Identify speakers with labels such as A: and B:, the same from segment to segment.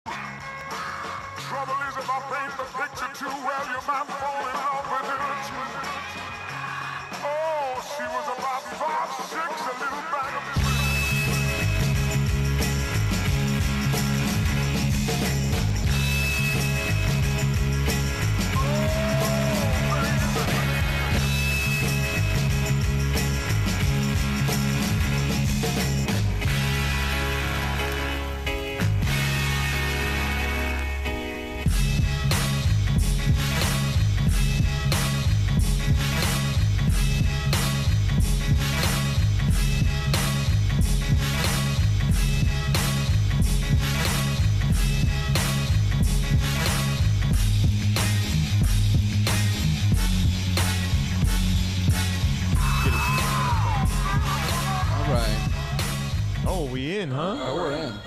A: Trouble is if I paint the picture too well, you might fall in love with her too. Oh, she was about 5'6", a little bag of tricks.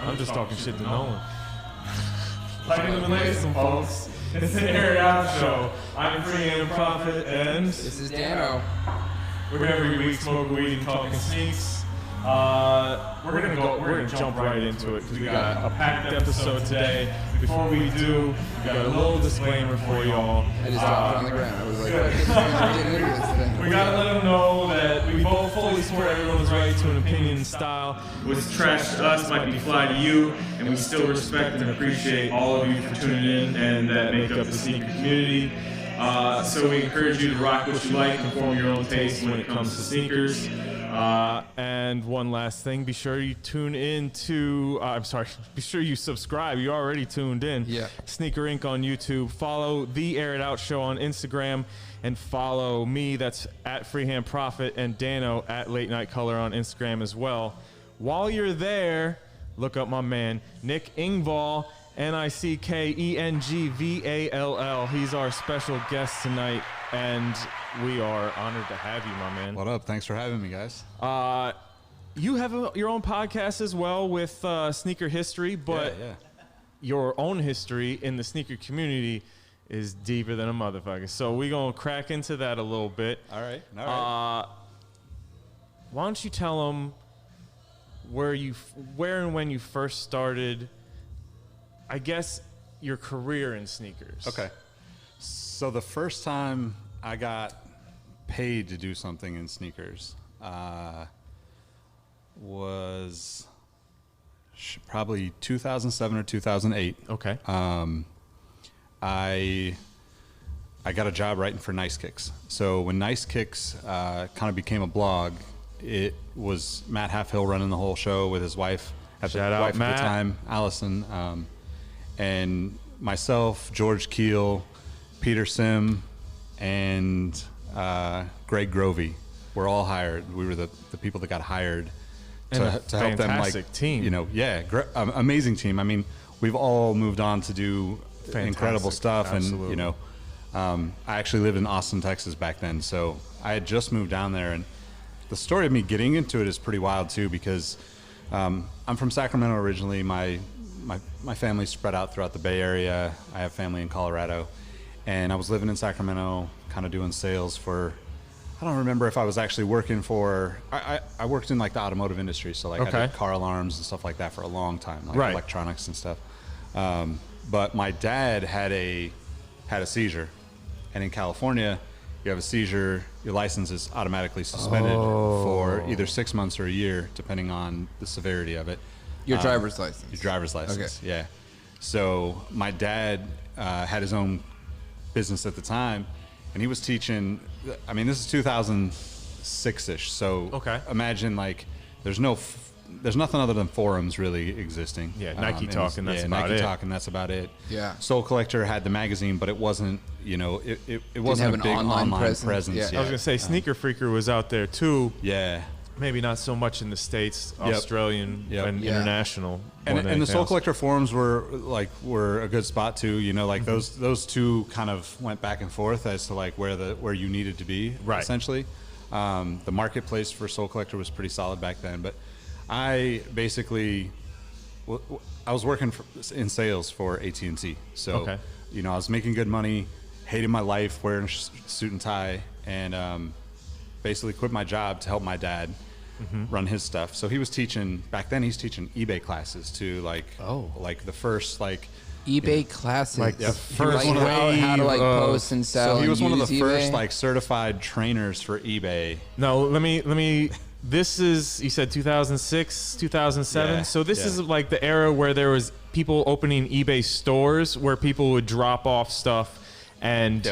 B: I'm just talking shit to no one.
C: Ladies and ladies, folks, it's an Air It Out show. I'm Freehand Prophet, and
D: this is Dano.
C: We're here every week smoking weed and talking sneaks. We're gonna jump right into it because we got a packed episode today. Before we do, we got a little disclaimer for y'all.
D: I just dropped it on the ground. I was like, I'm getting into this thing.
C: We gotta let them know that we both fully support everyone's right to an opinion and style. What's trash to us might be fly to you, and we still respect and appreciate all of you for tuning in and that make up the sneaker community. So we encourage you to rock what you like and form your own taste when it comes to sneakers.
B: And one last thing, be sure you tune in to, be sure you subscribe. You already tuned in.
D: Yeah.
B: Sneaker Inc. on YouTube. Follow The Air It Out Show on Instagram. And follow me, that's at Freehand Prophet, and Dano at Late Night Color on Instagram as well. While you're there, look up my man, Nick Engvall, Nickengvall. He's our special guest tonight, and we are honored to have you, my man.
E: What up? Thanks for having me, guys.
B: You have your own podcast as well with sneaker history, but your own history in the sneaker community is deeper than a motherfucker. So we're going to crack into that a little bit.
E: All right.
B: Why don't you tell them where and when you first started, I guess, your career in sneakers.
E: Okay. So the first time I got paid to do something in sneakers was probably 2007 or 2008.
B: Okay.
E: I got a job writing for Nice Kicks. So when Nice Kicks kind of became a blog, it was Matt Halfhill running the whole show with his wife at
B: Shout out,
E: wife
B: Matt.
E: at the time, Allison, and myself, George Keel, Peter Sim, and Greg Grovey were all hired. We were the people that got hired to help them,
B: fantastic team.
E: Amazing team. I mean, we've all moved on to do incredible stuff.
B: Absolutely.
E: And I actually lived in Austin, Texas back then, so I had just moved down there. And the story of me getting into it is pretty wild too, because I'm from Sacramento originally. My family's spread out throughout the Bay Area. I have family in Colorado, and I was living in Sacramento, kind of doing sales for, I don't remember if I was actually working for, I worked in like the automotive industry, so like I did car alarms and stuff like that for a long time, like electronics and stuff. But my dad had a seizure, and in California, you have a seizure, your license is automatically suspended for either 6 months or a year, depending on the severity of it.
D: Your driver's license.
E: Your driver's license,
D: okay.
E: Yeah. So my dad had his own business at the time, and he was teaching. I mean, this is 2006-ish. So imagine like there's nothing other than forums really existing.
B: Yeah, Nike Talk, and that's about it.
E: Nike Talk, and that's about it.
D: Yeah.
E: Soul Collector had the magazine, but it wasn't. It wasn't a big online presence.
D: Yeah.
E: Yet.
B: I was gonna say Sneaker Freaker was out there too.
E: Yeah.
B: Maybe not so much in the States, Australian and international.
E: And the Soul Collector forums were a good spot too. Like those two kind of went back and forth as to like where you needed to be.
B: Right.
E: Essentially, the marketplace for Soul Collector was pretty solid back then. But I basically, I was working in sales for AT&T. So I was making good money, hated my life, wearing a suit and tie, and basically quit my job to help my dad. run his stuff. So he was teaching back then. He's teaching eBay classes to like the first like
D: eBay classes,
B: like the first
D: like how to like
B: wave
D: post and sell.
E: So he was
D: and
E: one of the
D: use
E: first
D: eBay?
E: like certified trainers for eBay.
B: No, let me. This is, you said 2006, 2007.
E: Yeah,
B: So this
E: yeah.
B: is like the era where there was people opening eBay stores where people would drop off stuff, and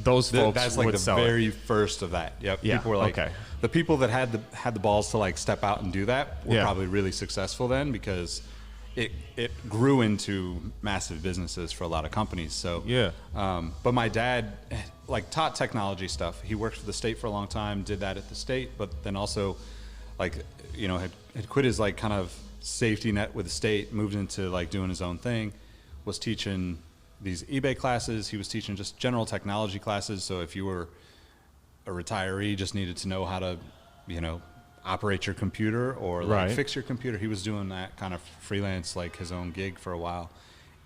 B: those folks
E: That's like
B: would
E: the
B: sell
E: very
B: it.
E: first of that. Yep.
B: Yeah,
E: People were like,
B: okay.
E: the people that had the balls to like step out and do that were
B: Yeah.
E: probably really successful then, because it grew into massive businesses for a lot of companies. So
B: Yeah.
E: but my dad like taught technology stuff. He worked for the state for a long time, did that at the state, but then also like, you know, had quit his like kind of safety net with the state, moved into like doing his own thing, was teaching these eBay classes. He was teaching just general technology classes. So if you were a retiree, just needed to know how to, you know, operate your computer or like
B: Right.
E: fix your computer. He was doing that kind of freelance, like his own gig for a while.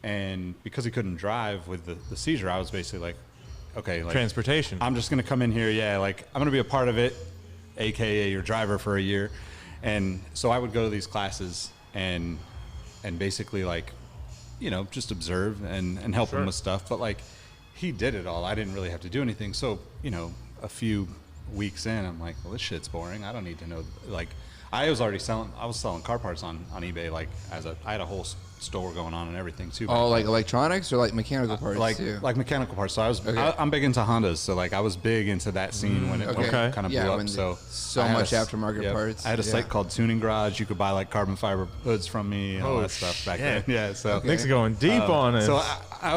E: And because he couldn't drive with the seizure, I was basically like, okay, like
B: Transportation.
E: I'm just going to come in here. Yeah. Like I'm going to be a part of it, AKA your driver for a year. And so I would go to these classes and basically like, you know, just observe and help him with stuff. But like he did it all. I didn't really have to do anything. So, you know, a few weeks in, I'm like, well, this shit's boring. I don't need to know. Like I was selling car parts on eBay. Like I had a whole store going on and everything too.
D: Oh, like electronics or like mechanical parts
E: like
D: too?
E: like mechanical parts. So I'm big into Hondas. So like I was big into that scene when it
B: Okay.
E: kind of
D: Yeah,
E: blew
D: when
E: up. So
D: so
E: I had
D: much
E: a
D: aftermarket parts.
E: I had a
D: Yeah.
E: site called Tuning Garage. You could buy like carbon fiber hoods from me and all that stuff back then. Yeah. So
B: Nick's going deep on it.
E: so I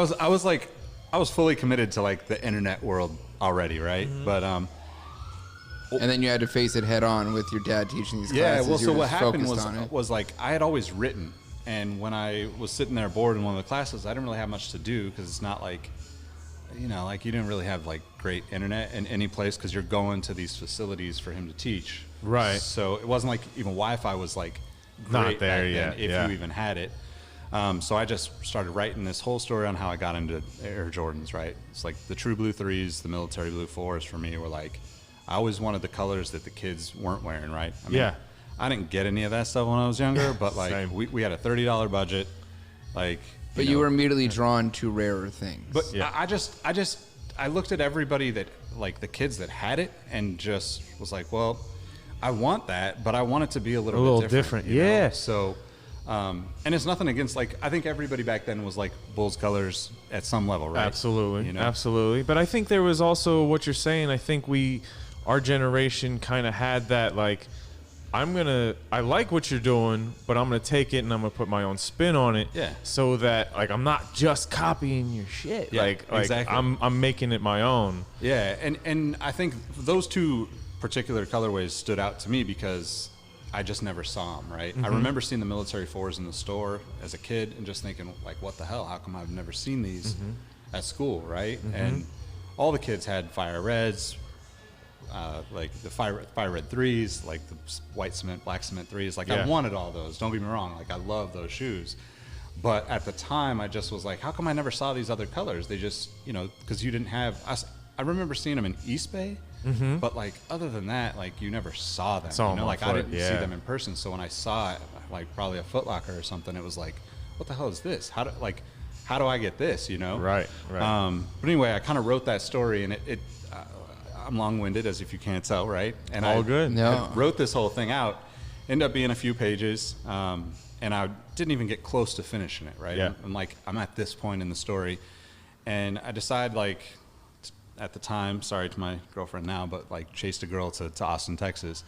E: was fully committed to like the internet world already, right? But
D: and then you had to face it head on with your dad teaching these
E: yeah,
D: classes.
E: well,
D: You
E: so
D: were
E: what
D: just
E: happened
D: focused on it.
E: was like I had always written, and when I was sitting there bored in one of the classes, I didn't really have much to do because it's not like, you know, like you didn't really have like great internet in any place because you're going to these facilities for him to teach.
B: Right.
E: So it wasn't like even Wi-Fi was like
B: Not
E: great
B: there
E: back
B: yet,
E: then, if
B: yeah.
E: you even had it. So I just started writing this whole story on how I got into Air Jordans, right? It's like the True Blue 3s, the Military Blue 4s for me were like, I always wanted the colors that the kids weren't wearing, right? I mean,
B: Yeah.
E: I didn't get any of that stuff when I was younger, but like
B: Same.
E: we had a $30 budget, like.
D: But you were immediately drawn to rarer things.
E: But
B: Yeah.
E: I looked at everybody that like the kids that had it and just was like, well, I want that, but I want it to be a little bit different. You know?
B: yeah.
E: So, and it's nothing against like I think everybody back then was like Bulls colors at some level, right?
B: Absolutely,
E: You know?
B: absolutely. But I think there was also what you're saying. I think our generation kind of had that like, I like what you're doing, but I'm gonna take it and I'm gonna put my own spin on it.
E: Yeah.
B: So that like I'm not just copying your shit.
E: Yeah,
B: like
E: exactly.
B: I'm making it my own.
E: Yeah, and I think those two particular colorways stood out to me because I just never saw them, right? I remember seeing the military 4s in the store as a kid and just thinking, like, what the hell? How come I've never seen these at school, right? And all the kids had fire reds, like the fire red 3s, like the white cement, black cement 3s. Like,
B: Yeah.
E: I wanted all those. Don't get me wrong. Like, I love those shoes. But at the time, I just was like, how come I never saw these other colors? They just, you know, because you didn't have I remember seeing them in East Bay, but like other than that, like you never saw them.
B: Saw
E: you
B: them
E: know,
B: on
E: like I
B: foot,
E: didn't see
B: yeah.
E: them in person. So when I saw it, like probably a Foot Locker or something, it was like, what the hell is this? How do I get this? You know?
B: Right.
E: But anyway, I kind of wrote that story, and I'm long-winded, as if you can't tell, right? And
B: All good.
D: No.
E: I wrote this whole thing out. Ended up being a few pages, and I didn't even get close to finishing it, right?
B: Yeah.
E: I'm like, I'm at this point in the story, and I decide, like, at the time, sorry to my girlfriend now, but like chased a girl to Austin, Texas.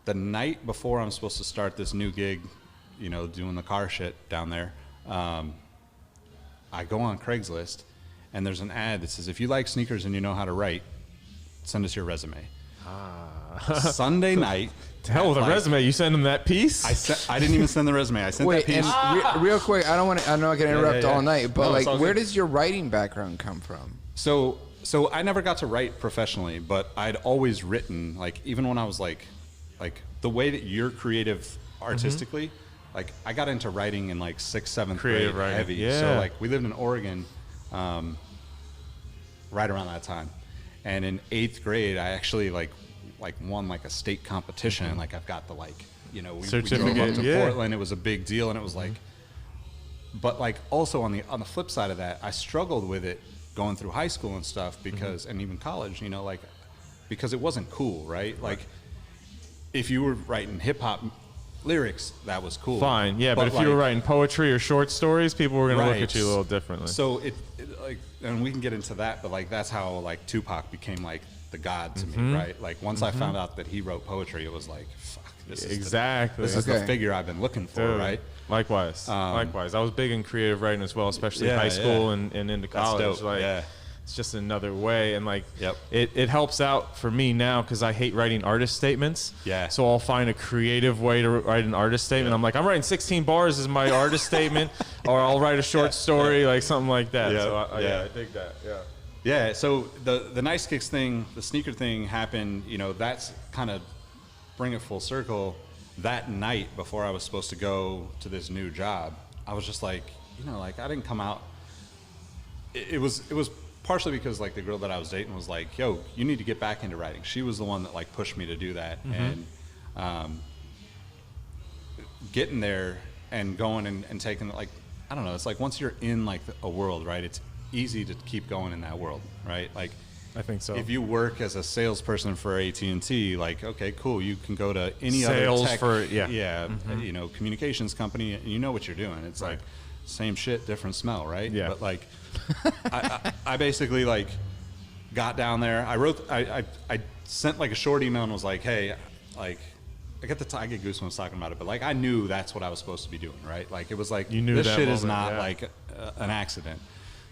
E: The night before I'm supposed to start this new gig, you know, doing the car shit down there, I go on Craigslist, and there's an ad that says, if you like sneakers and you know how to write, send us your resume. Sunday night.
B: To hell with a
E: like-
B: resume. You send them that piece?
E: I didn't even send the resume. I sent
D: Wait,
E: that piece.
D: and real quick, I know I can interrupt
E: yeah.
D: all night, but
E: No, it's
D: like,
E: all
D: where
E: good.
D: does your writing background come from?
E: So I never got to write professionally, but I'd always written, like, even when I was like the way that you're creative artistically, like I got into writing in like 6th, 7th
B: Creative
E: grade
B: writing,
E: heavy.
B: yeah.
E: So like we lived in Oregon, right around that time. And in 8th grade, I actually like like won like a state competition, and like I've got the like, you know, we drove
B: Certificate,
E: up to
B: yeah.
E: Portland. It was a big deal, and it was like, but like also on the flip side of that, I struggled with it going through high school and stuff because, and even college, you know, like because it wasn't cool, right? Like if you were writing hip hop lyrics, that was cool.
B: Fine, yeah, but if you were writing poetry or short stories, people were gonna look at you a little differently.
E: So it like, and we can get into that, but like that's how like Tupac became like the god to me, right? Like once I found out that he wrote poetry, it was like, fuck, this is this is the figure I've been looking for,
B: Dude,
E: right?
B: Likewise, likewise. I was big in creative writing as well, especially high school and into college.
E: That's dope.
B: Like, it's just another way, and like
E: Yep.
B: it helps out for me now because I hate writing artist statements.
E: Yeah.
B: So I'll find a creative way to write an artist statement. I'm like, I'm writing 16 bars as my artist statement, or I'll write a short story, like something like that.
E: Yeah.
B: So
E: Yeah.
B: I dig that. Yeah.
E: Yeah, so the Nice Kicks thing, the sneaker thing happened, you know, that's kind of bring it full circle. That night before I was supposed to go to this new job, I was just like, you know, like I didn't come out. It was partially because like the girl that I was dating was like, yo, you need to get back into writing. She was the one that like pushed me to do that. And getting there and going and taking like, I don't know, it's like once you're in like a world, right, it's easy to keep going in that world, right? Like
B: I think so.
E: if you work as a salesperson for AT&T, like, okay, cool, you can go to any
B: Sales
E: other tech,
B: for-
E: you know, communications company, and you know what you're doing. It's like same shit, different smell, right?
B: Yeah.
E: But like, I basically like got down there. I sent like a short email and was like, hey, like, I get goosebumps talking about it, but like I knew that's what I was supposed to be doing, right? Like it was like,
B: You knew
E: this
B: that
E: shit is
B: moment,
E: not
B: yeah.
E: like an accident.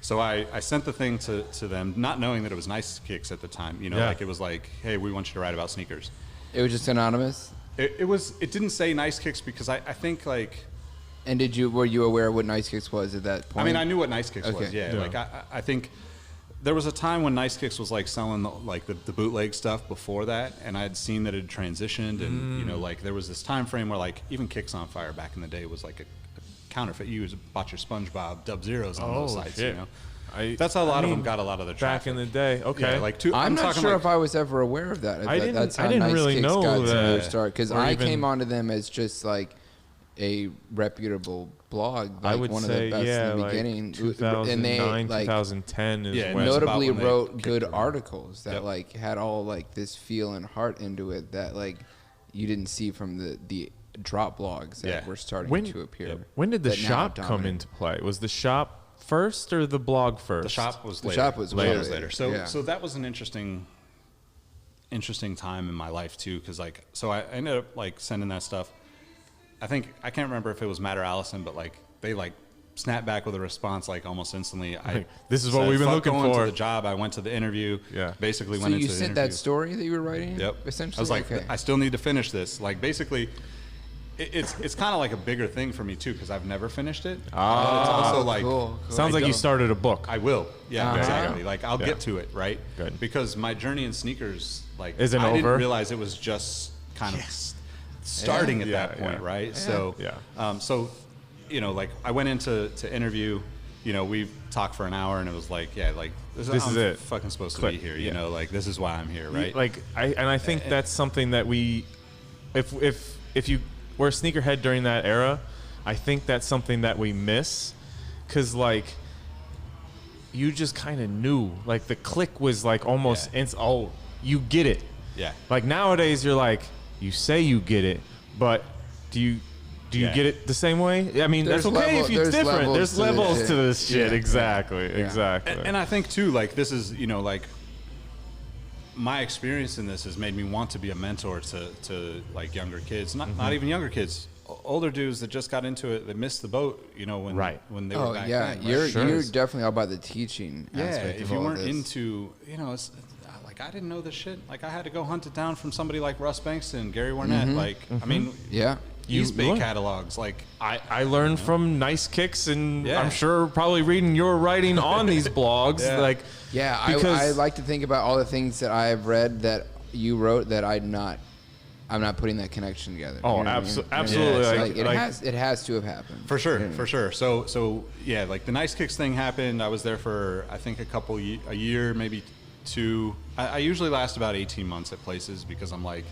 E: So I sent the thing to them, not knowing that it was Nice Kicks at the time. You know,
B: Yeah.
E: like it was like, hey, we want you to write about sneakers.
D: It was just anonymous.
E: It didn't say Nice Kicks because I think like,
D: And were you aware of what Nice Kicks was at that point?
E: I mean, I knew what Nice Kicks was.
D: Okay.
E: Yeah,
B: Yeah.
E: like I think there was a time when Nice Kicks was like selling the bootleg stuff before that, and I had seen that it had transitioned, and you know, like there was this time frame where like even Kicks on Fire back in the day was like a counterfeit. You bought your SpongeBob Dub Zeros on those sites,
B: shit.
E: you know. That's how a lot of them got a lot of their traffic.
B: Back in the day. Okay.
E: Yeah, like
D: I'm not
E: talking
D: sure
E: like,
D: if I was ever aware of that.
B: I didn't-
D: That's how
B: I didn't
D: Nice
B: really
D: Kicks
B: know
D: got to their
B: that.
D: start, because
B: Or
D: I
B: even-
D: came onto them as just like a reputable blog, like
B: I would
D: one
B: say,
D: of the best
B: yeah,
D: in the
B: like
D: beginning.
B: 2009,
D: and they like
B: 2010 is
E: Yeah,
B: when.
E: no-
D: notably
E: about when they
D: wrote
E: kicked
D: good
E: it around.
D: articles that
E: Yep.
D: like had all like this feel and heart into it that like you didn't see from the drop blogs that
E: Yeah.
D: were starting
B: When-
D: to appear.
B: When did the
D: that now
B: shop come
D: dominate.
B: into play? Was the shop first or the blog first?
E: The shop was
D: The
E: later.
D: shop was
E: The
D: way
E: shop was
D: later.
E: later. So
D: Yeah.
E: so that was an interesting time in my life too, because like so I ended up like sending that stuff. I can't remember if it was Matt or Allison, but like they like snapped back with a response like almost instantly.
B: This is what
E: said,
B: we've been
E: "Fuck
B: looking
E: going
B: for."
E: to the job. I went to the interview.
B: Yeah.
E: Basically
D: So
E: went
D: you
E: into the
D: sent
E: interview.
D: that story that you were writing?
E: Yep.
D: Essentially,
E: I was like,
D: okay.
E: I still need to finish this. Like basically, it's kind of like a bigger thing for me too because I've never finished it. But it's also like
D: cool.
B: Sounds like you started a book.
E: I will. Yeah,
D: Uh-huh.
E: exactly. Like I'll
B: Yeah.
E: get to it, right?
B: Good.
E: Because my journey in sneakers, like,
B: Isn't
E: I
B: over?
E: didn't realize it was just kind of starting at
B: Yeah,
E: that point,
B: yeah.
E: right? So,
B: Yeah.
E: so, you know, like I went into interview. You know, we talked for an hour, and it was like, yeah, like
B: This
E: I'm
B: is it.
E: Fucking supposed to
B: Click.
E: be here. You
B: Yeah.
E: know, like this is why I'm here, right?
B: Like I think that's something that we, if you were a sneakerhead during that era, I think that's something that we miss, cause like you just kind of knew, like the click was like almost you get it.
E: yeah.
B: Like nowadays you're like you say you get it, but do you
E: Yeah.
B: get it the same way? I mean,
D: There's
B: that's okay
D: level-
B: if it's
D: there's
B: different.
D: levels
B: There's
D: to this
B: levels
D: shit.
B: to this shit.
D: Yeah.
B: Exactly. Exactly.
E: And I think too, like this is, you know, like my experience in this has made me want to be a mentor to like younger kids, not even younger kids, older dudes that just got into it, that missed the boat, you know, when they were
D: Oh
E: back
D: yeah,
E: then. right?
D: you're
B: Sure.
D: you're definitely all about the teaching
E: Yeah,
D: aspect
E: if
D: of
E: you
D: all
E: weren't
D: this.
E: into, you know, it's like I didn't know this shit. Like I had to go hunt it down from somebody like Russ Bankston, Gary Warnett. Like I mean,
D: yeah.
E: East Bay
B: learn.
E: catalogs. Like
B: I learned from Nice Kicks, and
E: Yeah.
B: I'm sure probably reading your writing on these blogs.
E: Yeah.
B: Like,
D: Yeah,
B: because
D: I like to think about all the things that I've read that you wrote that I'm not putting that connection together.
B: Oh,
D: You know what I mean?
B: absolutely.
D: It's
B: Like-
D: it has to have happened.
E: for sure,
D: You know?
E: for sure. So yeah, like the Nice Kicks thing happened. I was there for I think a year, maybe to, I usually last about 18 months at places, because I'm like,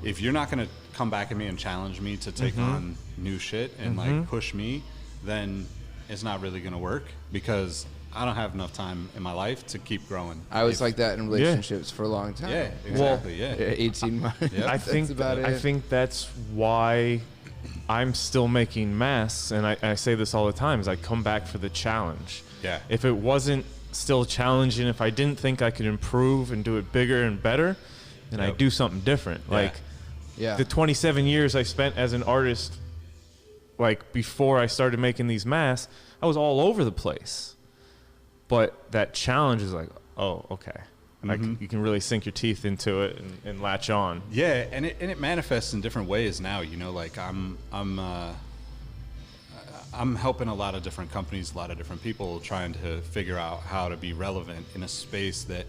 E: if you're not going to come back at me and challenge me to take on new shit and like push me, then it's not really going to work, because I don't have enough time in my life to keep growing.
D: I was like that in relationships for a long time.
E: Yeah, exactly.
D: Yeah, 18 months.
E: Yep.
B: I think
D: about it.
B: I think that's why I'm still making masks, and I say this all the time, is I come back for the challenge.
E: Yeah.
B: If it wasn't still challenging, if I didn't think I could improve and do it bigger and better, then I do something different.
E: Yeah.
B: Like the 27 years I spent as an artist, like before I started making these masks, I was all over the place. But that challenge is like, oh, okay. Like you can really sink your teeth into it and latch on.
E: Yeah, and it manifests in different ways now. You know, like I'm helping a lot of different companies, a lot of different people trying to figure out how to be relevant in a space that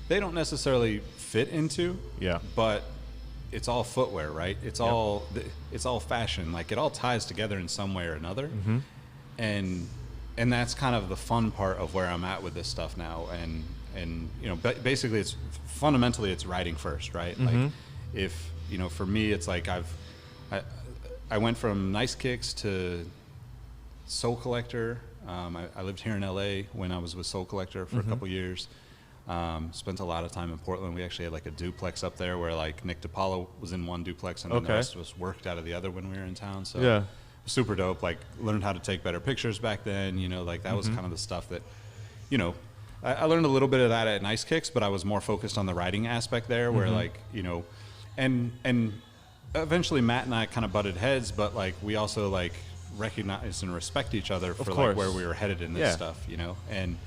E: they don't necessarily fit into.
B: Yeah.
E: But it's all footwear, right? It's all fashion. Like it all ties together in some way or another. And that's kind of the fun part of where I'm at with this stuff now. And you know, basically it's fundamentally it's writing first, right? Like if, you know, for me, it's like I went from Nice Kicks to Soul Collector. I lived here in LA when I was with Soul Collector for a couple years. Spent a lot of time in Portland. We actually had like a duplex up there where like Nick DiPaolo was in one duplex and then the rest of us worked out of the other when we were in town. So super dope. Like learned how to take better pictures back then, you know, like that was kind of the stuff that, you know, I learned a little bit of that at Nice Kicks, but I was more focused on the writing aspect there where like, you know, and eventually Matt and I kind of butted heads, but like we also like recognize and respect each other for like where we were headed in this stuff, you know, and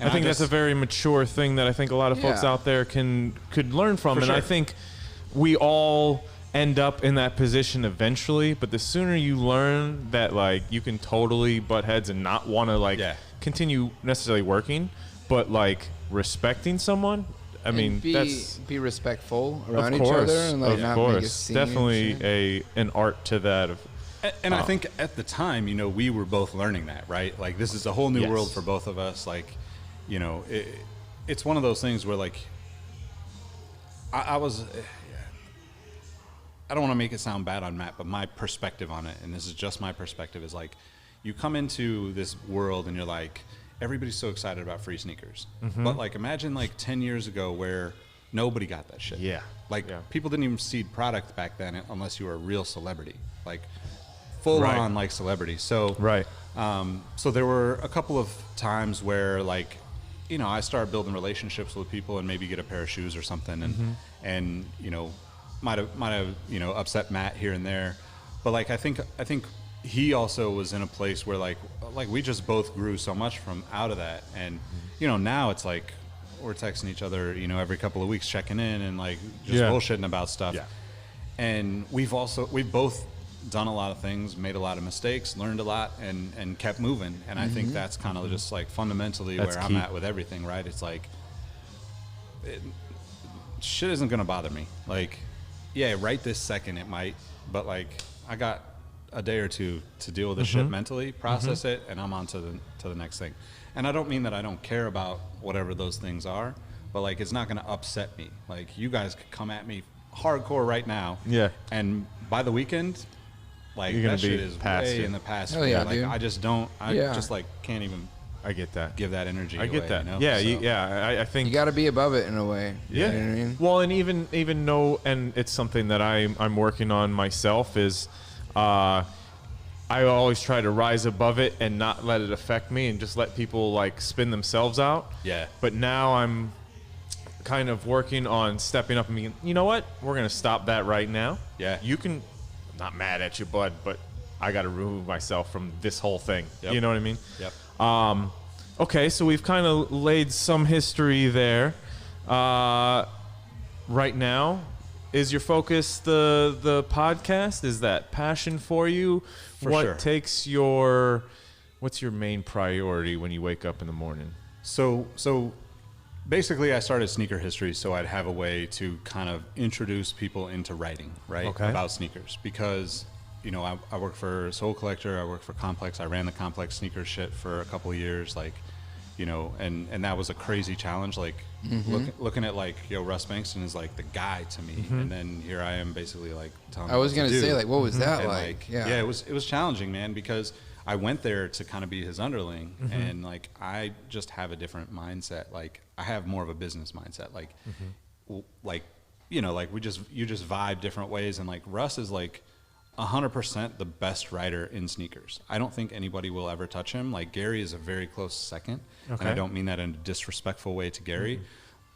B: I think that's a very mature thing that I think a lot of folks out there could learn from. And I think we all end up in that position eventually, but the sooner you learn that like you can totally butt heads and not want to like continue necessarily working, but like respecting someone, I mean, that's
D: be respectful around each other and like not make a scene.
B: Definitely an art to that.
E: And I think at the time, you know, we were both learning that, right? Like this is a whole new world for both of us. Like, you know, it's one of those things where like I don't want to make it sound bad on Matt, but my perspective on it, and this is just my perspective, is like you come into this world and you're like, everybody's so excited about free sneakers. But like imagine like 10 years ago where nobody got that shit. Like people didn't even seed product back then unless you were a real celebrity. Like full on like celebrity. So so there were a couple of times where like, you know, I started building relationships with people and maybe get a pair of shoes or something and you know, might have you know upset Matt here and there, but like I think he also was in a place where like we just both grew so much from out of that, and you know now it's like we're texting each other, you know, every couple of weeks checking in and like just bullshitting about stuff. And we've both done a lot of things, made a lot of mistakes, learned a lot, and kept moving. And I think that's kind of just like fundamentally where I'm at with everything, right? It's like shit isn't gonna bother me. Like, yeah, right this second it might, but like I got a day or two to deal with this shit mentally, process it, and I'm on to the next thing. And I don't mean that I don't care about whatever those things are, but like it's not gonna upset me. Like you guys could come at me hardcore right now, and by the weekend, like that shit is way in the past.
D: Hell yeah,
E: like
D: dude.
E: I just don't. I just like can't even.
B: I get that.
E: Give that energy.
B: I get
E: away,
B: that.
E: You know?
B: Yeah, I think
D: you got to be above it in a way.
B: Yeah.
D: You know what I mean?
B: Well, and even know, and it's something that I'm working on myself is, I always try to rise above it and not let it affect me and just let people like spin themselves out.
E: Yeah.
B: But now I'm kind of working on stepping up and being, you know what? We're gonna stop that right now.
E: Yeah.
B: You can. I'm not mad at you, bud, but I got to remove myself from this whole thing.
E: Yep.
B: You know what I mean?
E: Yep.
B: Okay, so we've kind of laid some history there. Right now, is your focus the podcast? Is that passion for you? What's your main priority when you wake up in the morning?
E: So basically I started Sneaker History so I'd have a way to kind of introduce people into writing, right? About sneakers, because you know, I work for Soul Collector, I work for Complex, I ran the Complex sneaker shit for a couple of years, like, you know, and that was a crazy challenge. Like looking at like, Russ Bankston is like the guy to me, and then here I am basically like telling.
D: I was gonna say, like, what was that
E: and
D: like?
E: Yeah, it was challenging, man, because I went there to kind of be his underling, and like I just have a different mindset. Like I have more of a business mindset. Like, like you know, like you just vibe different ways, and like Russ is like 100% the best writer in sneakers. I don't think anybody will ever touch him. Like Gary is a very close second, and I don't mean that in a disrespectful way to Gary,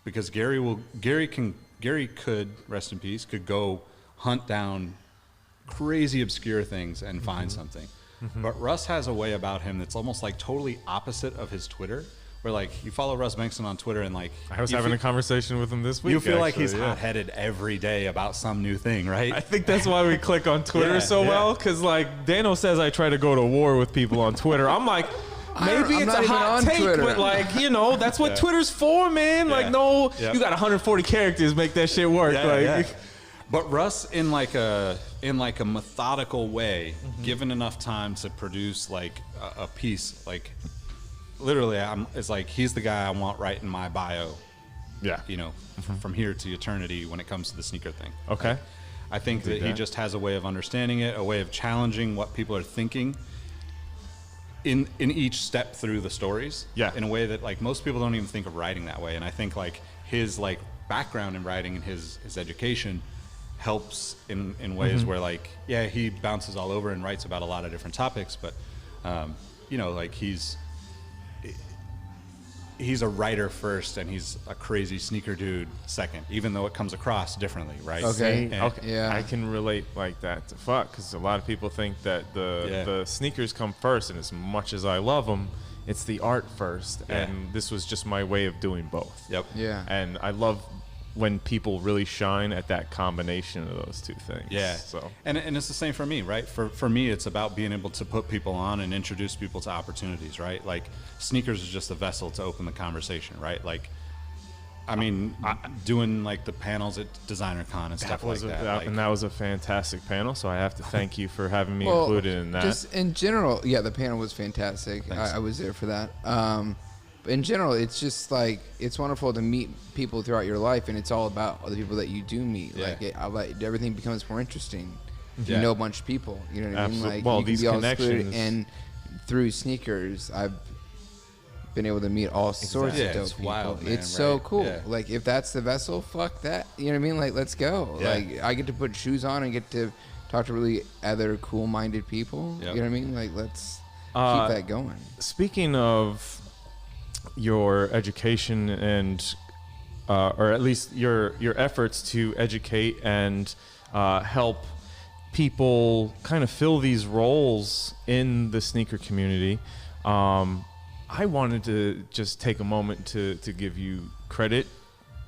E: because Gary could, rest in peace, could go hunt down crazy obscure things and find something. But Russ has a way about him that's almost like totally opposite of his Twitter, where like you follow Russ Bankston on Twitter and like
B: I was having a conversation with him this week.
E: You feel like
B: actually,
E: he's hot-headed every day about some new thing, right?
B: I think that's why we click on Twitter so well, because like Dano says I try to go to war with people on Twitter. I'm like, maybe
D: I'm
B: it's
D: not
B: a
D: even
B: hot
D: on
B: take,
D: Twitter.
B: but like, you know, that's what Twitter's for, man. Like, no, you got 140 characters, make that shit work.
E: But Russ, in like a methodical way, given enough time to produce like a piece, like literally, it's like he's the guy I want right in my bio. Yeah, you know, from here to eternity when it comes to the sneaker thing.
B: Okay,
E: like, I think that he just has a way of understanding it, a way of challenging what people are thinking in each step through the stories. Yeah, in a way that like most people don't even think of writing that way. And I think like his like background in writing and his education helps in ways where like he bounces all over and writes about a lot of different topics, but you know, like he's a writer first and he's a crazy sneaker dude second, even though it comes across differently, right?
B: I can relate like that to fuck, because a lot of people think that the sneakers come first, and as much as I love them, it's the art first, and this was just my way of doing both. And I love when people really shine at that combination of those two things. So
E: and it's the same for me, right? For me, it's about being able to put people on and introduce people to opportunities, right? Like sneakers is just a vessel to open the conversation, right? Like, I mean, doing like the panels at Designer Con and stuff like that.
B: And that was a fantastic panel, so I have to thank you for having me included in that.
D: Just in general, the panel was fantastic. I was there for that. In general, it's just like it's wonderful to meet people throughout your life, and it's all about the people that you do meet. Like everything becomes more interesting if you know a bunch of people. You know what I mean? Like
B: well,
D: you can
B: these
D: be all
B: connections,
D: screwed, and through sneakers, I've been able to meet all sorts of dope people.
E: Wild, man,
D: it's so cool. Like if that's the vessel, fuck that. You know what I mean? Like let's go. Like I get to put shoes on and get to talk to really other cool-minded people. You know what I mean? Like let's keep that going.
B: Speaking of your education and or at least your efforts to educate and help people kind of fill these roles in the sneaker community, I wanted to just take a moment to give you credit,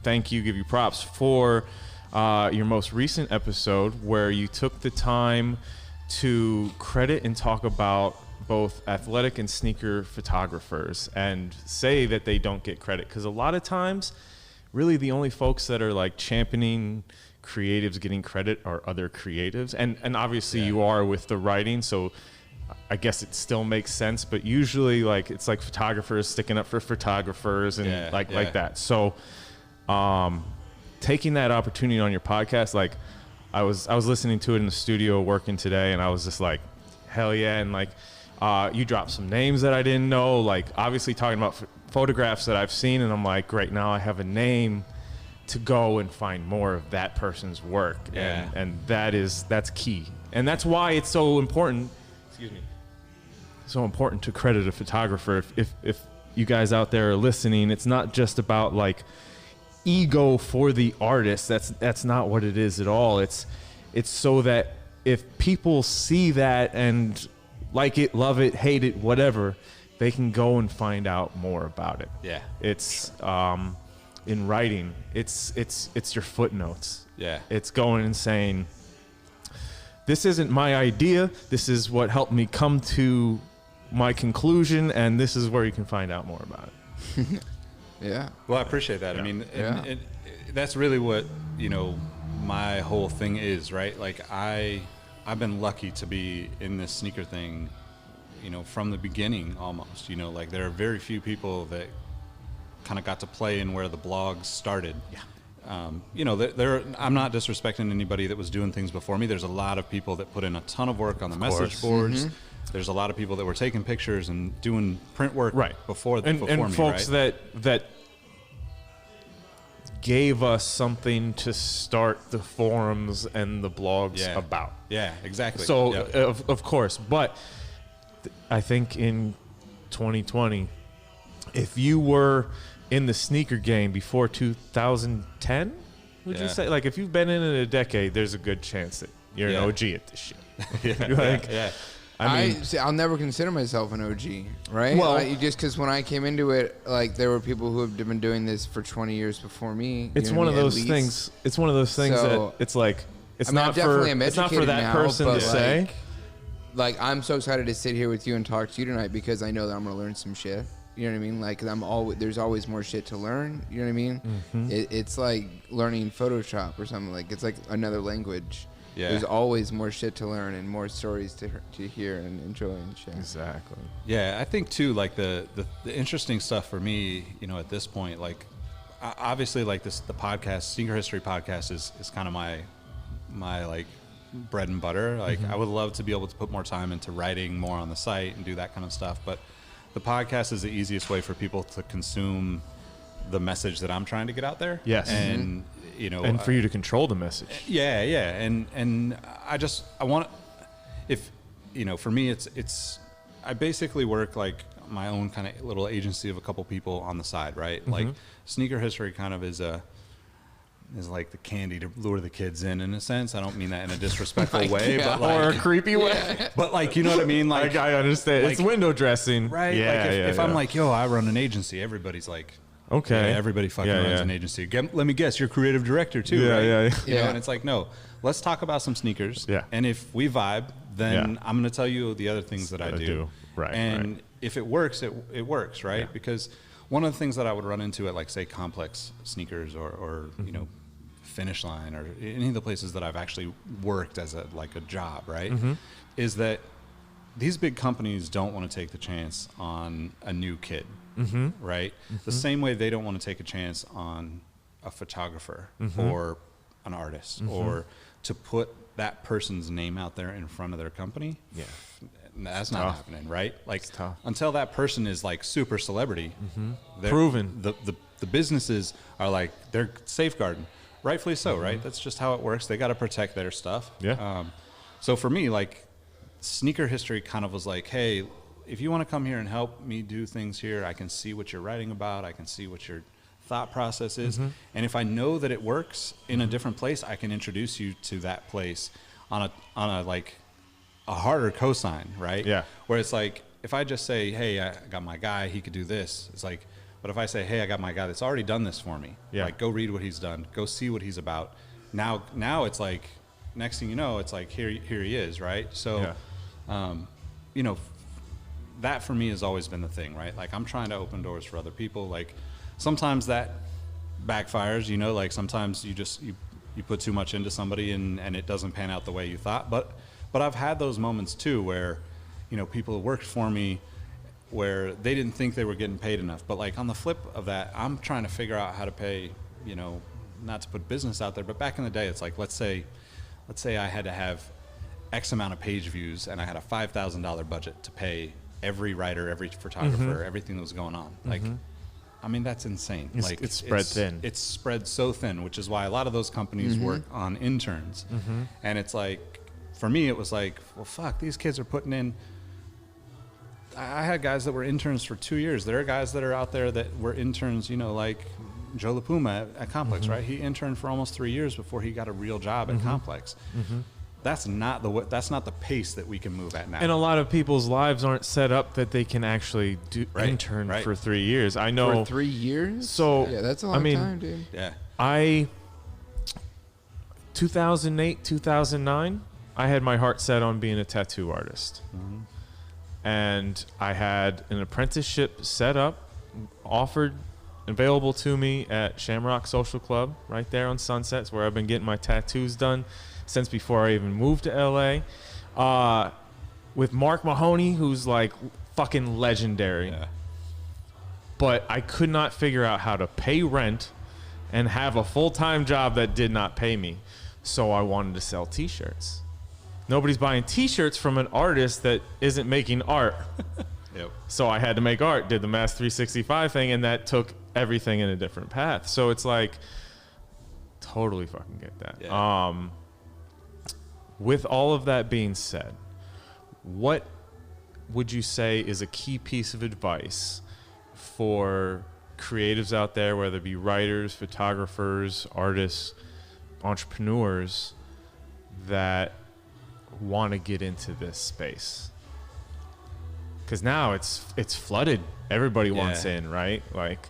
B: thank you, give you props for your most recent episode where you took the time to credit and talk about both athletic and sneaker photographers and say that they don't get credit, because a lot of times really the only folks that are like championing creatives getting credit are other creatives, and obviously you are with the writing, so I guess it still makes sense, but usually like it's like photographers sticking up for photographers and like that. So taking that opportunity on your podcast, like I was listening to it in the studio working today, and I was just like, hell yeah. And like you dropped some names that I didn't know, like obviously talking about photographs that I've seen, and I'm like, great, now I have a name to go and find more of that person's work. And that's key, and that's why it's so important to credit a photographer. If you guys out there are listening, it's not just about like ego for the artist. That's not what it is at all. It's so that if people see that and like it, love it, hate it, whatever, they can go and find out more about it. It's in writing, it's your footnotes. It's going and saying, this isn't my idea, this is what helped me come to my conclusion, and this is where you can find out more about it.
E: Well, I appreciate that. I mean, that's really what, you know, my whole thing is, right? Like I've been lucky to be in this sneaker thing from the beginning almost. Like there are very few people that kind of got to play in where the blogs started.
B: Yeah.
E: I'm not disrespecting anybody that was doing things before me. There's a lot of people that put in a ton of work on the message boards. There's a lot of people that were taking pictures and doing print work before me,
B: folks that gave us something to start the forums and the blogs about.
E: Yeah, exactly.
B: So of course, but I think in 2020, if you were in the sneaker game before 2010, would you say? Like, if you've been in it a decade, there's a good chance that you're an OG at this shit. I mean,
D: I'll never consider myself an OG, right?
B: Well,
D: just because when I came into it, like there were people who have been doing this for 20 years before me.
B: It's one of those things. It's one of those things that it's like it's not for that person to say.
D: Like, I'm so excited to sit here with you and talk to you tonight because I know that I'm going to learn some shit. You know what I mean? Like, there's always more shit to learn. You know what I mean? It's like learning Photoshop or something. Like, it's like another language. Yeah. There's always more shit to learn and more stories to hear and enjoy and shit.
B: Exactly.
E: Yeah, I think too, like the interesting stuff for me, at this point, like obviously like the podcast, Sneaker History Podcast is kind of my like bread and butter. Like I would love to be able to put more time into writing more on the site and do that kind of stuff. But the podcast is the easiest way for people to consume the message that I'm trying to get out there.
B: Yes.
E: And
B: and for you to control the message.
E: Yeah. And I want, if, for me, I basically work like my own kind of little agency of a couple people on the side, right? Like Sneaker History kind of is like the candy to lure the kids in a sense. I don't mean that in a disrespectful way, but like,
B: or a creepy way.
E: But like, you know what I mean? Like,
B: I understand. Like, it's window dressing,
E: right?
B: Yeah,
E: like if I'm like, yo, I run an agency, everybody's like,
B: okay,
E: everybody fucking runs an agency. Let me guess, you're creative director too, right? And it's like, no, let's talk about some sneakers. Yeah. And if we vibe, then I'm going to tell you the other things that I do.
B: Right.
E: And if it works, it works, right? Yeah. Because one of the things that I would run into at like say Complex Sneakers or Finish Line or any of the places that I've actually worked as a job, right? Is that these big companies don't want to take the chance on a new kid. Right? The same way they don't want to take a chance on a photographer or an artist or to put that person's name out there in front of their company. Yeah. That's not happening, right? Like until that person is like super celebrity,
B: proven.
E: The businesses are like, they're safeguarding. Rightfully so, right? That's just how it works. They got to protect their stuff.
B: Yeah.
E: So for me, like Sneaker History kind of was like, hey, if you want to come here and help me do things here, I can see what you're writing about. I can see what your thought process is. And if I know that it works in a different place, I can introduce you to that place on a like a harder cosign, right?
B: Yeah.
E: Where it's like, if I just say, hey, I got my guy, he could do this. It's like, but if I say, hey, I got my guy that's already done this for me.
B: Yeah.
E: Like, go read what he's done. Go see what he's about. Now it's like, next thing you know, it's like, here he is, right? So, that for me has always been the thing, right? Like I'm trying to open doors for other people. Like sometimes that backfires, like sometimes you put too much into somebody and it doesn't pan out the way you thought. But I've had those moments too where, people worked for me where they didn't think they were getting paid enough. But like on the flip of that, I'm trying to figure out how to pay, not to put business out there, but back in the day, it's like, let's say I had to have X amount of page views and I had a $5,000 budget to pay every writer, every photographer, everything that was going on. Like, I mean, that's insane.
B: It's spread thin.
E: It's spread so thin, which is why a lot of those companies work on interns. And it's like, for me, it was like, well, fuck, these kids are putting in. I had guys that were interns for 2 years. There are guys that are out there that were interns, like Joe LaPuma at Complex, right? He interned for almost 3 years before he got a real job at Complex. That's not the pace that we can move at now.
B: And a lot of people's lives aren't set up that they can actually intern for 3 years. I know.
D: For 3 years?
B: So
D: yeah, that's a long time, dude.
E: Yeah.
B: 2008, 2009, I had my heart set on being a tattoo artist. And I had an apprenticeship set up, offered, available to me at Shamrock Social Club right there on Sunsets, where I've been getting my tattoos done since before I even moved to LA. with Mark Mahoney, who's like fucking legendary.
E: Yeah.
B: But I could not figure out how to pay rent and have a full-time job that did not pay me. So I wanted to sell t-shirts. Nobody's buying t-shirts from an artist that isn't making art.
E: Yep.
B: So I had to make art, did the Mass 365 thing, and that took everything in a different path. So it's like, totally fucking get that.
E: Yeah.
B: With all of that being said, what would you say is a key piece of advice for creatives out there, whether it be writers, photographers, artists, entrepreneurs that want to get into this space? Because now it's flooded. Everybody wants in, right? Like,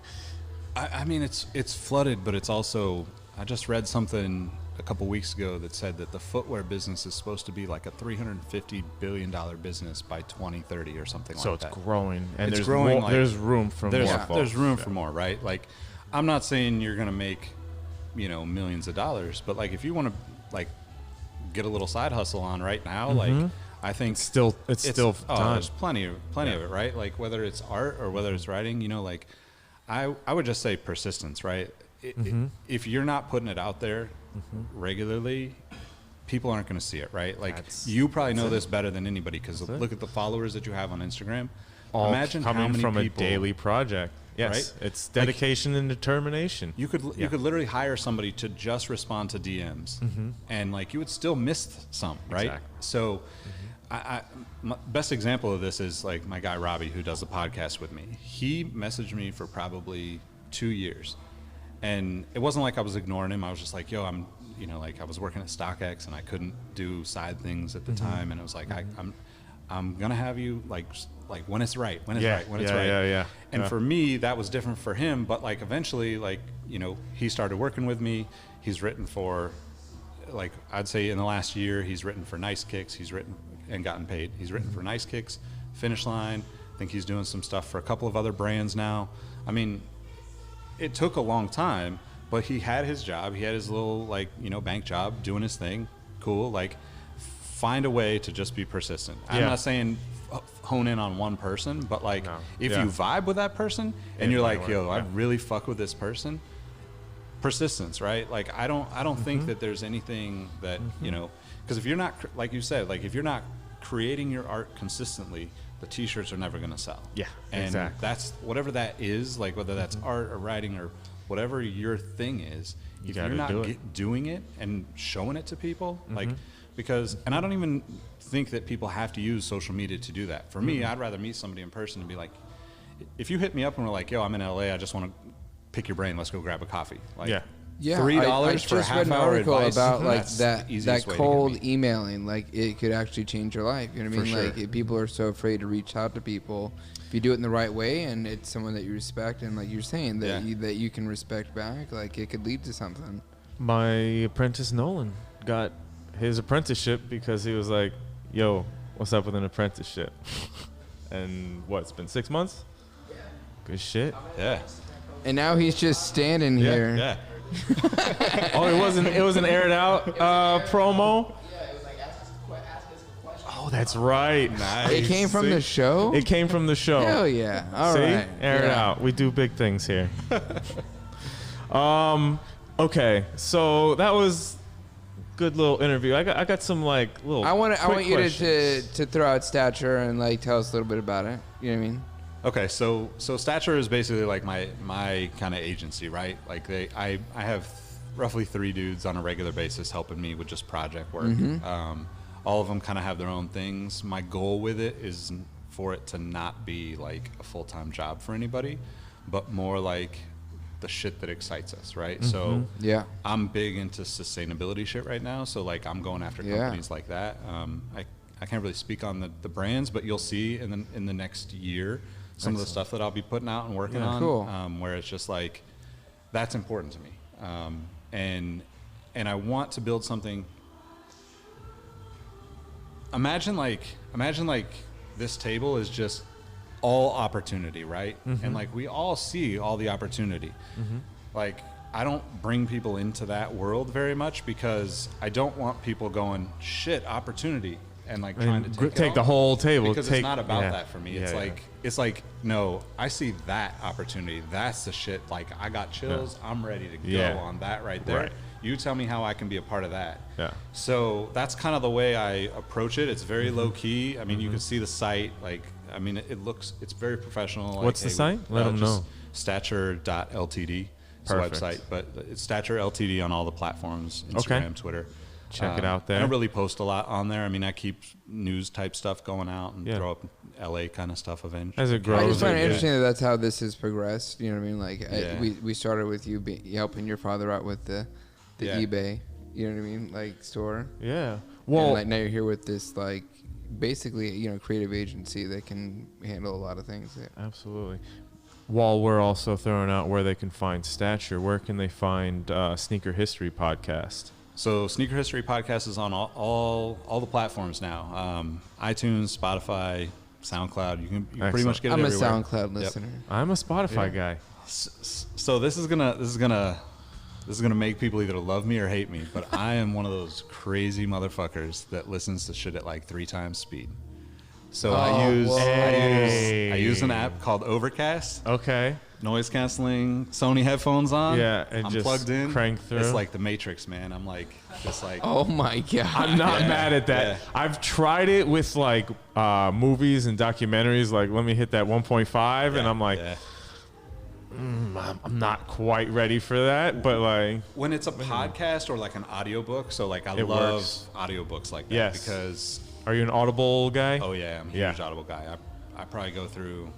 E: I mean, it's flooded, but it's also, I just read something a couple weeks ago that said that the footwear business is supposed to be like a $350 billion business by 2030 or something like that.
B: so it's growing, and
E: It's
B: there's
E: growing,
B: more,
E: like,
B: there's room for more.
E: There's room for more, right? Like, I'm not saying you're gonna make, millions of dollars, but like if you want to like get a little side hustle on right now, like I think
B: It's still time.
E: there's plenty of it, right? Like whether it's art or whether it's writing, like I would just say persistence, right? If you're not putting it out there regularly, people aren't going to see it, right? Like you probably know this better than anybody because look at the followers that you have on Instagram.
B: All
E: Imagine
B: coming
E: how many
B: from
E: people,
B: a daily project. Yes,
E: right?
B: it's dedication and determination.
E: You could literally hire somebody to just respond to DMs, and like you would still miss some, right?
B: Exactly.
E: So, my best example of this is like my guy Robbie, who does the podcast with me. He messaged me for probably 2 years, and it wasn't like I was ignoring him. I was just like, "Yo, I'm," like I was working at StockX and I couldn't do side things at the time, and it was like, I'm gonna have you like when it's right, when it's right.
B: Yeah.
E: And for me, that was different for him. But like eventually, like he started working with me. He's written for, like I'd say in the last year, he's written for Nice Kicks. He's written and gotten paid. He's written for Nice Kicks, Finish Line. I think he's doing some stuff for a couple of other brands now. I mean, it took a long time, but he had his job. He had his little bank job, doing his thing. Cool. Like, find a way to just be persistent. I'm not saying hone in on one person, but like if you vibe with that person and you're like, yo, I really fuck with this person, persistence, right? Like I don't think that there's anything that, because if you're not, like you said, like if you're not creating your art consistently, the t-shirts are never going to sell.
B: Yeah,
E: and
B: exactly.
E: that's whatever that is, like whether that's art or writing or whatever your thing is, if you're not doing it and showing it to people, like, because, and I don't even think that people have to use social media to do that. For me, I'd rather meet somebody in person and be like, if you hit me up and we're like, yo, I'm in LA, I just want to pick your brain, let's go grab a coffee. Like, $3 for a half hour advice.
D: About like that cold
E: to
D: emailing, like it could actually change your life. You know what I mean?
E: For
D: Like
E: sure.
D: people are so afraid to reach out to people. If you do it in the right way and it's someone that you respect, and like you're saying that you can respect back, like it could lead to something.
B: My apprentice Nolan got his apprenticeship because he was like, yo, what's up with an apprenticeship? And it's been 6 months? Yeah. Good shit.
E: Yeah.
D: And now he's just standing here.
E: Yeah.
B: Oh, it was an aired out promo?
F: Yeah, it was like ask us a question.
B: Oh, that's right.
E: Nice.
D: It came from the show?
B: It came from the show.
D: Hell yeah. All
B: See?
D: right.
B: Air it out. We do big things here. Okay, so that was good little interview. I got some like little. I want you
D: to throw out Stature and like tell us a little bit about it. You know what I mean?
E: Okay, so Stature is basically like my kind of agency, right? Like I have roughly 3 dudes on a regular basis helping me with just project work. All of them kind of have their own things. My goal with it is for it to not be like a full-time job for anybody, but more like the shit that excites us, right? So I'm big into sustainability shit right now. So like I'm going after companies like that. I can't really speak on the brands, but you'll see in the next year some of the stuff that I'll be putting out and working on.
D: Cool.
E: Where it's just like that's important to me, and I want to build something. Imagine like this table is just all opportunity, right? And like we all see all the opportunity. Like I don't bring people into that world very much because I don't want people going, shit, opportunity, and like trying to
B: take the whole table.
E: Because it's not about that for me.
B: Yeah,
E: It's like no, I see that opportunity. That's the shit. Like I got chills. I'm ready to go on that right there.
B: Right.
E: You tell me how I can be a part of that.
B: Yeah.
E: So that's kind of the way I approach it. It's very low key. I mean, you can see the site. Like, I mean, it's very professional. Like,
B: What's the site? Let them know.
E: Stature.ltd. It's a website, but it's Stature LTD on all the platforms, Instagram, Twitter.
B: Check it out there.
E: I don't really post a lot on there. I mean, I keep news type stuff going out and throw up LA kind of stuff eventually.
B: As it grows.
D: I just find it interesting that that's how this has progressed. You know what I mean? Like, we started with you helping your father out with the eBay, you know what I mean? Like, store.
B: Yeah. Well,
D: and like now you're here with this, like, basically, you know, creative agency that can handle a lot of things. Yeah.
B: Absolutely. While we're also throwing out where they can find Stature, where can they find Sneaker History Podcast?
E: So Sneaker History Podcast is on all the platforms now. iTunes, Spotify, SoundCloud. You can pretty much get it everywhere.
D: I'm a SoundCloud listener.
B: I'm a Spotify guy.
E: So this is gonna make people either love me or hate me, but I am one of those crazy motherfuckers that listens to shit at like 3 times speed. So I use an app called Overcast.
B: Okay.
E: Noise canceling, Sony headphones on.
B: Yeah, and
E: I'm
B: just
E: plugged in.
B: crank through.
E: It's like the Matrix, man. I'm like, just like.
D: Oh my god!
B: I'm not mad at that.
E: Yeah.
B: I've tried it with like movies and documentaries. Like, let me hit that 1.5, and I'm like, I'm not quite ready for that. But like,
E: when it's a podcast or like an audiobook, so like I love audiobooks like that.
B: Yes.
E: Because.
B: Are you an Audible guy?
E: Oh yeah, I'm a huge Audible guy. I probably go through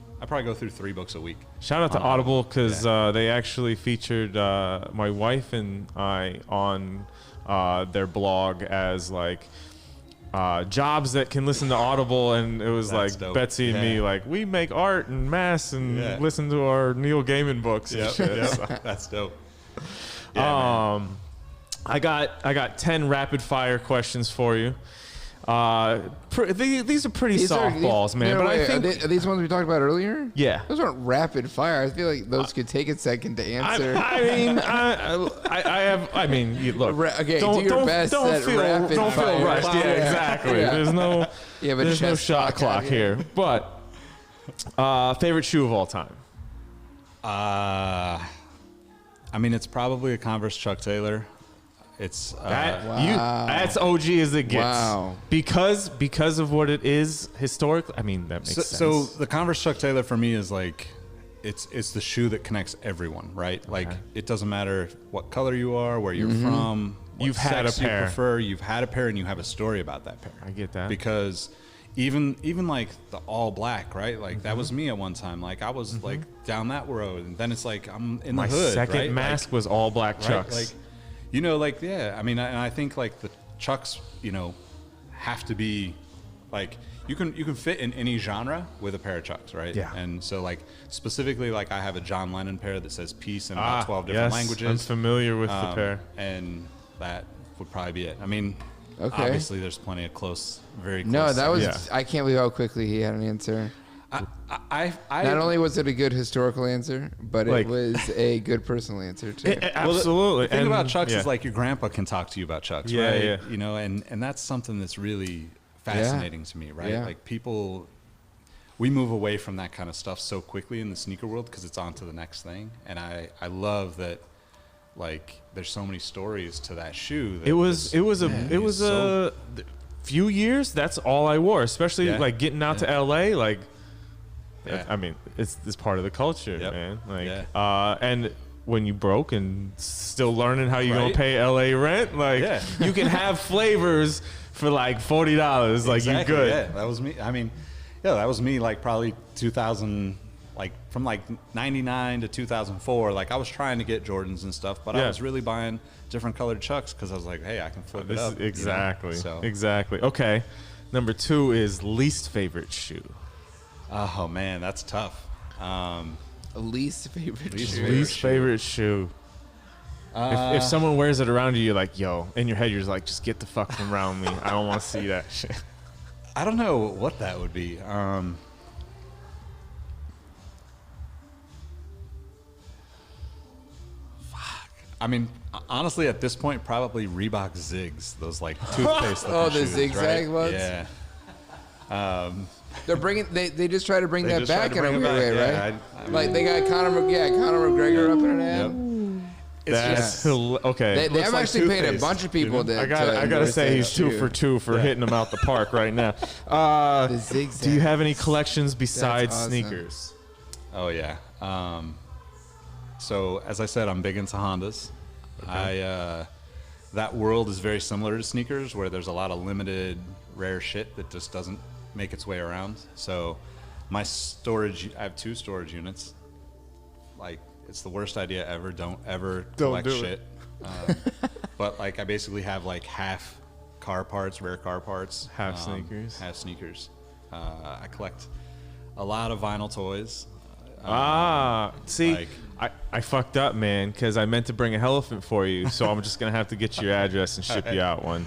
E: 3 books a week.
B: Shout out to Audible because they actually featured my wife and I on their blog as like jobs that can listen to Audible, and it was
E: That's
B: like
E: dope.
B: Betsy and me, like, we make art and mass and listen to our Neil Gaiman books. And shit. So.
E: That's dope.
B: I got 10 rapid fire questions for you. These are pretty softballs, man.
D: No,
B: but
D: wait,
B: I think
D: are these ones we talked about earlier?
B: Yeah.
D: Those aren't rapid fire. I feel like those could take a second to answer.
B: I mean, look.
D: Okay, do your best at rapid
B: don't feel
D: fire.
B: rushed. Yeah, exactly.
D: Yeah.
B: There's no shot clock
D: out
B: here. But favorite shoe of all time?
E: I mean, it's probably a Converse Chuck Taylor. It's
B: that's OG as it gets.
D: Wow.
B: Because of what it is historically. I mean, that makes sense.
E: So the Converse Chuck Taylor for me is like, it's the shoe that connects everyone, right? Like, it doesn't matter what color you are, where you're from, what
B: You've had a
E: sex you
B: pair.
E: prefer. You've had a pair, and you have a story about that pair.
B: I get that.
E: Because even like the all black, right? Like that was me at one time. Like I was like down that road, and then it's like I'm in
B: My
E: the hood.
B: second
E: right?
B: mask was all black Chucks.
E: Like, you know, like, yeah, I mean, and I think like the Chucks, you know, have to be like, you can fit in any genre with a pair of Chucks, right?
B: Yeah.
E: And so like specifically, like I have a John Lennon pair that says peace in about 12 different languages.
B: I'm familiar with the pair.
E: And that would probably be it. I mean,
D: Okay.
E: obviously there's plenty of very close.
D: No, that was.
B: Yeah.
D: I can't believe how quickly he had an answer.
E: I
D: Not only was it a good historical answer, but
B: Like-
D: it was a good personal answer too.
B: Absolutely.
E: The thing
B: And-
E: about Chucks
B: yeah.
E: is like your grandpa can talk to you about Chucks,
B: Yeah,
E: right?
B: yeah.
E: You know, and that's something that's really fascinating to me, right?
D: Yeah.
E: Like we move away from that kind of stuff so quickly in the sneaker world because it's on to the next thing. And I love that, like, there's so many stories to that shoe. That
B: It was a few years. That's all I wore, especially like getting out to LA. Like, I mean, it's part of the culture, man. Like, and when you broke and still learning how you're gonna pay LA rent, like you can have flavors for like $40. Like you good.
E: Yeah, that was me. I mean, that was me. Like probably 2000. Like from like 99 to 2004, like I was trying to get Jordans and stuff, but I was really buying different colored Chucks because I was like, hey, I can flip it up.
B: Exactly.
E: You know? So.
B: Exactly. Okay. Number 2 is least favorite shoe.
E: Oh man, that's tough.
D: Least favorite shoe.
B: Least favorite shoe. If someone wears it around you, you're like, yo, in your head, you're just like, just get the fuck from around me. I don't want to see that shit.
E: I don't know what that would be. I mean, honestly, at this point, probably Reebok Zigs, those like toothpaste.
D: Oh, the
E: shoes,
D: zigzag
E: right?
D: ones?
E: Yeah.
D: They're bringing. They just try to bring
E: They
D: that
E: just try
D: back
E: to
D: in a
E: bring it
D: weird way,
E: back.
D: right?
E: Yeah, I
D: Like they got Conor McGregor up in an ad.
B: That's okay.
D: They
E: looks
D: have
E: like
D: actually paid a
E: toothpaste,
D: bunch of people to.
B: I gotta
D: endorse
B: say
D: that
B: he's 2
D: too.
B: for 2 for hitting them out the park right now.
D: The zigzags.
B: Do you have any collections besides
D: That's awesome.
B: sneakers?
E: Oh yeah. So as I said, I'm big into Hondas. That world is very similar to sneakers, where there's a lot of limited, rare shit that just doesn't make its way around. So my storage, I have 2 storage units. Like, it's the worst idea ever. Don't ever collect
B: do it.
E: shit. But like, I basically have like half car parts, rare car parts,
B: Half sneakers.
E: half sneakers. I collect a lot of vinyl toys.
B: See,
E: like-
B: I fucked up, man, because I meant to bring a elephant for you, so I'm just gonna have to get you your address and ship you out one.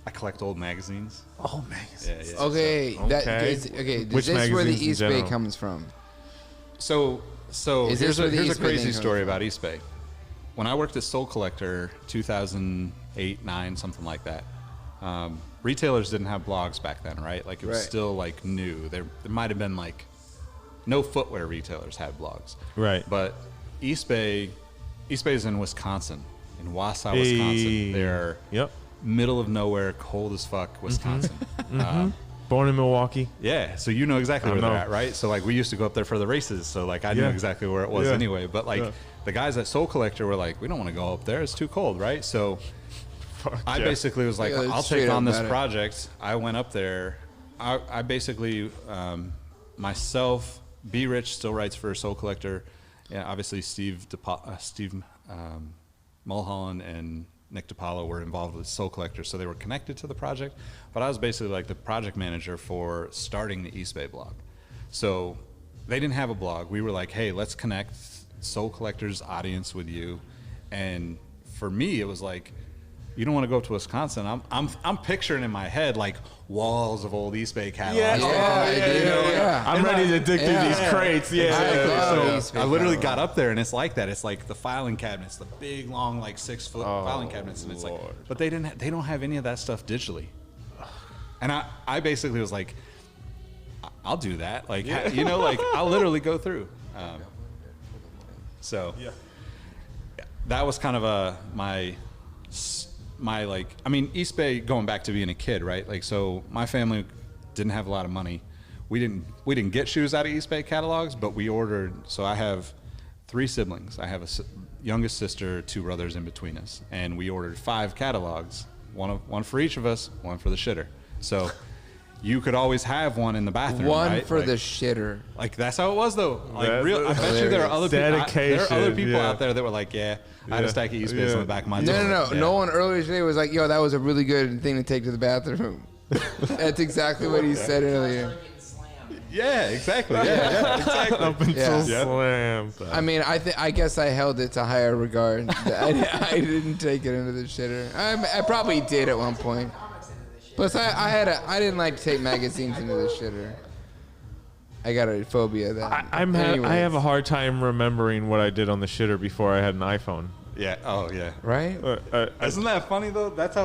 E: I collect old magazines.
B: Oh, man.
E: Yeah.
D: Okay, that
B: Okay.
D: is okay.
B: Which
D: Is this where the
B: magazines in
D: East Bay
B: general?
D: comes from?
E: So
D: Is this
E: here's
D: where
E: a,
D: the
E: here's a
D: East Bay
E: crazy
D: thing
E: story
D: comes from?
E: about East Bay. When I worked at Soul Collector, 2008, 9, something like that, retailers didn't have blogs back then, right? Like, it was
D: Right.
E: still like new. There might have been like no footwear retailers had blogs,
B: Right.
E: But East Bay is in Wisconsin, in Wausau, Wisconsin. They're
B: Yep.
E: middle of nowhere, cold as fuck, Wisconsin.
B: Born in Milwaukee.
E: Yeah, so you know exactly
B: I
E: where
B: know.
E: they're at, right? So like we used to go up there for the races, so like I knew
B: Yeah.
E: exactly where it was
B: Yeah.
E: anyway. But like the guys at Soul Collector were like, we don't want to go up there; it's too cold, right? So I
B: yeah.
E: basically was like,
D: Yeah,
E: I'll
D: straight
E: take
D: up
E: on this
D: about it.
E: project. I went up there. I basically myself, Be Rich still writes for Soul Collector. Yeah, obviously Steve Mulholland and Nick DiPaolo were involved with Soul Collector, so they were connected to the project. But I was basically like the project manager for starting the East Bay blog. So they didn't have a blog. We were like, hey, let's connect Soul Collector's audience with you. And for me, it was like, you don't want to go up to Wisconsin. I'm picturing in my head like walls of old East Bay catalogs.
D: Yeah.
B: I'm ready to dig through these crates. Yeah.
D: I love East Bay
E: I literally got
D: catalogs.
E: up there and it's like that. It's like the filing cabinets, the big, long, like 6-foot filing cabinets, and it's like, but they don't have any of that stuff digitally. And I basically was like, I'll do that. Like, you know, like I'll literally go through. So that was kind of my like, I mean, East Bay, going back to being a kid, right? Like, so my family didn't have a lot of money. We didn't get shoes out of East Bay catalogs, but we ordered. So I have 3 siblings. I have a youngest sister, 2 brothers in between us, and we ordered 5 catalogs, one for each of us, one for the shitter. So you could always have one in the bathroom.
D: One
E: right?
D: for
E: Like-
D: the shitter.
E: Like, that's how it was, though. Like,
B: That's
E: real. I bet you there are other people. There are other
B: Dedication,
E: people
B: yeah.
E: out there that were like, "Yeah, I had a stack of East Bays
B: Yeah.
E: on the back of my
D: No,
E: toilet."
D: no.
E: Yeah.
D: No one earlier today was like, "Yo, that was a really good thing to take to the bathroom." That's exactly what he said earlier.
F: Getting slammed.
E: Yeah, exactly. Yeah, exactly.
B: Up until
D: Yeah.
B: slam.
D: I mean, I guess I held it to higher regard. I didn't take it into the shitter. I probably did at one point. Plus, I didn't like to take magazines into the shitter. I got a phobia of that.
B: I
D: Anyways.
B: have a hard time remembering what I did on the shitter before I had an iPhone.
E: Yeah. Oh, yeah.
D: Right?
E: Isn't that funny though? That's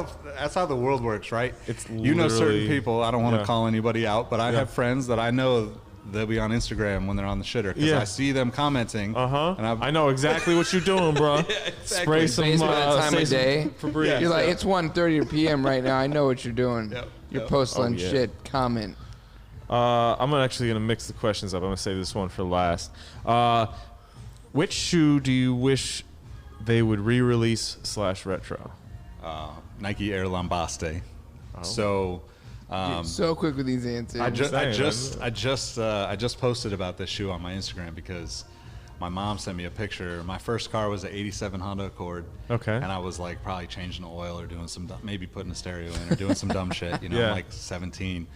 E: how the world works, right?
B: It's
E: you know certain
B: literally-
E: people. I don't want to
B: yeah.
E: call anybody out, but I have friends that I know they'll be on Instagram when they're on the shitter because
B: Yeah.
E: I see them commenting.
B: And
E: And
B: I know exactly what you're doing, bro. Spray some
D: Based on the time
B: say
D: of
B: some
D: day,
B: Febreze.
D: you're like, it's 1:30 p.m. right now. I know what you're doing.
E: Yep,
D: You're
E: yep.
D: posting
B: yeah.
D: shit. Comment.
B: I'm actually gonna mix the questions up. I'm gonna save this one for last. Which shoe do you wish they would re-release / retro?
E: Nike Air Lambaste. So.
D: So quick with these answers.
E: I just posted about this shoe on my Instagram because my mom sent me a picture. My first car was an '87 Honda Accord.
B: Okay.
E: And I was like probably changing the oil or doing some maybe putting a stereo in or doing some dumb shit. You know,
B: Yeah.
E: I'm like 17.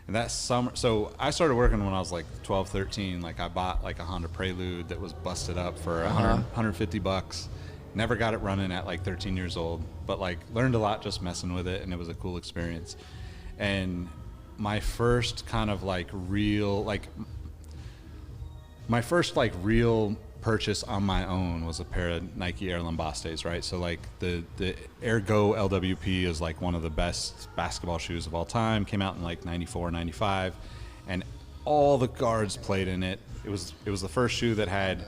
E: And that summer, so I started working when I was like 12, 13. Like I bought like a Honda Prelude that was busted up for $150. Never got it running at like 13 years old, but like learned a lot just messing with it, and it was a cool experience. And my first kind of like real purchase on my own was a pair of Nike Air Lambastes, right? So like the Air Go LWP is like one of the best basketball shoes of all time. Came out in like 94, 95, and all the guards played in it. It was the first shoe that had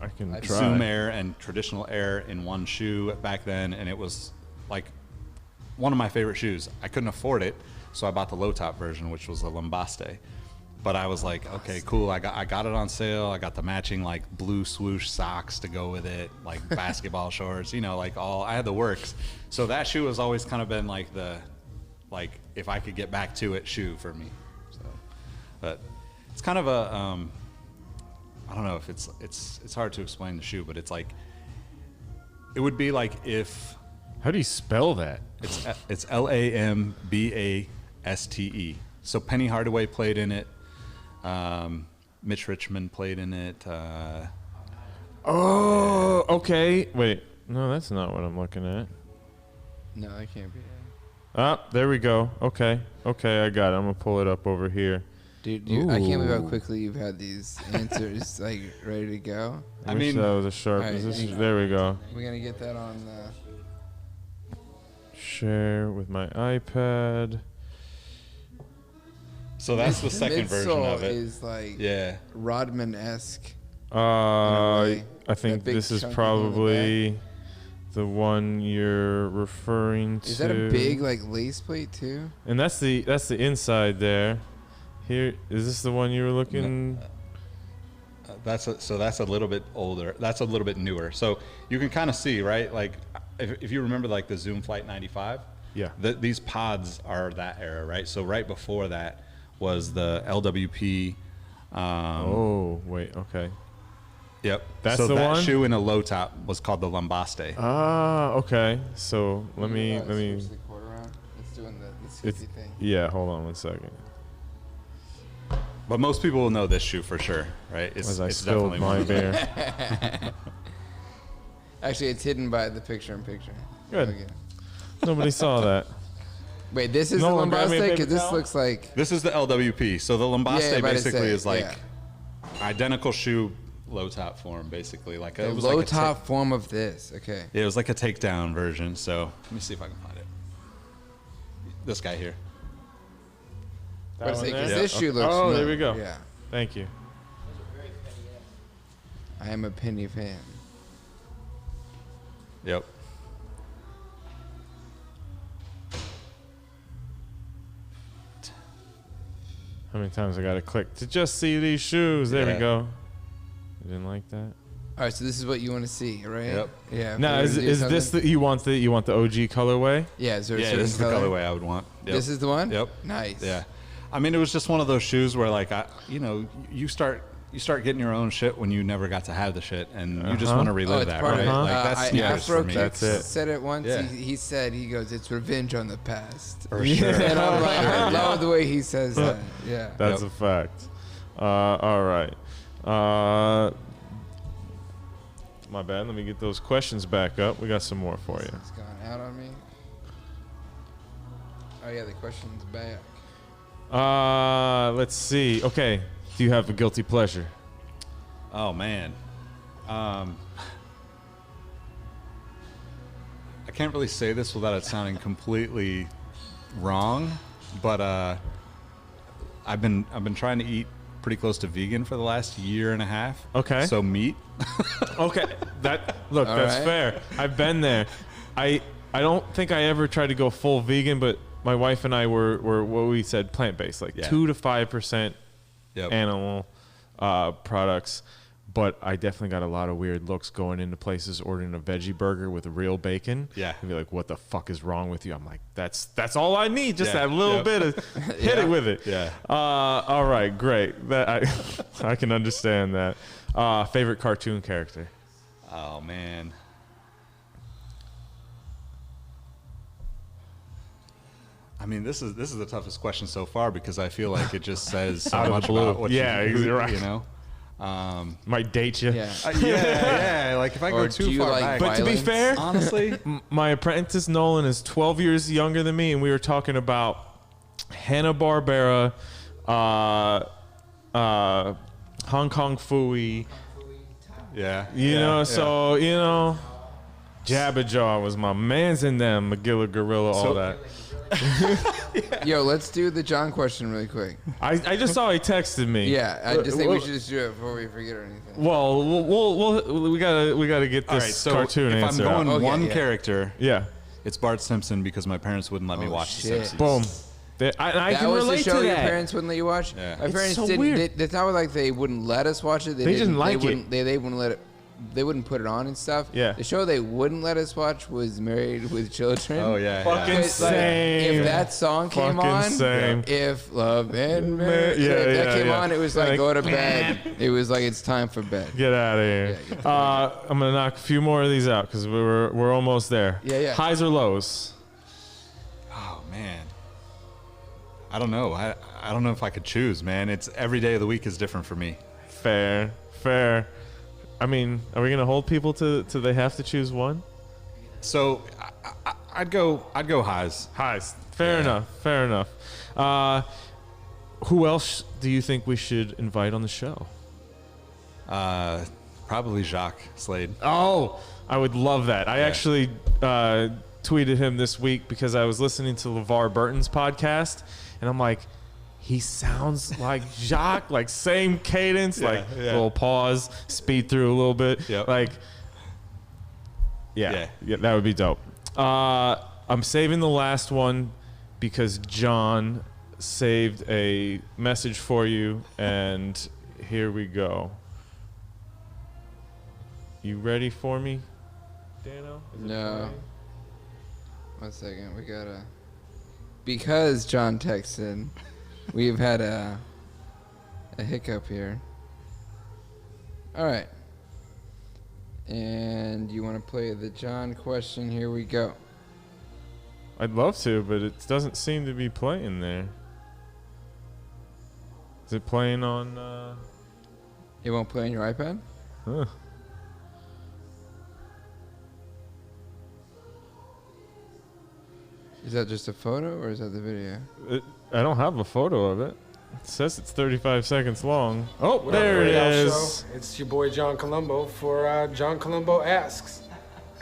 B: I can
E: Zoom
B: try.
E: Air and traditional Air in one shoe back then, and it was like one of my favorite shoes. I couldn't afford it, so I bought the low top version, which was a Lambaste. But I was like, okay, cool. I got it on sale. I got the matching like blue swoosh socks to go with it, like basketball shorts, like I had the works. So that shoe has always kind of been like if I could get back to it shoe for me. So, but it's kind of a I don't know if it's hard to explain the shoe, but it's like it would be like if
B: How do you spell that?
E: it's Lambaste. So Penny Hardaway played in it. Mitch Richmond played in it.
B: Oh, okay. Wait, no, that's not what I'm looking at.
D: No, that can't be it.
B: Ah, there we go. Okay, I got it. I'm gonna pull it up over here.
D: Dude, I can't believe how quickly you've had these answers like ready to go.
B: I wish that was a sharp.
D: All right,
B: There we go.
D: We're gonna get that on.
B: Share with my iPad.
E: So that's the second version of it.
D: Is like
E: Yeah.
D: Rodman-esque.
B: I
D: That
B: think
D: big
B: this is
D: chunky
B: probably the one you're referring to.
D: Is that a big like lace plate too?
B: And that's the inside there. Here, is this the one you were looking?
E: That's a little bit older. That's a little bit newer. So you can kind of see, right? Like if you remember like the Zoom Flight 95.
B: Yeah.
E: These pods are that era, right? So right before that was the LWP.
B: Oh, wait, okay.
E: Yep.
B: That's
E: so
B: the
E: that
B: one?
E: shoe in a low top was called the Lambaste.
B: Ah, okay. So let me.
D: Switch the cord around. It's doing the
B: It's,
D: safety thing.
B: yeah, hold on one second.
E: But most people will know this shoe for sure, right?
B: As I
E: it's
B: spilled
E: definitely
B: my
E: one of them.
B: beer.
D: Actually, it's hidden by the picture-in-picture.
B: Good.
D: Okay.
B: Nobody saw that.
D: Wait, this is
B: No
D: the
B: one grabbed me a
D: Lambaste?
B: paper
D: Because this
B: towel?
D: looks like...
E: This is the LWP. So the Lambaste
D: Yeah, about to
E: basically
D: say,
E: is like
D: yeah.
E: identical shoe, low top form, basically. Like
D: The
E: it was
D: low
E: like a
D: top form of this. Okay.
E: Yeah, it was like a takedown version. So let me see if I can find it. This guy here.
B: That one there?
D: Because this shoe looks...
B: Oh, there
D: familiar.
B: we go.
D: Yeah.
B: Thank you.
D: I am a Penny fan.
E: Yep.
B: How many times I gotta click to just see these shoes? There we
E: Yeah.
B: go. You didn't like that?
D: All right, so this is what you want to see, right?
E: Yep.
D: Yeah. if
B: Now
D: we were
B: is
D: to do
B: this
D: something-
B: you want the OG colorway?
D: Yeah, is there a
E: Yeah,
D: certain
E: this is the
D: color?
E: colorway I would want. Yep.
D: This is the one?
E: Yep.
D: Nice.
E: Yeah. I mean, it was just one of those shoes where, like, you start getting your own shit when you never got to have the shit, and you just want to
D: Oh,
E: relive
D: it's
E: that,
D: part
E: right?
D: of it.
E: Like that's
D: I,
E: sneakers
D: Afro
E: for me.
B: That's it.
D: said it once.
E: Yeah.
D: He goes, it's revenge on the past.
E: For sure.
D: And I'm like, I love the way he says that. Yeah.
B: That's
E: Yep.
B: a fact. All right. My bad. Let me get those questions back up. We got some more for you.
D: It's gone out on me. Oh yeah, the question's back.
B: Let's see. Okay. Do you have a guilty pleasure?
E: Oh man. I can't really say this without it sounding completely wrong, but I've been trying to eat pretty close to vegan for the last year and a half.
B: Okay.
E: So meat.
B: Okay. That's
D: All right.
B: fair. I've been there. I don't think I ever tried to go full vegan, but my wife and I were what we said plant-based, like
E: Yeah.
B: 2 to 5%
E: Yep.
B: animal products. But I definitely got a lot of weird looks going into places ordering a veggie burger with real bacon.
E: Yeah.
B: And be like, what the fuck is wrong with you? I'm like, that's all I need. Just
E: Yeah.
B: that little
E: Yep.
B: bit of hit it with it.
E: Yeah.
B: All right, great. That I can understand that. Favorite cartoon character?
E: Oh man. I mean, this is the toughest question so far because I feel like it just says so
B: Out of the
E: much
B: blue.
E: about what
B: Yeah,
E: you
B: you're right.
E: You know.
B: Might date you.
D: Yeah.
E: Yeah. Like if I
D: Or
E: go
D: do
E: too
D: you
E: far
D: like
E: back,
B: But to be
D: Violence?
B: fair,
E: honestly,
B: my apprentice Nolan is 12 years younger than me, and we were talking about Hanna-Barbera, Hong Kong Phooey,
E: Yeah.
B: You
E: yeah,
B: know,
E: yeah.
B: so, Jabberjaw was my man's in them, Magilla Gorilla, all that.
D: Yo, let's do the John question really quick.
B: I just saw he texted me.
D: Yeah, I just think we should just do it before we forget or anything.
B: Well, we gotta get
E: All
B: this
E: right, so
B: cartoon
E: if
B: answer
E: I'm going
B: out.
E: one
D: yeah.
E: character,
B: Yeah.
E: it's Bart Simpson because my parents wouldn't let me watch The
D: shit.
E: Simpsons.
B: Boom. I
D: That
B: can
D: was the
B: relate
D: show
B: to
D: your
B: that.
D: parents wouldn't let you watch?
E: Yeah.
D: My
B: It's
D: parents
B: so
D: didn't.
B: weird.
D: It's not like they wouldn't let us watch it.
B: They didn't like it.
D: They wouldn't let it. They wouldn't put it on and stuff.
B: Yeah.
D: The show they wouldn't let us watch was Married with Children.
E: Oh yeah.
B: Fucking
E: yeah.
D: It's like,
B: same.
D: if that song came
B: Fucking
D: on,
B: same.
D: if Love and Marriage,
B: Yeah,
D: if that came
B: yeah.
D: on, it was like
B: Like,
D: go to bed. It was like it's time for bed.
B: Get out of here. I'm gonna knock a few more of these out because we're almost there.
D: Yeah.
B: Highs or lows?
E: Oh man. I don't know. I don't know if I could choose, man. It's every day of the week is different for me.
B: Fair. I mean, are we gonna hold people to they have to choose one?
E: So I'd go highs.
B: Highs. Fair enough. Who else do you think we should invite on the show?
E: Probably Jacques Slade.
B: Oh, I would love that. I actually tweeted him this week because I was listening to LeVar Burton's podcast, and I'm like, he sounds like Jacques, like same cadence, like little pause, speed through a little bit.
E: Yep.
B: Like, yeah, that would be dope. I'm saving the last one because John saved a message for you, and here we go. You ready for me, Dano? Is it
D: No.
B: playing?
D: 1 second, we gotta. Because John texted, we've had a hiccup here. All right. And you want to play the John question? Here we go.
B: I'd love to, but it doesn't seem to be playing there. Is it playing on?
D: It won't play on your iPad?
B: Huh.
D: Is that just a photo or is that the video?
B: I don't have a photo of it. It says it's 35 seconds long. Oh,
G: What up,
B: there it
G: Ray Al
B: is.
G: Show? It's your boy John Colombo for John Colombo Asks.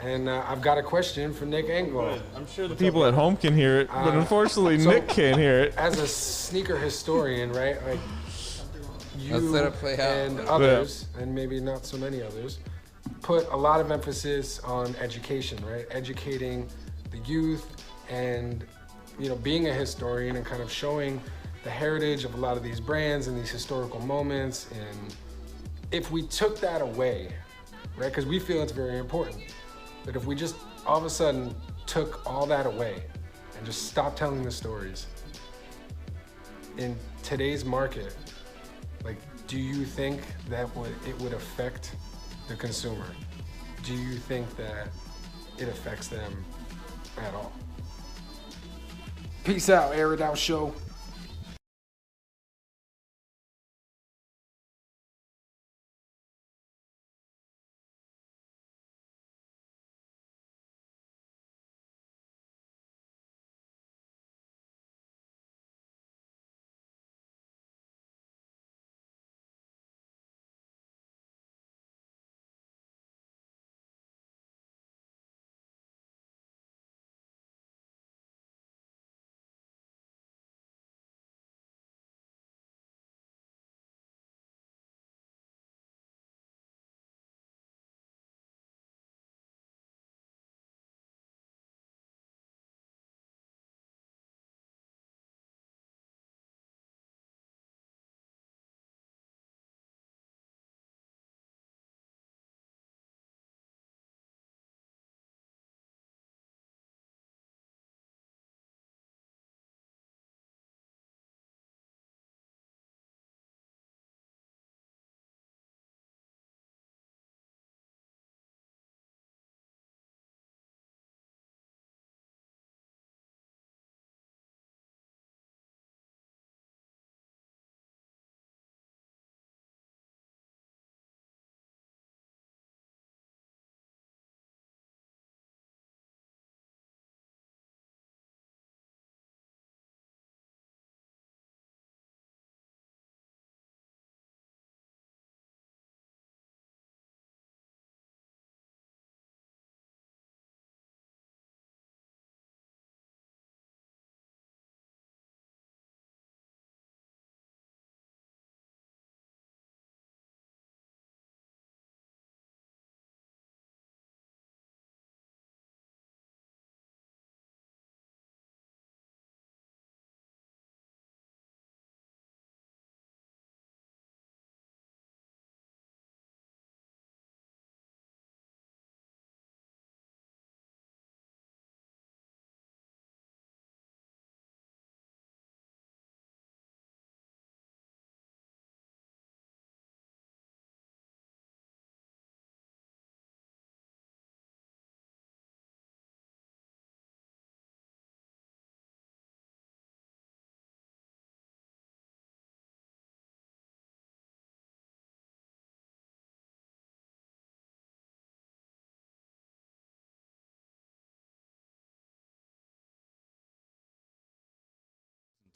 G: And I've got a question for Nick Engvall.
B: I'm sure the people at home can hear it, but unfortunately
G: so-
B: Nick can't hear it.
G: As a sneaker historian, right? Like you
D: Let's let it play out.
G: and others, and maybe not so many others, put a lot of emphasis on education, right? Educating the youth and being a historian and kind of showing the heritage of a lot of these brands and these historical moments. And if we took that away, right? Because we feel it's very important. That if we just all of a sudden took all that away and just stopped telling the stories, in today's market, like, do you think that it would affect the consumer? Do you think that it affects them at all? Peace out, Air It Out Show.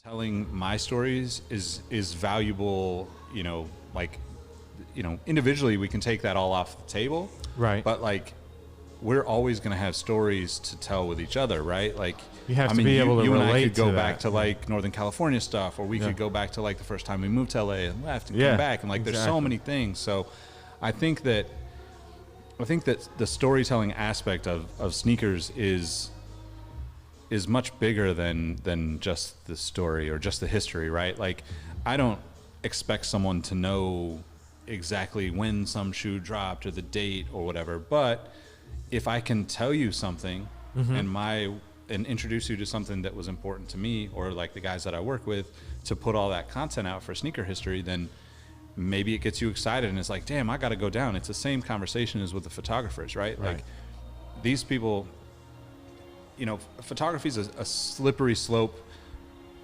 E: telling my stories is valuable, like, individually we can take that all off the table.
B: Right.
E: But like, we're always going to have stories to tell with each other, right? Like,
B: you have to be able to
E: you and I
B: relate
E: could go
B: to
E: back
B: that.
E: to like Northern California stuff, or we could go back to like the first time we moved to LA and left and came back, and like there's so many things. So I think that the storytelling aspect of sneakers is much bigger than just the story or just the history, right? Like, I don't expect someone to know exactly when some shoe dropped or the date or whatever, but if I can tell you something and introduce you to something that was important to me, or like the guys that I work with, to put all that content out for sneaker history, then maybe it gets you excited and it's like, damn, I got to go down. It's the same conversation as with the photographers, right? Like, these people, photography is a slippery slope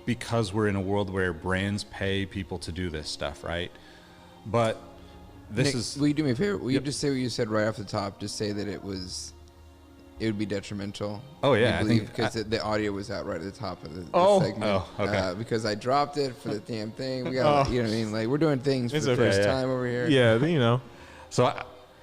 E: because we're in a world where brands pay people to do this stuff, right? But
D: Nick, will you do me a favor? Will you just say what you said right off the top? Just say that it would be detrimental.
E: Oh yeah,
D: I believe because the audio was out right at the top of the segment.
E: Oh, okay.
D: Because I dropped it for the damn thing. We got, you know what I mean? Like, we're doing things for the first time over here.
B: Yeah,
E: So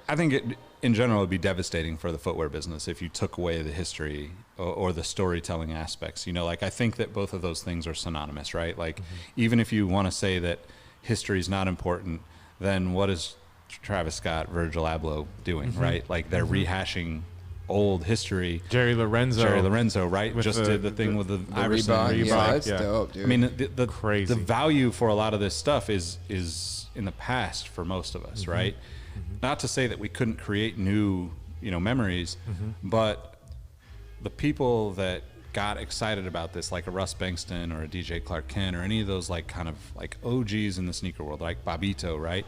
E: I think in general, it'd be devastating for the footwear business if you took away the history or the storytelling aspects. Like, I think that both of those things are synonymous, right? Like, even if you want to say that history is not important, then what is Travis Scott, Virgil Abloh doing, right? Like, they're rehashing old history.
B: Jerry Lorenzo,
E: right? Just did the thing with the Iverson
D: Reebok. Yeah, that's
B: yeah.
D: dope, dude.
E: I mean,
B: Crazy.
E: the value for a lot of this stuff is in the past for most of us, right? Not to say that we couldn't create new, memories, but the people that got excited about this, like a Russ Bankston or a DJ Clark Kent or any of those like kind of like OGs in the sneaker world, like Bobito, right?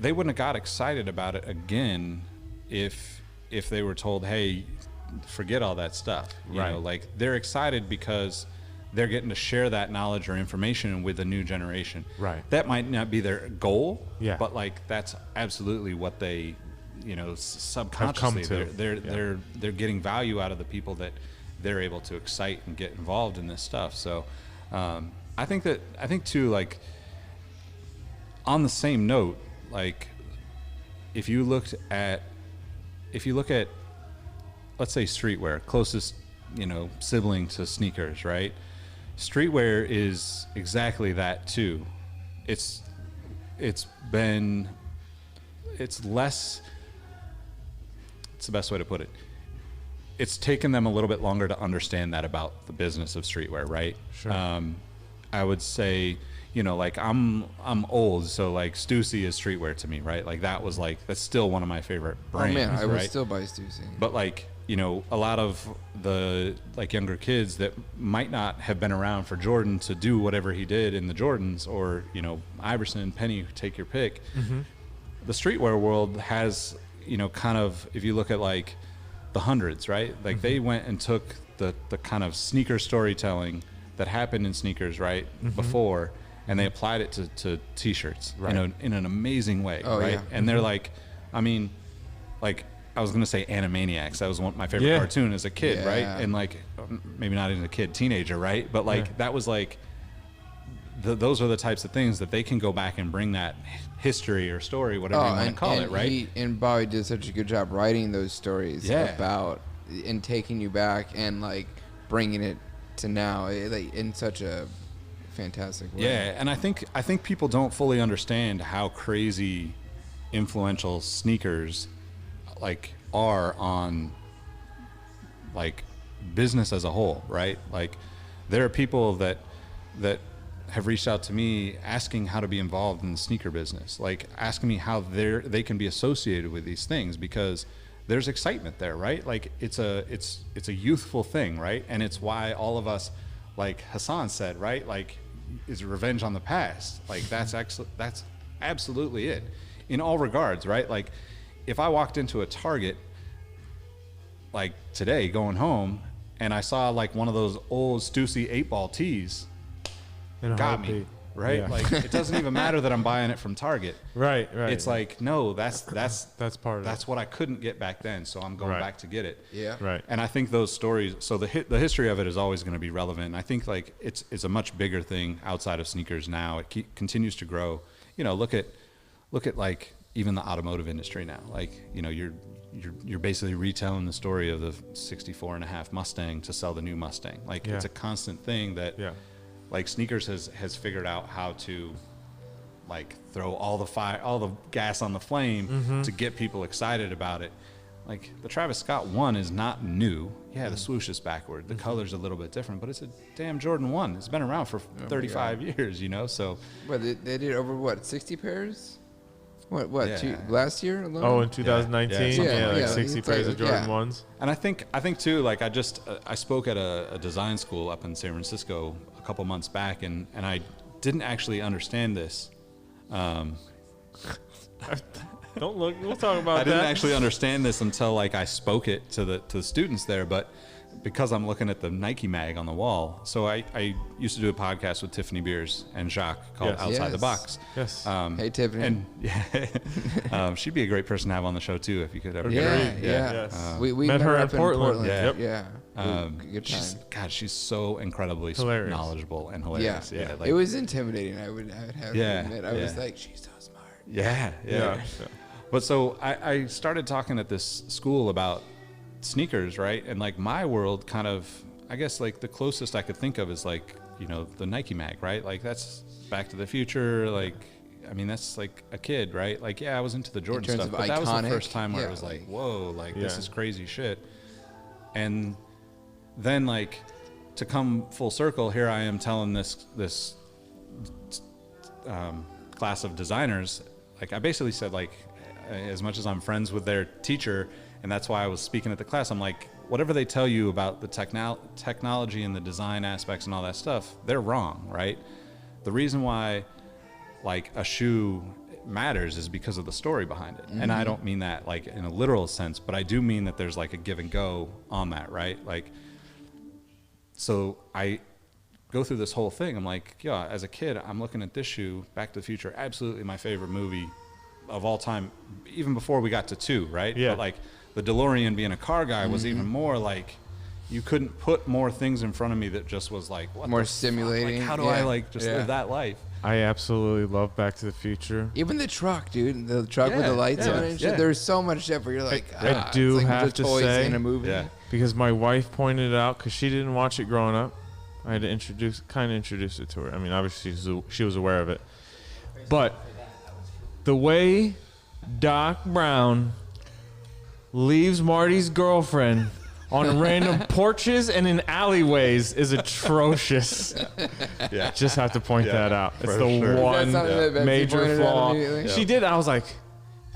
E: They wouldn't have got excited about it again if they were told, hey, forget all that stuff. You know, like, they're excited because they're getting to share that knowledge or information with a new generation.
B: Right.
E: That might not be their goal,
B: Yeah.
E: but like, that's absolutely what they, subconsciously they're getting value out of the people that they're able to excite and get involved in this stuff. So I think too, like, on the same note, like, if you look at let's say streetwear, closest sibling to sneakers, right? Streetwear is exactly that too. It's the best way to put it. It's taken them a little bit longer to understand that about the business of streetwear, right?
B: Sure.
E: I would say, like, I'm old, so like Stussy is streetwear to me, right? Like, that's still one of my favorite brands.
D: Oh man, I would
E: right?
D: still buy Stussy.
E: But like, a lot of the like younger kids that might not have been around for Jordan to do whatever he did in the Jordans, or Iverson, Penny, take your pick. The streetwear world has, kind of, if you look at like the hundreds, right? Like, they went and took the kind of sneaker storytelling that happened in sneakers, right, before, and they applied it to t-shirts, in an amazing way, right?
D: Yeah.
E: And they're like, I mean, like, I was gonna say Animaniacs. That was my favorite cartoon as a kid, right? And like, maybe not as a kid, teenager, right? But like, that was like, those are the types of things that they can go back and bring that history or story, whatever you want to call it, right?
D: And Bobby did such a good job writing those stories about and taking you back and like bringing it to now, like, in such a fantastic way.
E: Yeah, and I think people don't fully understand how crazy influential sneakers like are on like business as a whole, right? Like, there are people that have reached out to me asking how to be involved in the sneaker business, like asking me how they can be associated with these things, because there's excitement there, right? Like, it's a youthful thing, right? And it's why all of us, like Hassan said, right? Like, is revenge on the past. Like, that's absolutely it in all regards, right? Like, if I walked into a Target like today going home and I saw like one of those old Stussy 8-ball tees, got me. right?
B: Yeah.
E: Like, it doesn't even matter that I'm buying it from Target.
B: Right.
E: It's like, no, that's
B: part of
E: that's what I couldn't get back then, so I'm going back to get it.
D: Yeah.
B: Right.
E: And I think those stories, so the history of it is always going to be relevant. And I think like it's a much bigger thing outside of sneakers now. It continues to grow. You know, look at like even the automotive industry now. Like, you know, you're basically retelling the story of the 64.5 Mustang to sell the new Mustang. Like, it's a constant thing that like sneakers has figured out how to like throw all the gas on the flame to get people excited about it. Like, the Travis Scott 1 is not new. Yeah, the swoosh is backward. The color's a little bit different, but it's a damn Jordan 1. It's been around for 35 years, you know? So,
D: But they did over what, 60 pairs? What?
E: Yeah.
D: Last year alone?
B: Oh, in 2019, like 60
D: It's
B: pairs
D: like,
B: of Jordan 1s.
E: and I think too, like I spoke at a design school up in San Francisco a couple months back, and I didn't actually understand this.
B: Don't look. We'll talk about
E: I
B: that.
E: didn't actually understand this until like I spoke it to the students there, but because I'm looking at the Nike mag on the wall. So I used to do a podcast with Tiffany Beers and Jacques called Outside the Box.
B: Yes.
D: Hey, Tiffany.
E: And she'd be a great person to have on the show too if you could ever get
D: Yeah,
E: her.
B: Yes.
D: We
B: Met her
D: up
B: in Portland.
E: Yep.
D: Yeah. Good time.
E: She's so incredibly
B: Hilarious.
E: knowledgeable and
D: Yeah.
E: hilarious. Yeah.
D: It was intimidating. I would have to admit. I was
E: yeah.
D: like, she's so smart.
E: Yeah. But so I started talking at this school about sneakers, right? And like my world kind of, I guess like the closest I could think of is like, you know, the Nike mag, right? Like that's Back to the Future. Like, I mean, that's like a kid, right? Like, yeah, I was into the Jordan
D: terms
E: stuff,
D: of
E: but that was the
D: iconic,
E: first time where
D: yeah,
E: it was like,
D: like-
E: whoa, like this
B: Yeah.
E: is crazy shit. And then like to come full circle, here I am telling this class of designers, like I basically said, like, as much as I'm friends with their teacher, and that's why I was speaking at the class, I'm like, whatever they tell you about the technology and the design aspects and all that stuff, they're wrong, right? The reason why like a shoe matters is because of the story behind it. And I don't mean that like in a literal sense, but I do mean that there's like a give and go on that, right? Like, so I go through this whole thing. I'm like, yeah, as a kid, I'm looking at this shoe, Back to the Future, absolutely my favorite movie of all time, even before we got to 2, right?
B: Yeah.
E: But like the DeLorean being a car guy was even more like, you couldn't put more things in front of me that just was like, what
D: More
E: the fuck?
D: stimulating,
E: Like, how do
D: yeah.
E: I like just
D: Yeah.
E: live that life?
B: I absolutely love Back to the Future.
D: Even the truck, dude. The truck with
E: Yeah,
D: the lights
E: yeah,
D: on it and shit.
E: yeah.
D: There's so much stuff where you're like,
B: I do
D: it's like
B: have
D: just
B: to
D: toys
B: say-
D: in a movie.
E: Yeah.
B: Because my wife pointed it out, because she didn't watch it growing up. I had to introduce it to her. I mean, obviously she was aware of it. But the way Doc Brown leaves Marty's girlfriend on random porches and in alleyways is atrocious.
E: Yeah.
B: Just have to point that out. It's
E: for
B: the
E: sure.
B: one
D: That's something that Betsy
B: major
D: pointed out
B: flaw.
D: immediately?
B: She did. I was like,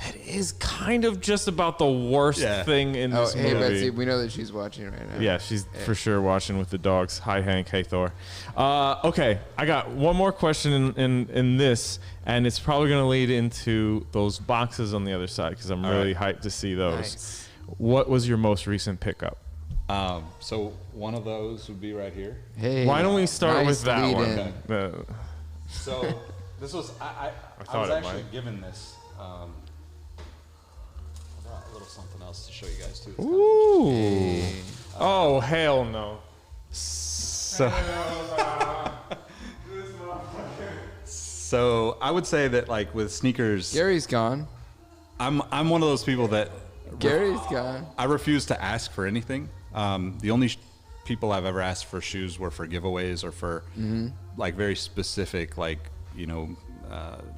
B: that is kind of just about the worst
E: Yeah.
B: thing in
D: Oh,
B: this
D: hey,
B: movie.
D: Betsy, we know that she's watching right now.
B: Yeah, she's for sure watching with the dogs. Hi, Hank. Hey, Thor. Okay, I got one more question in this, and it's probably going to lead into those boxes on the other side because I'm really hyped to see those.
D: Nice.
B: What was your most recent pickup?
E: So one of those would be right here.
D: Hey,
B: Why don't we start
D: nice
B: with that
D: lead
B: one?
D: in.
E: So this was I
B: thought
E: was
B: it
E: actually
B: might.
E: given this. I brought a little something else to show you guys too.
B: Ooh. Oh, hell no.
E: So I would say that like with sneakers,
D: Gary's gone.
E: I'm one of those people that
D: Gary's gone.
E: I refuse to ask for anything. The only people I've ever asked for shoes were for giveaways or for like very specific, like, you know,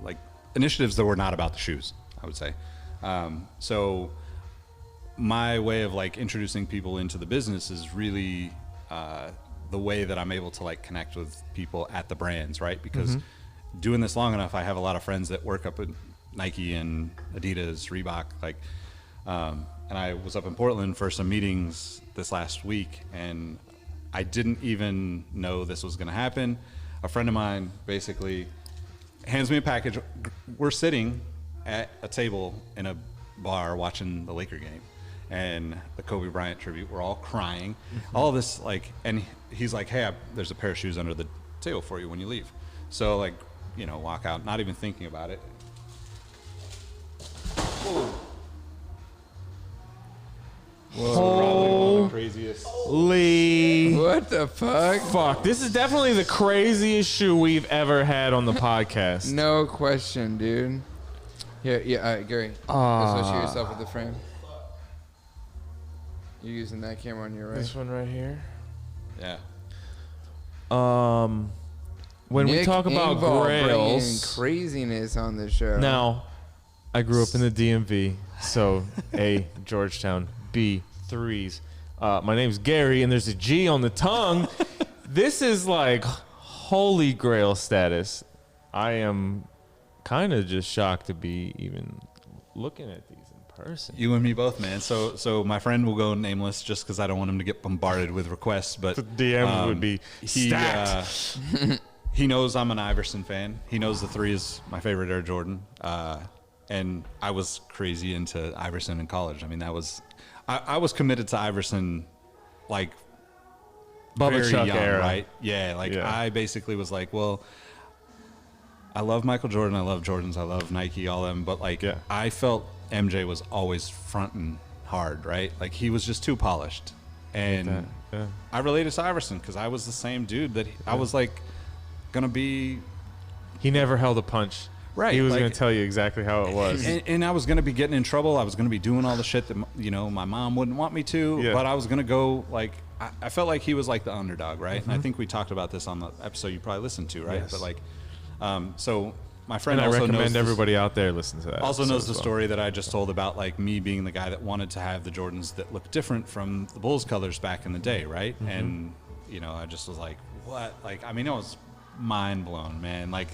E: like initiatives that were not about the shoes, I would say. So my way of like introducing people into the business is really the way that I'm able to like connect with people at the brands, right? Because doing this long enough, I have a lot of friends that work up at Nike and Adidas, Reebok, like, and I was up in Portland for some meetings this last week, and I didn't even know this was going to happen. A friend of mine basically hands me a package. We're sitting at a table in a bar watching the Laker game and the Kobe Bryant tribute. We're all crying. All this, like, and he's like, hey, there's a pair of shoes under the table for you when you leave. So like, walk out, not even thinking about it. Whoa.
B: Holy
D: What the fuck?
B: fuck. This is definitely the craziest shoe we've ever had on the podcast.
D: No question, dude. Yeah, all right, Gary. Let's show yourself with the frame. You're using that camera on your right.
B: This one right here.
E: Yeah.
B: When
D: Nick
B: we talk about
D: Engvall
B: grails,
D: bringing craziness on the show.
B: now, I grew up in the DMV, so A, Georgetown, B, threes. My name's Gary, and there's a G on the tongue. This is like holy grail status. I am kind of just shocked to be even looking at these in person.
E: You and me both, man. So my friend will go nameless just because I don't want him to get bombarded with requests. But
B: The DMs would be stacked.
E: He knows I'm an Iverson fan. He knows the 3 is my favorite Air Jordan. And I was crazy into Iverson in college. I mean, I was committed to Iverson like
B: Bubba
E: very
B: Chuck
E: young,
B: era.
E: right? Yeah, I basically was like, well, I love Michael Jordan, I love Jordans, I love Nike, all of them, but I felt MJ was always fronting hard, right? Like he was just too polished. And I related to Iverson because I was the same dude that I was like gonna be.
B: He never held a punch.
E: Right.
B: He was
E: like,
B: going to tell you exactly how it was.
E: And I was going to be getting in trouble. I was going to be doing all the shit that, my mom wouldn't want me to.
B: Yeah.
E: But I was going to go, like, I felt like he was like the underdog, right? And I think we talked about this on the episode you probably listened to, right?
B: Yes.
E: But, like, so my friend
B: And I
E: also
B: recommend
E: knows
B: everybody out there listen to that.
E: also
B: episode
E: knows
B: as
E: the
B: well.
E: story that I just told about, like, me being the guy that wanted to have the Jordans that looked different from the Bulls colors back in the day, right? And, I just was like, what? Like, I mean, I was mind blown, man. Like,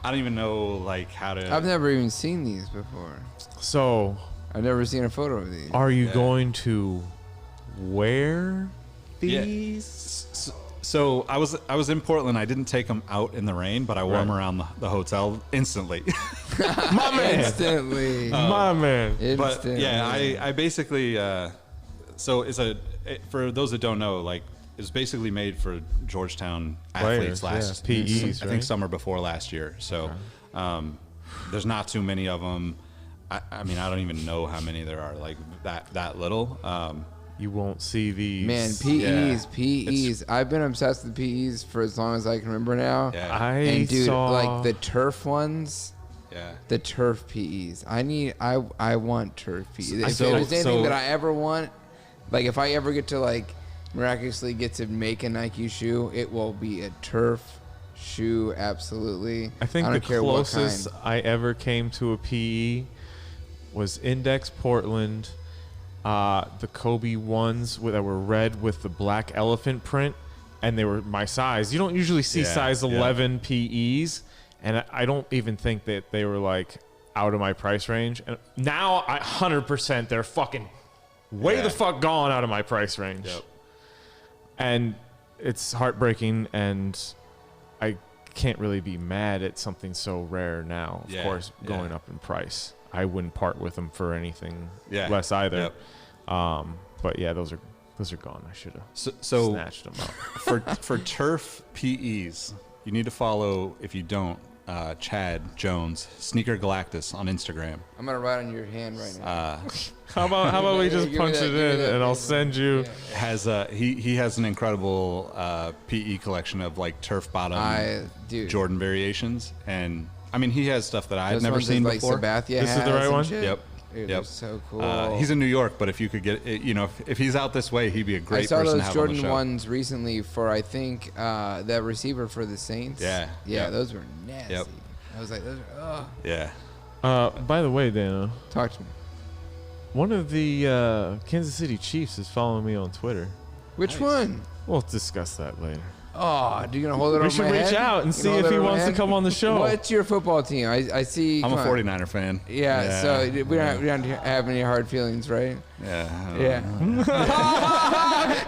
E: I don't even know like how to.
D: I've never even seen these before.
B: So,
D: I've never seen a photo of these.
B: are you going to wear
E: Yeah.
B: these?
E: So I was in Portland. I didn't take them out in the rain, but I wore them around the hotel instantly.
B: My man.
D: Instantly.
B: My man.
E: But
D: Instantly.
E: yeah, I basically. So for those that don't know, like it was basically made for Georgetown athletes
B: Players, yeah. PEs,
E: I think
B: right?
E: summer before last year. So there's not too many of them. I mean, I don't even know how many there are. Like that little.
B: You won't see these.
D: Man, PEs. I've been obsessed with PEs for as long as I can remember now.
E: Yeah.
D: And dude,
B: saw
D: like the turf ones,
E: Yeah.
D: the turf PEs. I want turf PEs. If
E: So-
D: there's anything
E: so-
D: that I ever want, like if I ever get to like miraculously get to make a Nike shoe, it will be a turf shoe. Absolutely.
B: I think
D: don't
B: the
D: care what
B: closest
D: kind.
B: I ever came to a PE was Index Portland. The Kobe ones that were red with the black elephant print, and they were my size. You don't usually see
E: Yeah,
B: size
E: yeah.
B: 11 PEs, and I don't even think that they were like out of my price range. And now 100% they're fucking way the fuck gone out of my price range.
E: Yep.
B: And it's heartbreaking, and I can't really be mad at something so rare now. Of
E: Yeah,
B: course, going
E: yeah.
B: up in price. I wouldn't part with them for anything
E: Yeah,
B: less either.
E: yep.
B: But yeah, those are gone. I should have
E: So
B: snatched them up.
E: for turf PEs, you need to follow, if you don't, Chad Jones, Sneaker Galactus on Instagram.
D: I'm gonna write on your hand right now.
B: How about we just
D: Give me
B: punch
D: that-
B: it
D: give me
B: in,
D: that
B: and I'll
D: paper.
B: send you.
E: Has he has an incredible PE collection of like turf bottom
D: Dude,
E: Jordan variations, and I mean he has stuff that I had
D: those
E: never
D: ones
E: seen
D: that, like
E: before.
D: Sabathia
B: This is the
D: has
B: right
D: and
B: one?
D: shit.
E: Yep.
D: Dude,
E: Yep.
D: they're so cool.
E: He's in New York, but if you could get, if he's out this way, he'd be a
D: I
E: great
D: saw
E: person to
D: those
E: have on the
D: Jordan
E: show.
D: ones recently for I think that receiver for the Saints.
E: Yeah,
D: yeah,
E: yep.
D: those were nasty.
E: Yep.
D: I was like, those are.
E: Yeah.
B: By the way, Dano,
D: Talk to me.
B: one of the Kansas City Chiefs is following me on Twitter.
D: Which one?
B: We'll discuss that later.
D: Oh, do you gonna hold it
B: We
D: over
B: should
D: my
B: reach
D: head?
B: out and
D: You
B: see
D: gonna
B: if
D: hold
B: he
D: it over my
B: wants to
D: head?
B: come on the show.
D: What's your football team? I see.
E: I'm a
D: come on.
E: 49er fan.
D: Yeah, so we don't have any hard feelings, right?
E: Yeah.
D: Yeah.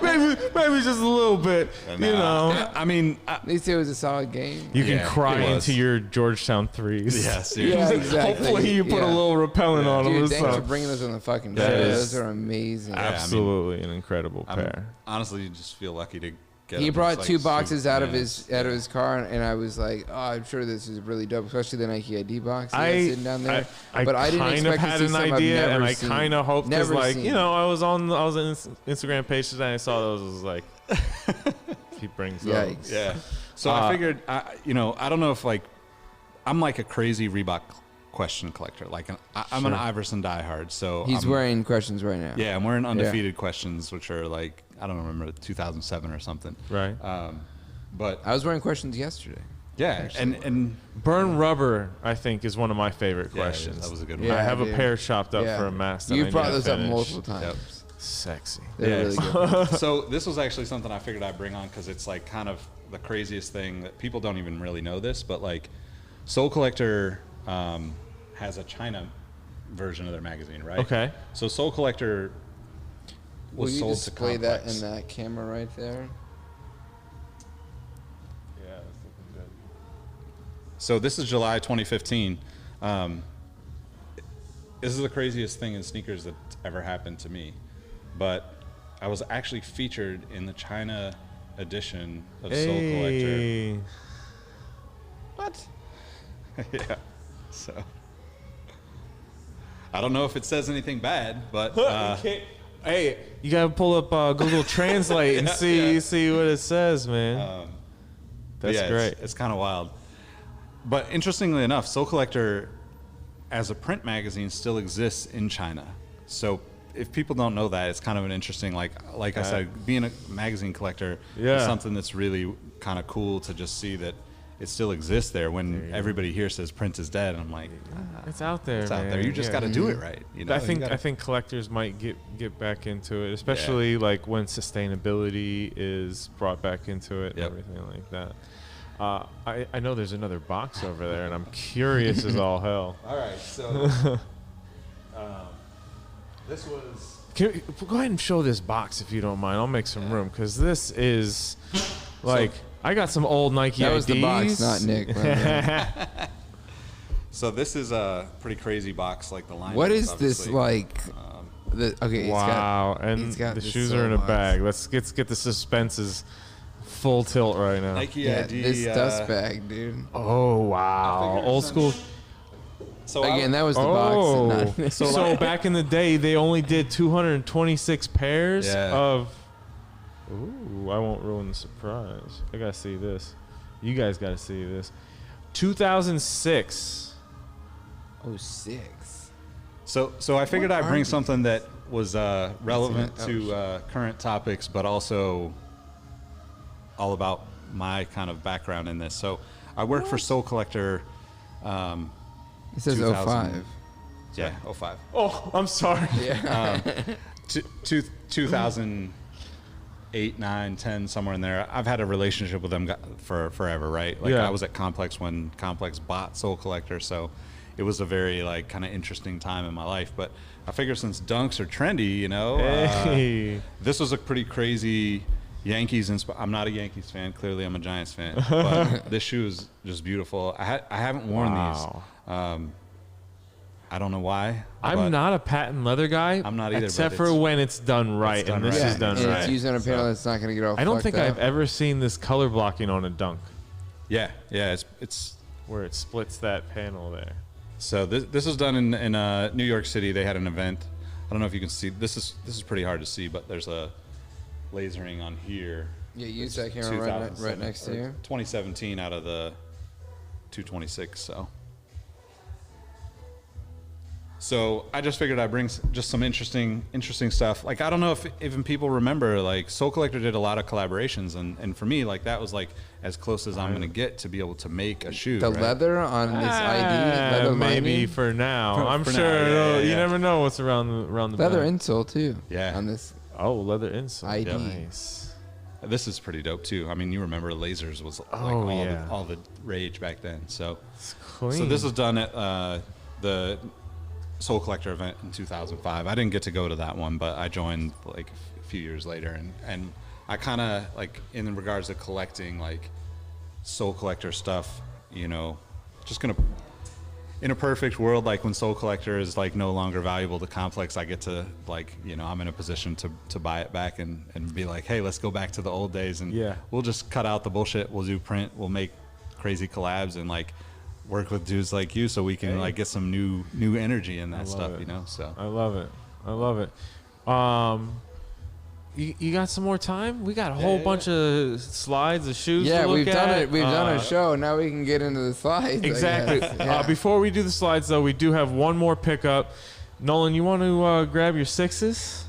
B: maybe just a little bit. You know,
E: I mean,
D: At least it was a solid game.
B: you can
E: Yeah,
B: cry
E: it was.
B: into your Georgetown threes.
E: yeah, seriously.
D: Yeah, exactly.
B: Hopefully you put a
D: Yeah.
B: little repellent on them.
D: Dude,
B: or
D: thanks for
B: something.
D: bringing those on the fucking
B: That
D: show.
B: is
D: Those are amazing.
E: I mean,
B: Absolutely an incredible
E: I'm-
B: pair.
E: honestly, you just feel lucky to get
D: He
E: him
D: brought
E: his,
D: two
E: like,
D: boxes
E: suit.
D: out of
E: Yeah,
D: his car, and I was like, "Oh, I'm sure this is really dope, especially the Nike ID box he had sitting down there." But I didn't
B: kind of
D: expect
B: had
D: to see
B: an
D: something
B: idea,
D: I've never
B: and I
D: seen.
B: kind of hoped, because,
D: Never
B: like,
D: seen.
B: you know, I was on Instagram page today, and I saw those. I was like, he brings those.
D: Yikes.
E: Yeah. So I figured, I don't know if, like, I'm like a crazy Reebok question collector. Like, I'm an Iverson diehard. So
D: He's wearing questions right now.
E: Yeah, I'm wearing undefeated questions, which are like, I don't remember, 2007 or something.
B: Right.
E: But
D: I was wearing questions yesterday.
E: yeah, and
B: Burn Rubber, I think, is one of my favorite
E: yeah,
B: questions.
E: that was a good one.
D: Yeah,
B: I have a
D: dude.
B: pair chopped up
D: Yeah.
B: for a mask. that I
D: You've
B: need
D: brought
B: to
D: those up
B: finish.
D: multiple times.
B: Sexy.
D: They're really good.
E: So this was actually something I figured I'd bring on because it's like kind of the craziest thing that people don't even really know this, but like Soul Collector has a China version of their magazine, right?
B: Okay.
E: So Soul Collector
D: Will
E: was
D: you
E: sold to
D: display
E: Complex.
D: that in that camera right there?
B: Yeah, that's looking good.
E: So this is July 2015. This is the craziest thing in sneakers that's ever happened to me. But I was actually featured in the China edition of Soul Collector.
B: Hey.
D: What?
E: Yeah. So I don't know if it says anything bad, but
B: Hey, you gotta pull up Google Translate and see what it says, man. That's
E: yeah,
B: great.
E: It's kind of wild. But interestingly enough, Soul Collector as a print magazine still exists in China. So if people don't know that, it's kind of an interesting, like I said, being a magazine collector is something that's really kind of cool to just see that it still exists there when everybody here says print is dead. And I'm like,
B: It's out there,
E: it's
B: man.
E: out there. You just got to do it right. You know,
B: I think
E: you gotta-
B: I think collectors might get back into it, especially like when sustainability is brought back into it and everything like that. I know there's another box over there, and I'm curious as all hell.
E: All right, so this was.
B: Go ahead and show this box if you don't mind. I'll make some room because this is like I got some old Nike
D: That
B: IDs.
D: was the box, not Nick. by the way.
E: So this is a pretty crazy box, like the line.
D: What is this like? Okay,
B: Wow,
D: he's
B: and
D: got
B: the
D: this
B: shoes
D: so
B: are in a
D: much.
B: bag. Let's get the suspenses full tilt right now.
E: Nike
D: Yeah,
E: ID.
D: this dust bag, dude.
B: Oh wow, old school.
E: So
D: Again, that was the
B: Oh,
D: box. And not
B: so back in the day, they only did 226 pairs of. Ooh, I won't ruin the surprise. I gotta see this. You guys gotta see this. 2006.
D: Oh, 6.
E: So I figured
D: What
E: I'd
D: are
E: bring
D: these?
E: something that was relevant
D: Oh,
E: to current topics, but also all about my kind of background in this. So I work for Soul Collector.
D: It says
E: 2000.
D: 05.
E: Yeah, 05.
B: Oh, I'm sorry.
E: 2008, 9, 10, somewhere in there. I've had a relationship with them for forever, right? Like
B: Yeah.
E: I was at Complex when Complex bought Soul Collector, so it was a very like kind of interesting time in my life. But I figure since dunks are trendy, you know,
B: Hey.
E: this was a pretty crazy Yankees. I'm not a Yankees fan. Clearly, I'm a Giants fan. But this shoe is just beautiful. I haven't worn
B: Wow.
E: these. I don't know why. but
B: I'm not a patent leather guy.
E: I'm not either,
B: except
E: but
B: for
E: it's-
B: when it's done right,
E: done
B: and this
E: right.
B: is done
D: and
B: right.
D: it's used on a panel that's not going to get all
B: I don't
D: fucked
B: think
D: up.
B: I've ever seen this color blocking on a dunk,
E: Yeah. It's
B: where it splits that panel there.
E: so this was done in New York City. They had an event. I don't know if you can see. This is pretty hard to see, but there's a lasering on here.
D: Yeah, use that camera right
E: 2007
D: next to
E: or
D: you.
E: 2017 out of the 226. So I just figured I'd bring just some interesting stuff. Like, I don't know if even people remember, like, Soul Collector did a lot of collaborations, and for me, like, that was like as close as I'm gonna get to be able to make a shoe.
D: The
E: right?
D: leather on this ID, leather
B: maybe
D: lining,
B: for now. I'm
E: for
B: sure
E: now, yeah.
B: you never know what's around the
D: leather
B: back.
D: insole too.
E: Yeah.
D: on this.
B: Oh, leather insole.
D: ID.
B: Nice.
E: This is pretty dope too. I mean, you remember lasers was like
B: Oh, yeah.
E: all the rage back then. So
B: It's clean.
E: So this was done at the Soul Collector event in 2005. I didn't get to go to that one, but I joined like a few years later, and I kind of like in regards to collecting like Soul Collector stuff, you know, just gonna in a perfect world, like when Soul Collector is like no longer valuable to Complex, I get to like, you know, I'm in a position to buy it back and be like, hey, let's go back to the old days, and we'll just cut out the bullshit. We'll do print. We'll make crazy collabs and like work with dudes like you so we can like get some new energy in that stuff, you know. So
B: I love it. You got some more time? We got a whole bunch of slides of shoes to look
D: we've
B: at.
D: done it. We've done a show. Now we can get into the slides.
B: Exactly. Before we do the slides, though, we do have one more pickup. Nolan, you want to grab your sixes?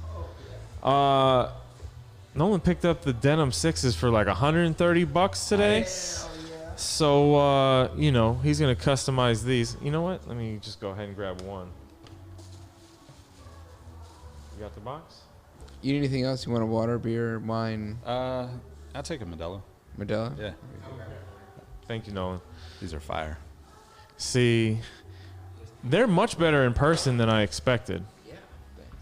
B: Nolan picked up the denim sixes for like $130 today. So, you know, he's going to customize these. You know what? Let me just go ahead and grab one. You got the box?
D: You need anything else? You want a water, beer, wine?
E: I'll take a Modelo.
D: Modelo?
E: Yeah.
B: Thank you, Nolan.
E: These are fire.
B: See, they're much better in person than I expected.
D: Yeah, thanks.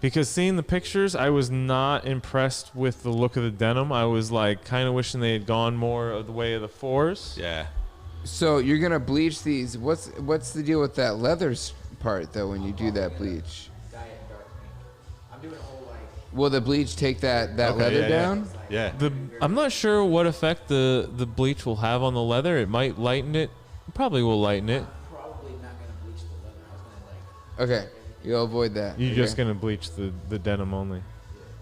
B: Because seeing the pictures, I was not impressed with the look of the denim. I was like kind of wishing they had gone more of the way of the fours.
E: Yeah.
D: So you're gonna bleach these. What's the deal with that leather part though when you do that bleach?
F: Diet dark pink. I'm doing a whole like.
D: Will the bleach take that leather down?
E: Yeah.
B: I'm not sure what effect the bleach will have on the leather. It might lighten it. Probably will lighten it.
F: Probably not gonna bleach the leather. I was gonna like.
D: Okay, you'll avoid that.
B: You're
D: okay.
B: just gonna bleach the denim only.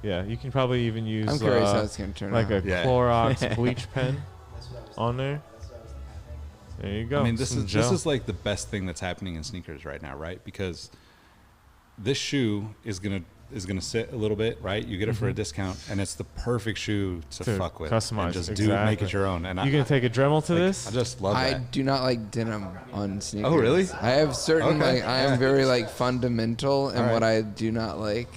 B: Yeah, you can probably even use.
D: I'm curious how it's gonna turn
B: like
D: out.
B: a Clorox bleach pen
F: That's what I was.
B: on there.
F: That's what I was thinking.
B: There you go.
E: I mean, this
B: Some gel.
E: is like the best thing that's happening in sneakers right now, right? Because this shoe is gonna sit a little bit, right? You get it for a discount, and it's the perfect shoe to fuck with.
B: Customize,
E: and just
B: exactly.
E: make it your own. And
B: You gonna take a Dremel to this?
E: I just love
D: I
E: that.
D: do not like denim on sneakers.
E: Oh, really?
D: I have certain
E: Okay.
D: like I am
E: Yeah.
D: very like fundamental in
E: All right.
D: what I do not like.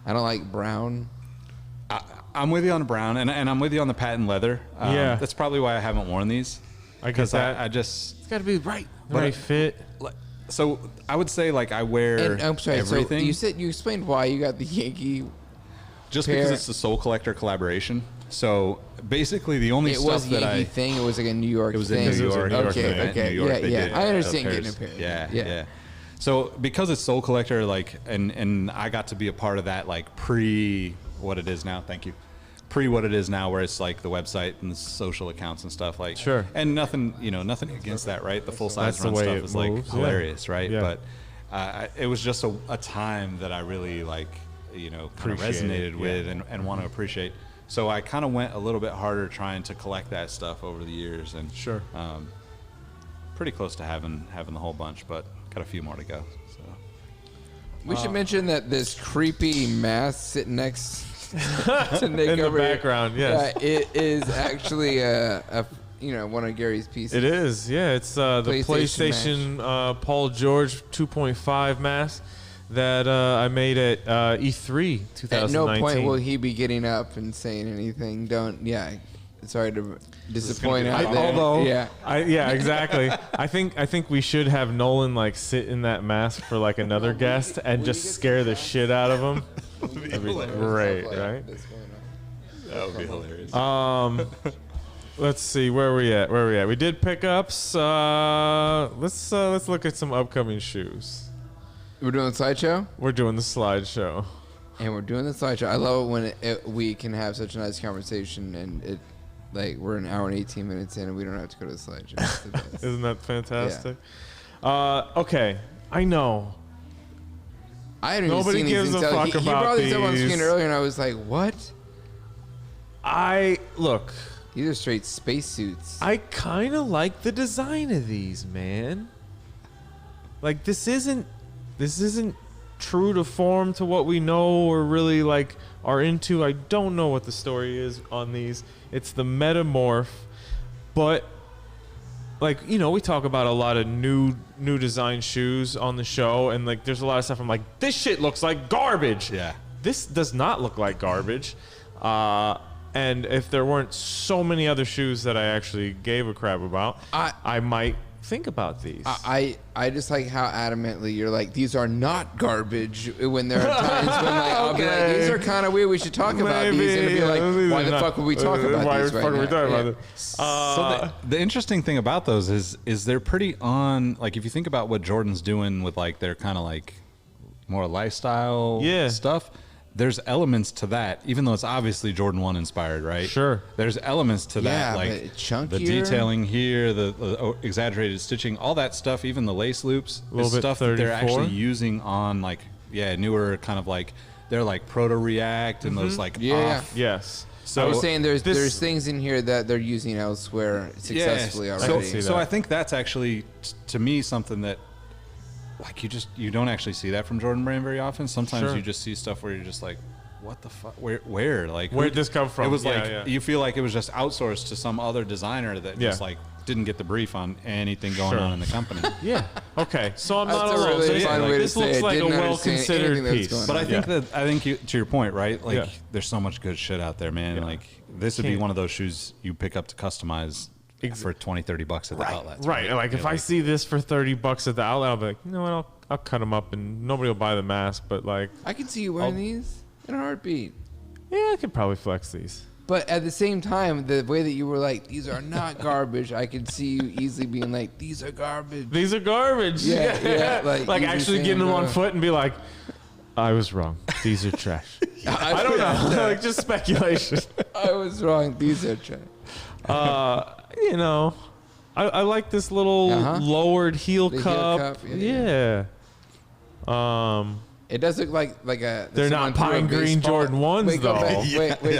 D: I don't like brown.
E: I'm with you on the brown, and I'm with you on the patent leather.
B: Yeah.
E: That's probably why I haven't worn these.
B: I guess
E: Because
B: that.
E: I just
B: It's gotta be right.
E: But-
B: Right fit.
E: so I would say like I wear
D: And I'm sorry.
E: everything
D: So you explained why you got the Yankee.
E: just
D: pair.
E: because it's the Soul Collector collaboration. So basically, the only
D: It
E: stuff
D: was a
E: that
D: Yankee
E: I
D: thing. It was like a New York
E: it was
D: thing.
E: in New York.
D: Okay.
E: event in
D: Okay.
E: New York.
D: Yeah.
E: They
D: Yeah.
E: did
D: I understand
E: pairs.
D: getting a pair.
E: Yeah,
D: Yeah.
E: yeah. So because it's Soul Collector, like, and I got to be a part of that, like pre what it is now. Thank you. Pre what it is now, where it's like the website and the social accounts and stuff, like
B: Sure.
E: And nothing against that, right? The full size
B: That's the
E: run
B: way
E: stuff
B: it
E: is
B: moves,
E: like
B: yeah.
E: hilarious, right?
B: Yeah.
E: But it was just a time that I really like, kind of
B: Appreciate it,
E: resonated with and want to appreciate. So I kind of went a little bit harder trying to collect that stuff over the years, and
B: Sure.
E: pretty close to having the whole bunch, but got a few more to go. So.
D: We should mention that this creepy mask sitting next to Nick
B: In the
D: over here,
B: background, yes.
D: Yeah, it is actually a one of Gary's pieces.
B: It is, yeah. It's the
D: PlayStation
B: PlayStation Paul George 2.5 mask that I made at E3 2019.
D: At no point will he be getting up and saying anything. Sorry to disappoint out there.
B: Although,
D: yeah.
B: exactly. I think we should have Nolan like sit in that mask for like another guest and just scare the shit out of him. That'd be great, right?
E: That would be hilarious.
B: Let's see where we at. We did pickups. Let's look at some upcoming shoes.
D: We're doing the slideshow,
B: We're doing the slideshow.
D: and we're doing the slideshow. I love it when we can have such a nice conversation, and it like we're an hour and 18 minutes in, and we don't have to go to the slideshow. It's the best.
B: Isn't that fantastic? Okay, I know.
D: I hadn't even
B: Nobody
D: seen these
B: gives a
D: until
B: fuck
D: he
B: about
D: brought these up on screen
B: these.
D: earlier, and I was like, "What?
B: Look.
D: These are straight spacesuits."
B: I kind of like the design of these, man. Like this isn't true to form to what we know or really like are into. I don't know what the story is on these. It's the Metamorph, but like we talk about a lot of new design shoes on the show, and like there's a lot of stuff I'm like, this shit looks like garbage.
E: Yeah.
B: This does not look like garbage. And if there weren't so many other shoes that I actually gave a crap about,
D: I-
B: I might think about these.
D: I just like how adamantly you're like, these are not garbage, when there are times when like I'll be like, these are kind of weird, we should talk about these, and it'll be like, why the fuck would we talk about these right now?
E: So the interesting thing about those is they're pretty on, like if you think about what Jordan's doing with like their kind of like more lifestyle stuff, there's elements to that, even though it's obviously Jordan 1 inspired, right?
B: Sure.
E: There's elements to that, like the detailing here, the exaggerated stitching, all that stuff, even the lace loops, is stuff that they're actually using on like, newer kind of like, they're like proto-react and those like off.
B: Yes.
D: So I was saying there's things in here that they're using elsewhere successfully already.
E: So I think that's actually, to me, something that, like you don't actually see that from Jordan Brand very often. Sometimes you just see stuff where you're just like, what the fuck? Where? Like,
B: where'd this come from?
E: It was you feel like it was just outsourced to some other designer that just like didn't get the brief on anything going on in the company.
B: Okay. So I'm
D: That's
B: not
D: a
B: alone.
D: really fun way to
B: This
D: say
B: looks
D: it.
B: like a
D: Didn't
B: well-considered
D: understand anything
B: piece.
D: that's
E: But
D: going
E: I think to your point, right? Like, there's so much good shit out there, man. Like, this would be one of those shoes you pick up to customize for $20-$30 at the outlet.
B: Right. Like if I see this for $30 at the outlet, I'll be like, you know what? I'll cut them up and nobody will buy the mask. But like,
D: I can see you wearing these in a heartbeat.
B: yeah, I could probably flex these.
D: But at the same time, the way that you were like, these are not garbage, I could see you easily being like, these are garbage.
B: These are garbage.
D: Yeah.
B: Like actually getting them on foot and be like, I was wrong. These are trash. I don't know. Like just speculation.
D: I was wrong. These are trash.
B: You know, I like this little lowered heel
D: The heel
B: cup.
D: cup, It does look like a.
B: They're not pine green Jordan 1s,
D: wait,
B: though.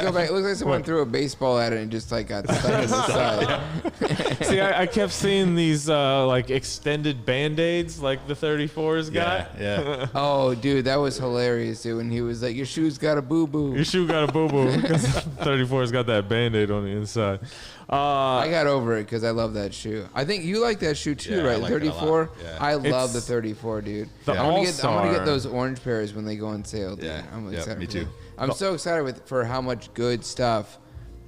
D: Go back. It looks like someone threw a baseball at it and just like got stuck in the side.
B: See, I kept seeing these like extended Band-Aids like the 34s got.
E: Yeah.
D: Oh, dude, that was hilarious, dude. When he was like, "Your shoe's got a boo boo."
B: Your shoe got a boo-boo. 34's got that Band-Aid on the inside.
D: I got over it because I love that shoe. I think you like that shoe too,
E: Yeah, I
D: right?
E: like it a
D: 34.
E: lot. Yeah.
D: I love the
B: It's
D: 34, dude.
B: the
D: I'm gonna
B: All-Star.
D: get those orange pairs when they go on sale, dude.
E: Yeah.
D: I'm
E: Yep,
D: excited.
E: me
D: for
E: too.
D: that. I'm so excited for how much good stuff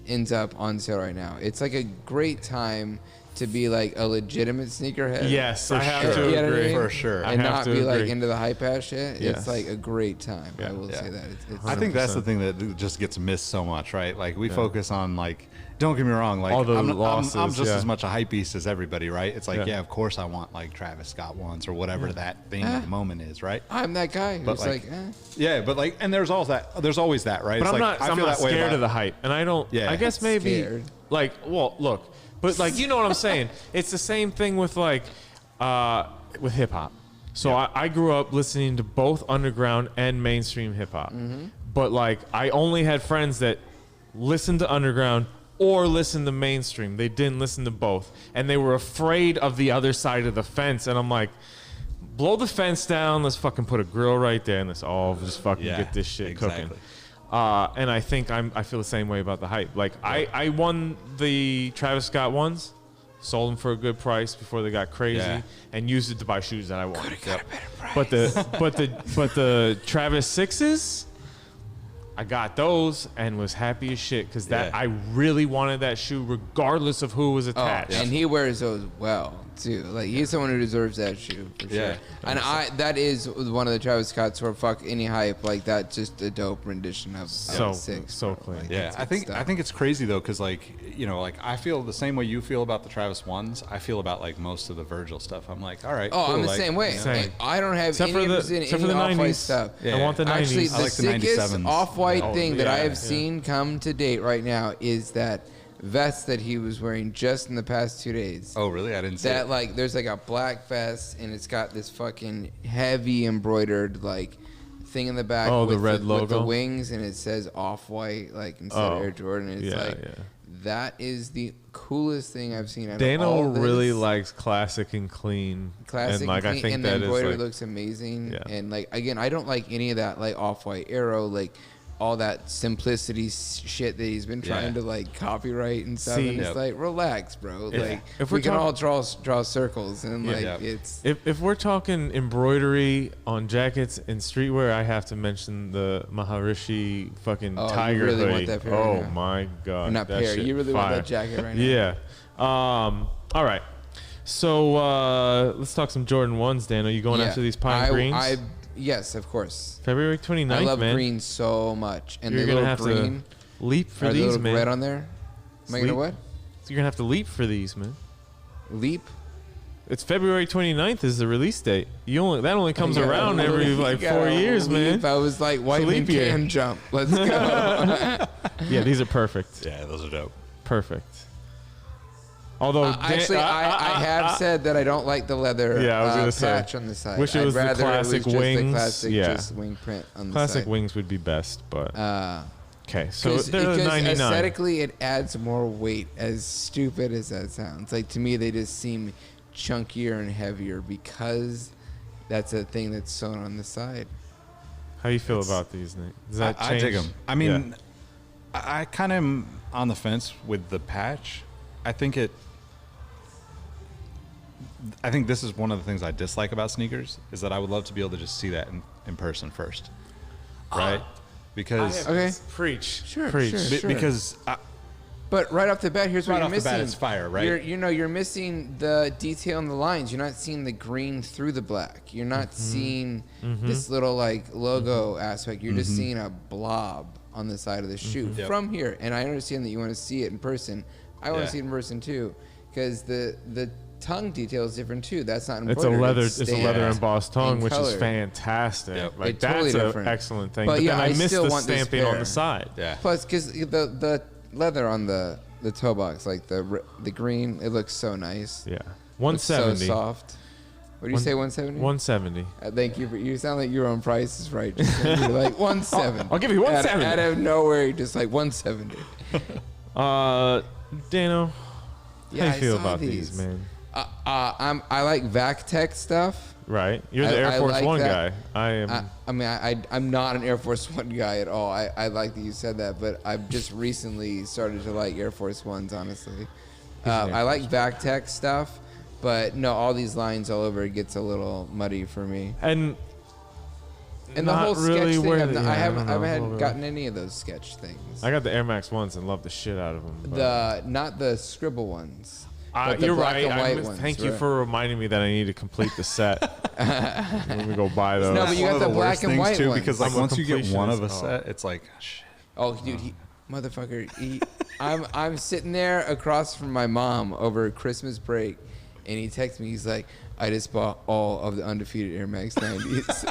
D: ends up on sale right now. It's like a great time to be like a legitimate sneakerhead.
B: Yes,
D: for
B: I have
D: sure.
B: to
D: You know what I
B: agree.
D: mean?
E: For sure.
B: I
D: And
B: have
D: not
B: to
D: be like
B: agree.
D: into the hype ass shit.
B: Yes.
D: It's like a great time. I will
E: Yeah.
D: say that. It's
E: I think that's the thing that just gets missed so much, right? Like we focus on like, don't get me wrong, like
B: All the
E: I'm
B: losses,
E: just
B: yeah.
E: as much a hype beast as everybody, right? It's like,
B: Yeah.
E: of course I want like Travis Scott ones or whatever that thing at the moment is, right?
D: I'm that guy
E: But
D: who's
E: like,
D: like,
E: Yeah, but like, and there's always that, right?
B: But
E: It's
B: I'm
E: like,
B: not. I'm not
E: way
B: scared
E: about-
B: of the hype, and I don't.
E: Yeah.
B: I guess maybe
D: Scared.
B: like. Well, look, but like you know what I'm saying. It's the same thing with like with hip hop. So I grew up listening to both underground and mainstream hip hop, but like I only had friends that listened to underground or listened to mainstream. They didn't listen to both, and they were afraid of the other side of the fence. And I'm like, blow the fence down. Let's fucking put a grill right there, and let's all just fucking get this shit cooking. And I think I feel the same way about the hype. Like I won the Travis Scott ones, sold them for a good price before they got crazy, and used it to buy shoes that I wanted. But the Travis 6s, I got those and was happy as shit because I really wanted that shoe regardless of who was attached.
D: and he wears those well too. Like he's someone who deserves that shoe for sure. And that is one of the Travis Scott's where fuck any hype, like that's just a dope rendition of six.
B: So clean.
D: Like,
E: Yeah,
D: it's
E: I
D: good
E: think
D: stuff.
E: it's crazy though, because like like I feel the same way you feel about the Travis ones. I feel about like most of the Virgil stuff. I'm like, all right.
D: Oh,
E: cool,
D: I'm the
E: like,
D: same way.
B: Same.
D: I don't have
B: Except
D: any
B: for the-
D: interest in
B: except
D: any
B: for the
D: off-white
B: 90s.
D: stuff.
B: I want the 90s.
D: Actually,
E: I
D: the
E: like the
D: sickest
E: 97s.
D: off-white thing that I
B: yeah,
D: have
B: yeah.
D: seen come to date right now is that vest that he was wearing just in the past 2 days.
E: Oh, really? I didn't see
D: That
E: it.
D: like there's like a black vest and it's got this fucking heavy embroidered like thing in the back.
B: Oh, the
D: with
B: red
D: with the
B: logo?
D: wings, and it says Off-White like instead of
B: Oh,
D: Air Jordan. It's
B: yeah,
D: like
B: yeah.
D: that is the coolest thing I've seen. Out of
B: Dano
D: all this.
B: really likes classic and clean.
D: Classic
B: and like
D: and
B: I think
D: and the
B: that is
D: embroidery
B: like,
D: looks amazing.
B: Yeah.
D: And like again, I don't like any of that like Off-White Arrow, like all that simplicity shit that he's been trying to like copyright and stuff.
B: See,
D: and it's like, relax, bro. Like
B: if
D: we
B: we're
D: can all
B: talking-
D: draw circles and like
E: Yeah.
D: it's
B: If we're talking embroidery on jackets and streetwear, I have to mention the Maharishi fucking
D: Oh, you
B: tiger
D: really want
B: hoodie.
D: that pair right
B: Oh
D: now.
B: my god!
D: Or not
B: that
D: pair.
B: shit
D: You really want
B: fire.
D: that jacket right now.
B: Yeah. All right. So let's talk some Jordan 1s, Dan. Are you going after these pine greens?
D: Yes, of course.
B: February 29th,
D: I love
B: man.
D: green so much. And
B: You're
D: the
B: gonna
D: little
B: have
D: green.
B: to leap for
D: Are the
B: these,
D: little
B: man.
D: red on there? Am I going to what?
B: So you're going to have to leap for these, man.
D: Leap?
B: It's February 29th is the release date. That only comes
D: You gotta
B: around every
D: leap.
B: like
D: You
B: 4
D: gotta
B: years,
D: leap.
B: man.
D: I was like, white man
B: leap year.
D: can jump. Let's go.
B: Yeah, these are perfect.
E: Yeah, those are dope.
B: Perfect. Although
D: Actually, I have said that I don't like the leather
B: Yeah, I was gonna say.
D: patch on the side.
B: Wish it was the
D: I'd rather
B: classic
D: it was just
B: wings.
D: The classic
B: Yeah.
D: just wing print on the
B: classic
D: side.
B: wings would be best, but okay. So
D: Because
B: they're 99.
D: aesthetically, it adds more weight. As stupid as that sounds, like to me, they just seem chunkier and heavier because that's a thing that's sewn on the side.
B: How you feel about these, Nick? Does that
E: I
B: change?
E: dig them. I mean, I kind of am on the fence with the patch. I think this is one of the things I dislike about sneakers is that I would love to be able to just see that in person first, right? Because
D: Okay.
B: Preach.
D: Sure,
B: Preach.
D: sure.
E: because
D: But right off the bat, here's what
E: Right
D: you're
E: off the
D: missing.
E: bat, it's fire, right?
D: You're missing the detail in the lines. You're not seeing the green through the black. You're not seeing this little like logo aspect. You're just seeing a blob on the side of the shoe
E: Yep.
D: from here. And I understand that you want to see it in person. I want
E: Yeah.
D: to see it in person too, because the tongue detail is different too. That's not
B: It's a
D: embroidered.
B: leather. It's a
D: stamped
B: leather embossed tongue,
D: in
B: which is
D: color.
B: fantastic.
E: Yep.
B: Like
D: It's totally
B: that's
D: different.
B: an excellent thing.
D: But
B: But
D: yeah,
B: then
D: I
B: I missed
D: still
B: the
D: want this
B: stamping on
D: pair.
B: the side.
E: yeah,
D: Plus, because the leather on the toe box, like the green, it looks so nice.
B: Yeah.
D: It's so
B: 170.
D: soft. What do you say, 170?
B: 170.
D: Thank you. You sound like you're on Price is Right. Just you're like 170.
B: I'll give you 170.
D: Out of nowhere, you're just like 170.
B: Dano,
D: Yeah,
B: how
D: I
B: you feel
D: saw
B: about
D: these.
B: these, man?
D: I like VacTech stuff.
B: Right. You're the Air Force
D: like
B: One
D: that.
B: guy. I am.
D: I'm not an Air Force One guy at all. I like that you said that, but I've just recently started to like Air Force Ones, honestly. I like VacTech stuff, but no, all these lines all over, it gets a little muddy for me.
B: and
D: And the
B: not
D: whole sketch
B: really
D: thing,
B: where
D: I
B: the- yeah, I
D: haven't
B: don't know.
D: gotten any of those sketch things.
B: I got the Air Max ones and love the shit out of them.
D: Not the scribble ones. but the
B: You're
D: black
B: right.
D: and white ones,
B: Thank you
D: right.
B: for reminding me that I need to complete the set. Let me go buy those.
D: No, but you
E: one
D: got
E: of
D: the
E: the
D: black
E: worst
D: and
E: things
D: white
E: too,
D: ones.
E: because like
B: I'm a
E: once you get one of a
B: completionist.
E: set, it's like shit.
D: Oh, dude, motherfucker. I'm sitting there across from my mom over Christmas break, and he texts me. He's like, "I just bought all of the undefeated Air Max 90s."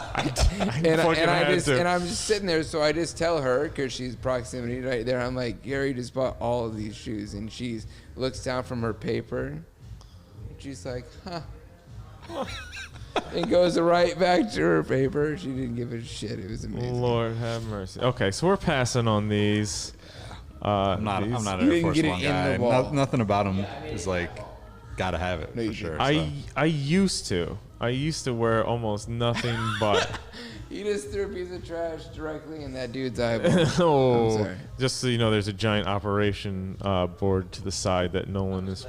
D: and I'm just sitting there, so I just tell her because she's proximity right there. I'm like, "Gary just bought all of these shoes," and she looks down from her paper. She's like, "Huh." And goes right back to her paper. She didn't give a shit. It was amazing.
B: Lord have mercy. Okay, so we're passing on these.
E: I'm not
B: these.
E: an
D: You
E: Air
D: didn't
E: Force
D: get it
E: One
D: in the
E: guy.
D: wall.
E: Nothing about them is like gotta have it
D: No, you
E: for sure.
D: didn't.
B: I used to. I used to wear almost nothing but.
D: You just threw a piece of trash directly in that dude's eyeball. I'm
B: Oh,
D: sorry.
B: just so you know, there's a giant operation board to the side that Nolan is.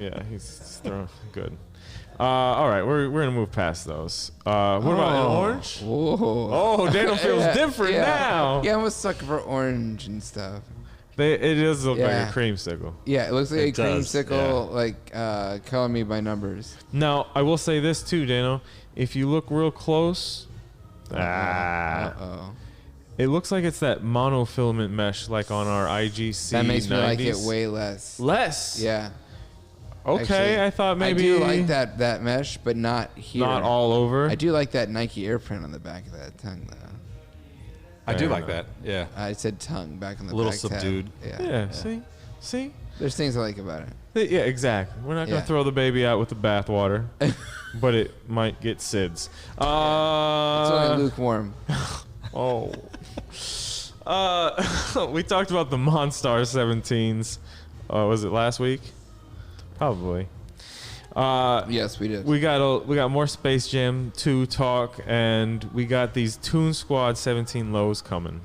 B: Yeah, he's throwing good. All right, we're gonna move past those. What about an orange?
D: Whoa.
B: Oh, Daniel feels different now.
D: Yeah, I'm a sucker for orange and stuff.
B: It does look
D: Yeah.
B: like a creamsicle.
D: Yeah, it looks like
E: It
D: a
E: does,
D: creamsicle, like calling me by numbers.
B: Now, I will say this too, Dano. If you look real close,
D: Uh-oh.
B: it looks like it's that monofilament mesh, like on our IGC.
D: That makes me like it
B: 90s.
D: way less.
B: Less.
D: Yeah.
B: Okay,
D: actually.
B: I thought maybe
D: I do like that mesh, but not here.
B: not all over.
D: I do like that Nike Air print on the back of that tongue, though.
E: I do
B: Fair
E: like
B: enough.
E: that. Yeah.
D: I said tongue back on the
E: A little
D: back tab.
E: subdued.
D: Yeah.
B: Yeah. See.
D: There's things I like about it.
B: Yeah, exactly. We're not gonna
D: Yeah.
B: throw the baby out with the bathwater, but it might get SIDS.
D: It's only lukewarm.
B: Oh. We talked about the Monstar 17s. Was it last week? Probably.
D: Yes, we did.
B: We got more Space Jam 2 talk, and we got these Toon Squad 17 lows coming.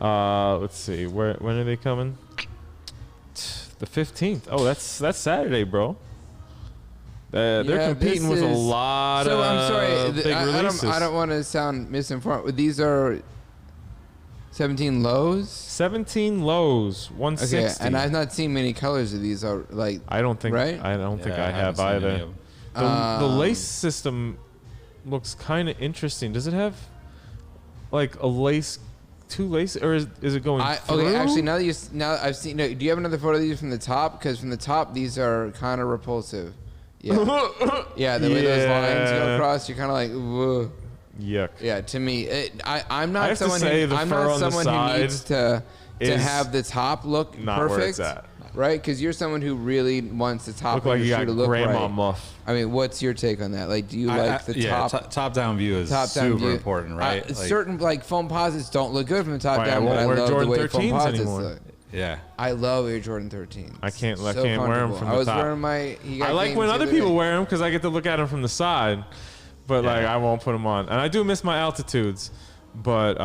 B: Let's see, when are they coming? The 15th. Oh, that's Saturday, bro. They're
D: Yeah,
B: competing
D: this
B: with a
D: is-
B: lot
D: So
B: of
D: I'm sorry.
B: big releases.
D: I don't want to sound misinformed. These are 17 lows.
B: 17 lows, 160.
D: Okay, and I've not seen many colors of these. Like
B: I don't think
D: right?
B: I don't think I have
E: haven't seen any
B: either.
E: of 'em.
B: The lace system looks kind of interesting. Does it have like a lace, two lace, or is it going through?
D: Okay, actually, now I've seen. No, do you have another photo of these from the top? Because from the top, these are kind of repulsive. Yeah, yeah. The way those lines go across, you're kind of like, whoa.
B: Yuck.
D: Yeah, to me, I'm
B: I
D: not
B: have to
D: someone
B: say
D: who
B: the
D: I'm
B: fur
D: not
B: on the
D: someone who
B: side
D: needs to
B: is
D: have the top look
B: not where
D: perfect,
B: it's at.
D: right? Because you're someone who really wants the top
B: Look
D: of
B: like
D: your
B: you
D: shoe
B: got
D: to look
B: grandma
D: right.
B: muff.
D: I mean, what's your take on that? Like, do you like the top?
E: Top-down view is
D: Top-down
E: super
D: view?
E: important, right?
D: Certain like foam posits don't look good from the top
B: Right, I
D: down, but
B: won't
D: I
B: wear
D: love
B: Jordan
D: the way foam
B: 13s
D: posits
B: anymore.
D: look.
E: Yeah.
D: I love Air Jordan 13.
B: I can't wear 'em
D: comfortable.
B: from
D: I
B: the
D: was
B: top.
D: wearing my.
B: I like when other people wear them because I get to look at them from the side, but like I won't put them on. And I do miss my altitudes, but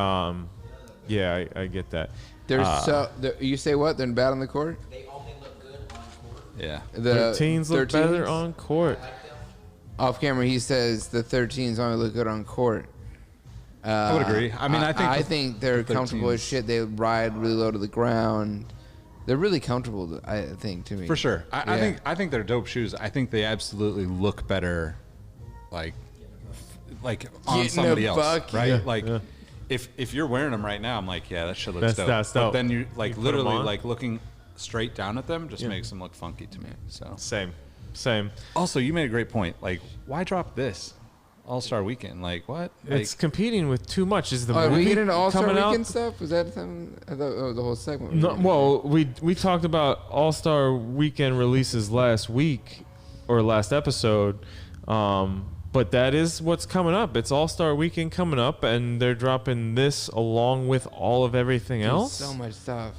B: yeah, I get that.
D: You say what? They're bad on the court.
F: They only look good on court.
E: Yeah.
D: The
B: 13s look
D: 13s?
B: better on court.
D: Off camera, he says the 13s only look good on court.
E: I would agree. I mean,
D: I think they're comfortable as
E: 13s.
D: shit. They ride really low to the ground. They're really comfortable. I think to me.
E: For sure.
D: Yeah.
E: I think they're dope shoes. I think they absolutely look better, like on
D: Getting a
E: somebody else,
D: buck.
E: right?
B: Yeah.
E: Like,
B: Yeah.
E: if you're wearing them right now, I'm like, yeah, that shit looks dope.
B: That's
E: But
B: dope.
E: then you like
B: You put 'em
E: literally
B: on.
E: like looking straight down at them just makes them look funky to me. So
B: Same.
E: also, you made a great point. Like, why drop this All-Star Weekend? Like, what? Like,
B: It's competing with too much. Is the
D: Are we
B: movie
D: getting into All-Star
B: coming
D: Weekend
B: out?
D: stuff? Was that something? I thought it was the whole segment. was
B: No,
D: getting
B: well, we talked about All-Star Weekend releases last week or last episode, but that is what's coming up. It's All-Star Weekend coming up, and they're dropping this along with all of everything
D: into.
B: else.
D: So much stuff.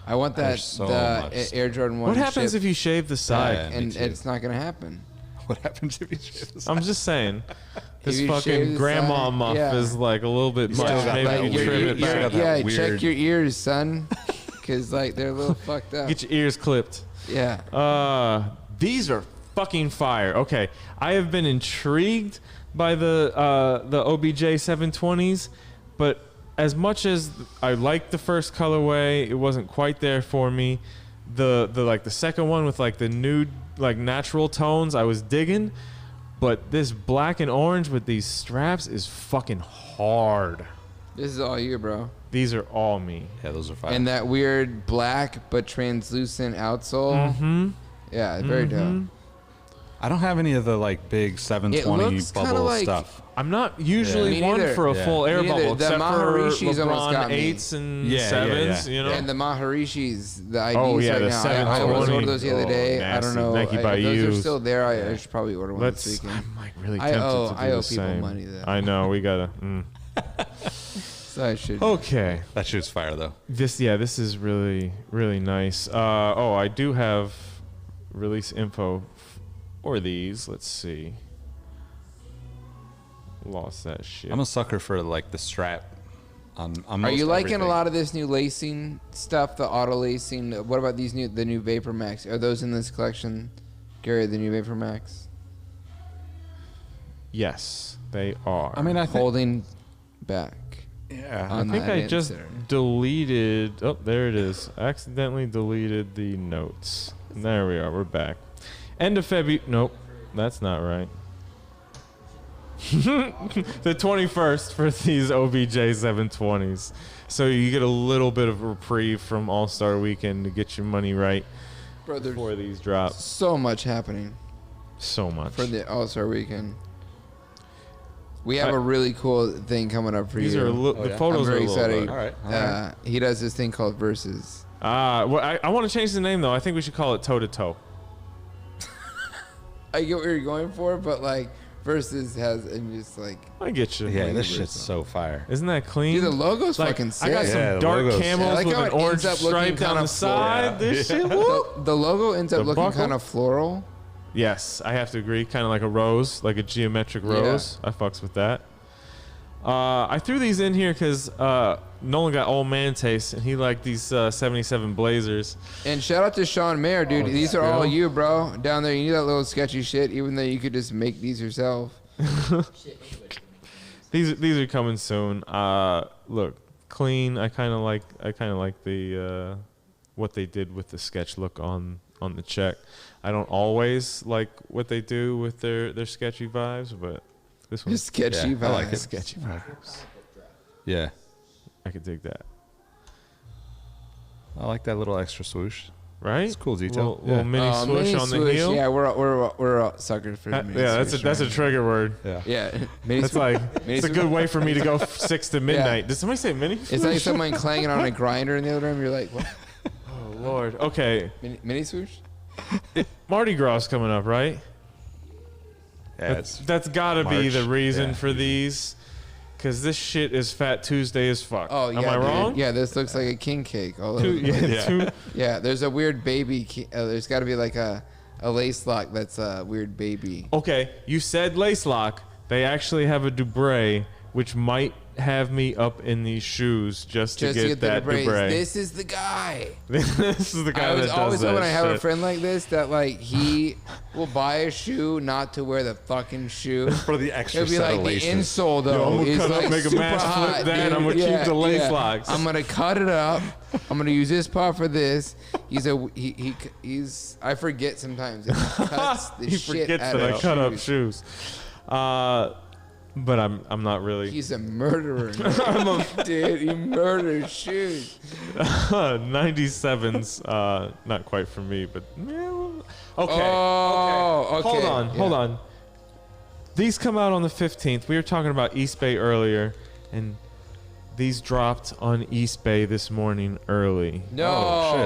D: I want that
E: There's so
D: the
E: much
D: Air Jordan 1
B: What happens
D: ship
B: if you shave the side?
E: Yeah. me
D: and
E: too.
D: it's not gonna happen.
E: what happens if you shave this?
B: I'm just saying. This
D: you shave
B: fucking
D: the
B: grandma
D: side,
B: muff
D: yeah.
B: is like a little bit much.
E: still got
B: Maybe
E: that
B: you
E: weird-
B: trim it
E: you still
B: back.
E: got that
D: Yeah, check
E: weird-
D: your ears, son, because like they're a little fucked up.
B: Get your ears clipped.
D: Yeah.
B: These are fucking fire. Okay, I have been intrigued by the OBJ 720s, but as much as I liked the first colorway, it wasn't quite there for me. The like the second one with like the nude like natural tones, I was digging, but this black and orange with these straps is fucking hard.
D: This is all you, bro.
B: These are all me.
E: Yeah, those are fine.
D: And that weird black but translucent outsole.
B: Mm-hmm.
D: Yeah, very dope.
E: I don't have any of the like big 720
D: looks kinda
E: bubble
D: like-
E: stuff.
B: I'm not usually
D: Me
B: one
D: neither.
B: for a
E: Yeah.
B: full air
D: Me neither.
B: bubble,
D: The
B: except for
D: Maharishis almost got
B: LeBron
D: me.
B: 8s and
E: Yeah, yeah,
B: 7s,
E: yeah.
B: you know?
D: And the Maharishis, the IDs
B: Oh, yeah,
D: right
B: the
D: now. I
B: 720s.
D: almost ordered those the other
B: Oh,
D: day. I
B: nasty.
D: don't know.
B: Nike
D: If
B: by
D: those are
B: use.
D: still there. I should probably order one this
B: Let's.
D: weekend.
B: I'm like really
D: I
B: tempted
D: owe-
B: to do
D: I owe
B: the
D: people
B: same.
D: money, though.
B: I know we gotta.
D: So I should.
B: Okay,
E: That shit's fire though.
B: this is really nice. I do have release info for these. Let's see. Lost that shit.
E: I'm a sucker for like the strap. On
D: Are
E: most
D: you liking
E: everything.
D: a lot of this new lacing stuff? The auto lacing. What about the new Vapor Max? Are those in this collection, Gary? The new Vapor Max.
B: Yes, they are.
E: I mean, I think.
D: Holding back.
E: Yeah.
D: on
B: I think
D: that
B: I just
D: answer.
B: deleted. Oh, there it is. Accidentally deleted the notes. There we are. We're back. End of February. Nope, that's not right. The 21st for these OBJ 720s. So you get a little bit of reprieve from All-Star Weekend to get your money right
D: Bro, there's
B: before these drop.
D: so much happening
B: So much.
D: for the All-Star Weekend. We have
B: I-
D: a really cool thing coming up for
B: These
D: you.
B: are the
E: yeah?
B: photos
D: I'm very
B: are a little
D: excited.
B: dark.
E: All right. All right.
D: He does this thing called Versus.
B: Well, I want to change the name though. I think we should call it Toe to Toe.
D: I get what you're going for, but like Versus has and just like
B: I get you.
E: Yeah, this shit's so fire.
B: Isn't that clean?
D: dude, the logo's
B: Like,
D: fucking sick.
B: I got some
E: Yeah, the
B: dark
E: logo's-
B: camels
D: I like
B: with
D: how
B: an
D: it
B: orange
D: ends up looking
B: stripe down
D: kinda
B: the side.
E: floral.
B: This shit.
D: the,
B: Whoop.
D: the logo ends up
B: The
D: looking
B: buckle?
D: kind of floral.
B: Yes, I have to agree. Kind of like a rose, like a geometric rose. I fucks with that. I threw these in here because Nolan got old man taste, and he liked these 77 Blazers.
D: And shout out to Sean Mayer, dude. These are all you, bro. Down there, you need that little sketchy shit, even though you could just make these yourself.
B: These are coming soon. Look, clean. I kind of like the what they did with the sketch look on the check. I don't always like what they do with their sketchy vibes, but this one
D: Sketchy vibes.
E: I like it.
B: sketchy vibes.
E: Yeah.
B: I could dig that.
E: I like that little extra swoosh.
B: Right?
E: It's a cool detail.
B: Little mini swoosh
D: mini
B: on the
D: swoosh,
B: heel.
D: Yeah, we're all suckers for mini
B: Yeah,
D: swoosh,
B: that's a
D: right?
B: trigger word.
E: Yeah.
D: Yeah, mini
B: That's
D: swoosh.
B: like
D: Mini
B: it's a
D: swoosh.
B: good way for me to go 6 to midnight. Did somebody say mini?
D: It's like someone clanging on a grinder in the other room. You're like, what?
B: Oh Lord. Okay,
D: Mini swoosh?
B: Mardi Gras is coming up, right?
E: Yeah, it's
B: That's got to be
E: March.
B: the reason
E: Yeah,
B: for these, because this shit is Fat Tuesday as fuck.
D: Oh yeah,
B: Am I
D: dude.
B: wrong?
D: Yeah, this looks like a king cake. All over
B: Two,
D: the place.
B: yeah, two.
D: Yeah, there's a weird baby. There's got to be like a lace lock that's a weird baby.
B: Okay, you said lace lock. They actually have a Dubray, which might have me up in these shoes just to get that
D: the Dubray.
B: Dubray.
D: This is the guy.
B: This is the guy
D: I was
B: that does
D: always
B: that
D: when I have a
B: shit.
D: friend like this that like he will buy a shoe not to wear the fucking shoe.
E: for the extra
D: It'll be
E: set
D: like
E: of
D: the
E: laces.
D: insole though.
B: I'm gonna
D: is
B: cut up,
D: like
B: make a
D: super
B: mash flip
D: hot,
B: that,
D: dude.
B: I'm gonna keep the lace locks.
D: I'm gonna cut it up. I'm gonna use this part for this. He's I forget sometimes. He cuts the
B: He
D: shit
B: forgets
D: out
B: that
D: of
B: I cut up
D: shoes.
B: shoes. But I'm not really.
D: He's a murderer. Dude, he murders shoes.
B: 97's not quite for me, but yeah, okay.
D: Oh, okay.
B: Hold on. These come out on the 15th. We were talking about East Bay earlier, and these dropped on East Bay this morning early.
D: No.
E: Oh,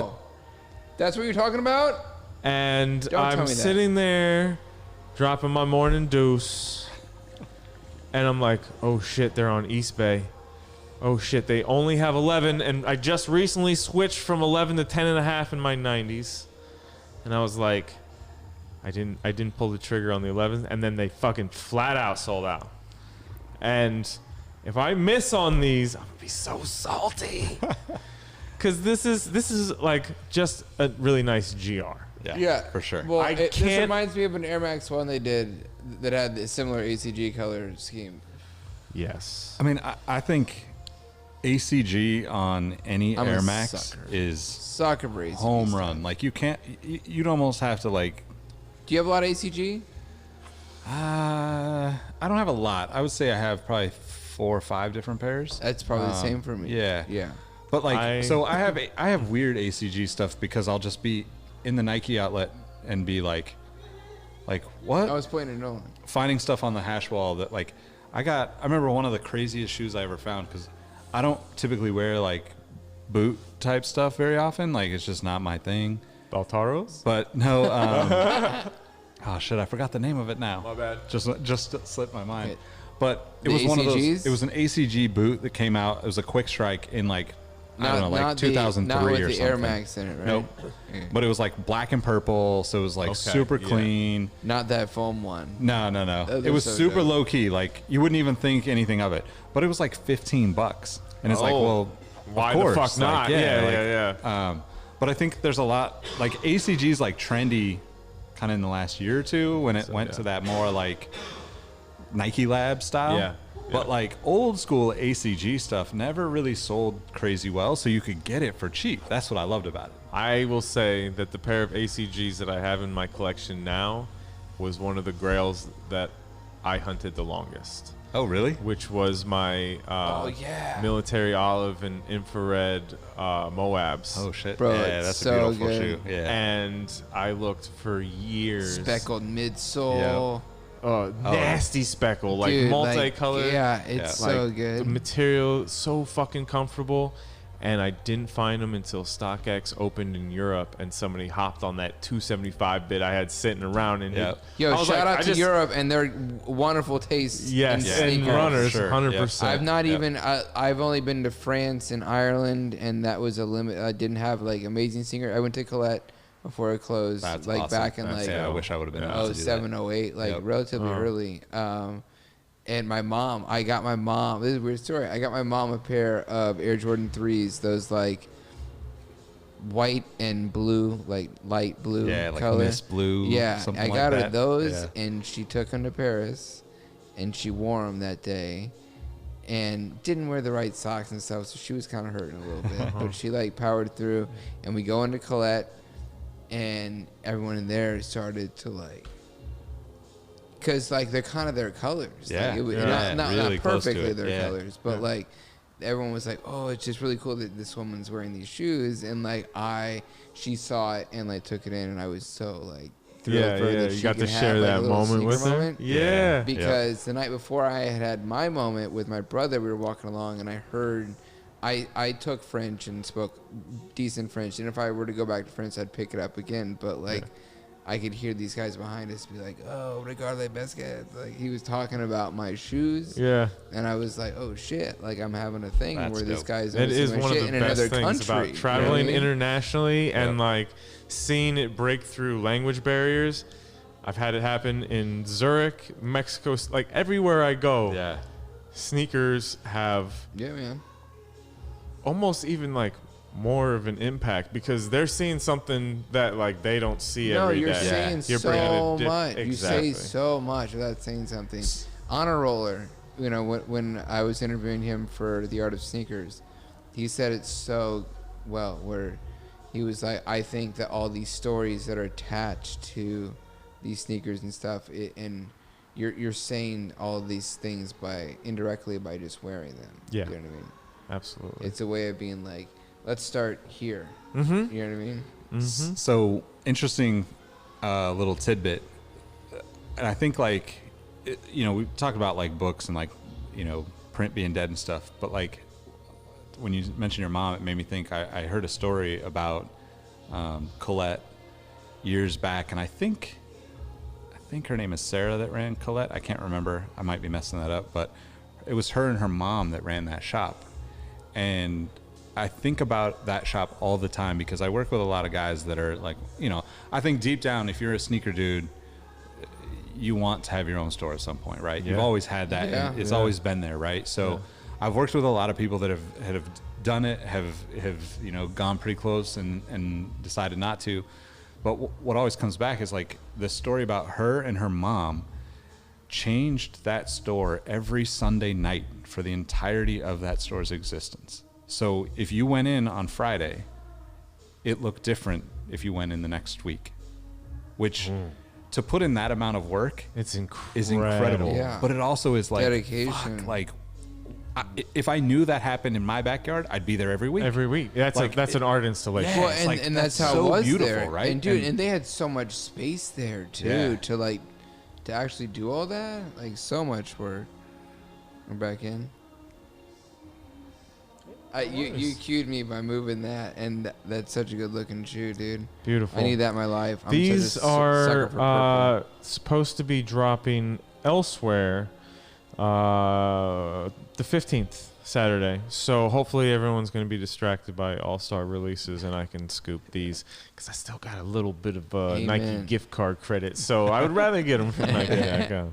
E: shit.
D: That's what you're talking about?
B: And
D: Don't tell
B: I'm
D: me that.
B: sitting there dropping my morning deuce. And I'm like, oh shit, they're on East Bay. Oh shit, they only have 11. And I just recently switched from 11 to 10.5 in my 90s. And I was like, I didn't pull the trigger on the 11th. And then they fucking flat out sold out. And if I miss on these, I'm gonna be so salty. Cause this is like just a really nice GR.
D: Yeah,
E: for sure.
D: Well, this
B: can't-
D: reminds me of an Air Max 1 they did that had a similar ACG color scheme.
B: Yes.
E: I mean, I think ACG on any
D: I'm a
E: Air Max
D: sucker.
E: is
D: Soccer brace.
E: home run. Like you can't, you'd almost have to like.
D: Do you have a lot of ACG?
E: I don't have a lot. I would say I have probably 4 or 5 different pairs.
D: That's probably the same for me.
E: Yeah.
D: Yeah.
E: But like,
B: I
E: have weird ACG stuff because I'll just be in the Nike outlet and be like what?
D: I was pointing at Nolan.
E: Finding stuff on the hash wall that like I remember one of the craziest shoes I ever found because I don't typically wear like boot type stuff very often. Like it's just not my thing.
B: Baltaros?
E: But no, oh shit, I forgot the name of it now.
B: My bad.
E: Just slipped my mind.
D: Wait.
E: But it
D: The
E: was one of those.
D: ACGs?
E: It was an ACG boot that came out. It was a quick strike in like I don't know, like 2003
D: not with
E: or
D: the
E: something.
D: Air Max in it, right?
E: Nope.
D: Yeah.
E: But it was like black and purple, so it was like
B: Okay,
E: super
B: yeah.
E: clean.
D: Not that foam one.
E: No.
D: Those
E: It
D: are
E: was
D: so
E: super
D: dope.
E: low key. Like you wouldn't even think anything of it. But it was like $15, and it's like,
B: Oh.
E: well,
B: Why
E: of
B: the
E: course.
B: fuck not?
E: Like,
B: Yeah.
E: But I think there's a lot like ACG's like trendy, kind of in the last year or two when it went to that more like Nike Lab style.
B: Yeah.
E: But like old school ACG stuff never really sold crazy well, so you could get it for cheap. That's what I loved about it.
B: I will say that the pair of ACGs that I have in my collection now was one of the grails that I hunted the longest,
E: Oh, really?
B: which was my
D: yeah.
B: military olive and infrared Moabs.
E: Oh shit!
D: Bro,
E: yeah,
D: it's
E: that's
D: so
E: a beautiful
D: good.
E: shoe. Yeah.
B: And I looked for years.
D: Speckled midsole.
B: Nasty speckle, like
D: Dude,
B: multicolored.
D: yeah, it's so
B: Like,
D: good.
B: The material so fucking comfortable, and I didn't find them until StockX opened in Europe, and somebody hopped on that 275 bit I had sitting around. And
E: Yep.
D: Yo,
B: I was
D: shout
B: like,
D: out
B: I
D: to
B: just-
D: Europe and their wonderful taste.
B: Yes,
D: in
B: and
D: sneakers.
B: runners,
E: Sure,
B: 100%.
D: I've not even. I've only been to France and Ireland, and that was a limit. I didn't have like amazing singer. I went to Colette before it closed,
E: That's
D: like
E: awesome.
D: back in
E: That's-
D: like
E: yeah, I wish I would have been able to do that.
D: 07, 08, like
E: Yep.
D: relatively early. And my mom, I got my mom. This is a weird story. I got my mom a pair of Air Jordan 3s. Those like white and blue, like light blue
E: Yeah, like
D: color.
E: mist blue,
D: Yeah,
E: something
D: I
E: like
D: got her
E: that.
D: those,
E: Yeah.
D: and she took them to Paris, and she wore them that day. and didn't wear the right socks and stuff, so she was kind of hurting a little bit. But she like powered through, and we go into Colette, and everyone in there started to like, because like they're kind of their colors.
E: Yeah,
D: like, it was not
E: really close to
D: perfectly
E: it.
D: their colors, but like everyone was like, oh, it's just really cool that this woman's wearing these shoes, and like she saw it and like took it in, and I was so like thrilled for her that
B: You
D: she
B: got to
D: could have,
B: share
D: like, a
B: that
D: little
B: moment with
D: sneaker
B: her.
D: moment.
B: Yeah.
D: Because the night before I had my moment with my brother, we were walking along, and I heard, I took French and spoke decent French, and if I were to go back to French, I'd pick it up again. But like, I could hear these guys behind us be like, "Oh, regarde les baskets." Like he was talking about my shoes.
B: Yeah.
D: And I was like, "Oh shit!" Like I'm having a thing
E: That's
D: where this
E: dope.
D: guy's
B: It is
D: noticing my
B: one of
D: shit
B: the
D: in
B: best
D: another
B: things
D: country.
B: about traveling
D: you know what I mean?
B: internationally and like seeing it break through language barriers. I've had it happen in Zurich, Mexico, like everywhere I go.
E: Yeah.
B: Sneakers have
D: Yeah, man.
B: almost even like more of an impact because they're seeing something that like they don't see
D: No,
B: every
D: you're
B: day.
D: saying
B: You're bringing
D: so
B: a
D: much.
B: Exactly.
D: You say so much without saying something. Honor Roller, you know, when I was interviewing him for The Art of Sneakers, he said it so well, where he was like, I think that all these stories that are attached to these sneakers and stuff, and you're saying all of these things by indirectly by just wearing them.
B: Yeah.
D: You know what I mean?
B: Absolutely.
D: It's a way of being like, let's start here.
B: Mm-hmm.
D: You know what I mean?
B: Mm-hmm.
E: So interesting little tidbit, and I think like we talk about like books and like print being dead and stuff, but like when you mentioned your mom, it made me think. I heard a story about Colette years back, and I think her name is Sarah that ran Colette. I can't remember. I might be messing that up, but it was her and her mom that ran that shop, and I think about that shop all the time because I work with a lot of guys that are like, I think deep down, if you're a sneaker dude, you want to have your own store at some point, right?
B: Yeah.
E: You've always had that.
D: Yeah.
E: And it's always been there, right? So I've worked with a lot of people that have done it, have gone pretty close and decided not to. But what always comes back is like the story about her and her mom changed that store every Sunday night for the entirety of that store's existence. So if you went in on Friday, it looked different if you went in the next week, which to put in that amount of work
B: It's incredible.
E: is incredible.
D: Yeah.
E: But it also is like,
D: Dedication.
E: fuck, like if I knew that happened in my backyard, I'd be there every week.
B: Every week. That's
E: Like,
B: that's an art installation.
E: Yeah.
D: Well,
E: it's
D: and,
E: like,
D: and that's
E: that's
D: how
E: so
D: it was
E: beautiful,
D: there,
E: right?
D: And dude,
E: And-
D: and they had so much space there too
E: Yeah.
D: to actually do all that. Like so much work. We're back in. You cued me by moving that, and that's such a good looking shoe, dude.
B: Beautiful.
D: I need that in my life. I'm
B: These
D: such a sucker for
B: are
D: purple.
B: supposed to be dropping elsewhere the 15th, Saturday. So hopefully everyone's going to be distracted by All-Star releases and I can scoop these because I still got a little bit of Nike
D: Amen.
B: gift card credit. So I would rather get them from Nike.com.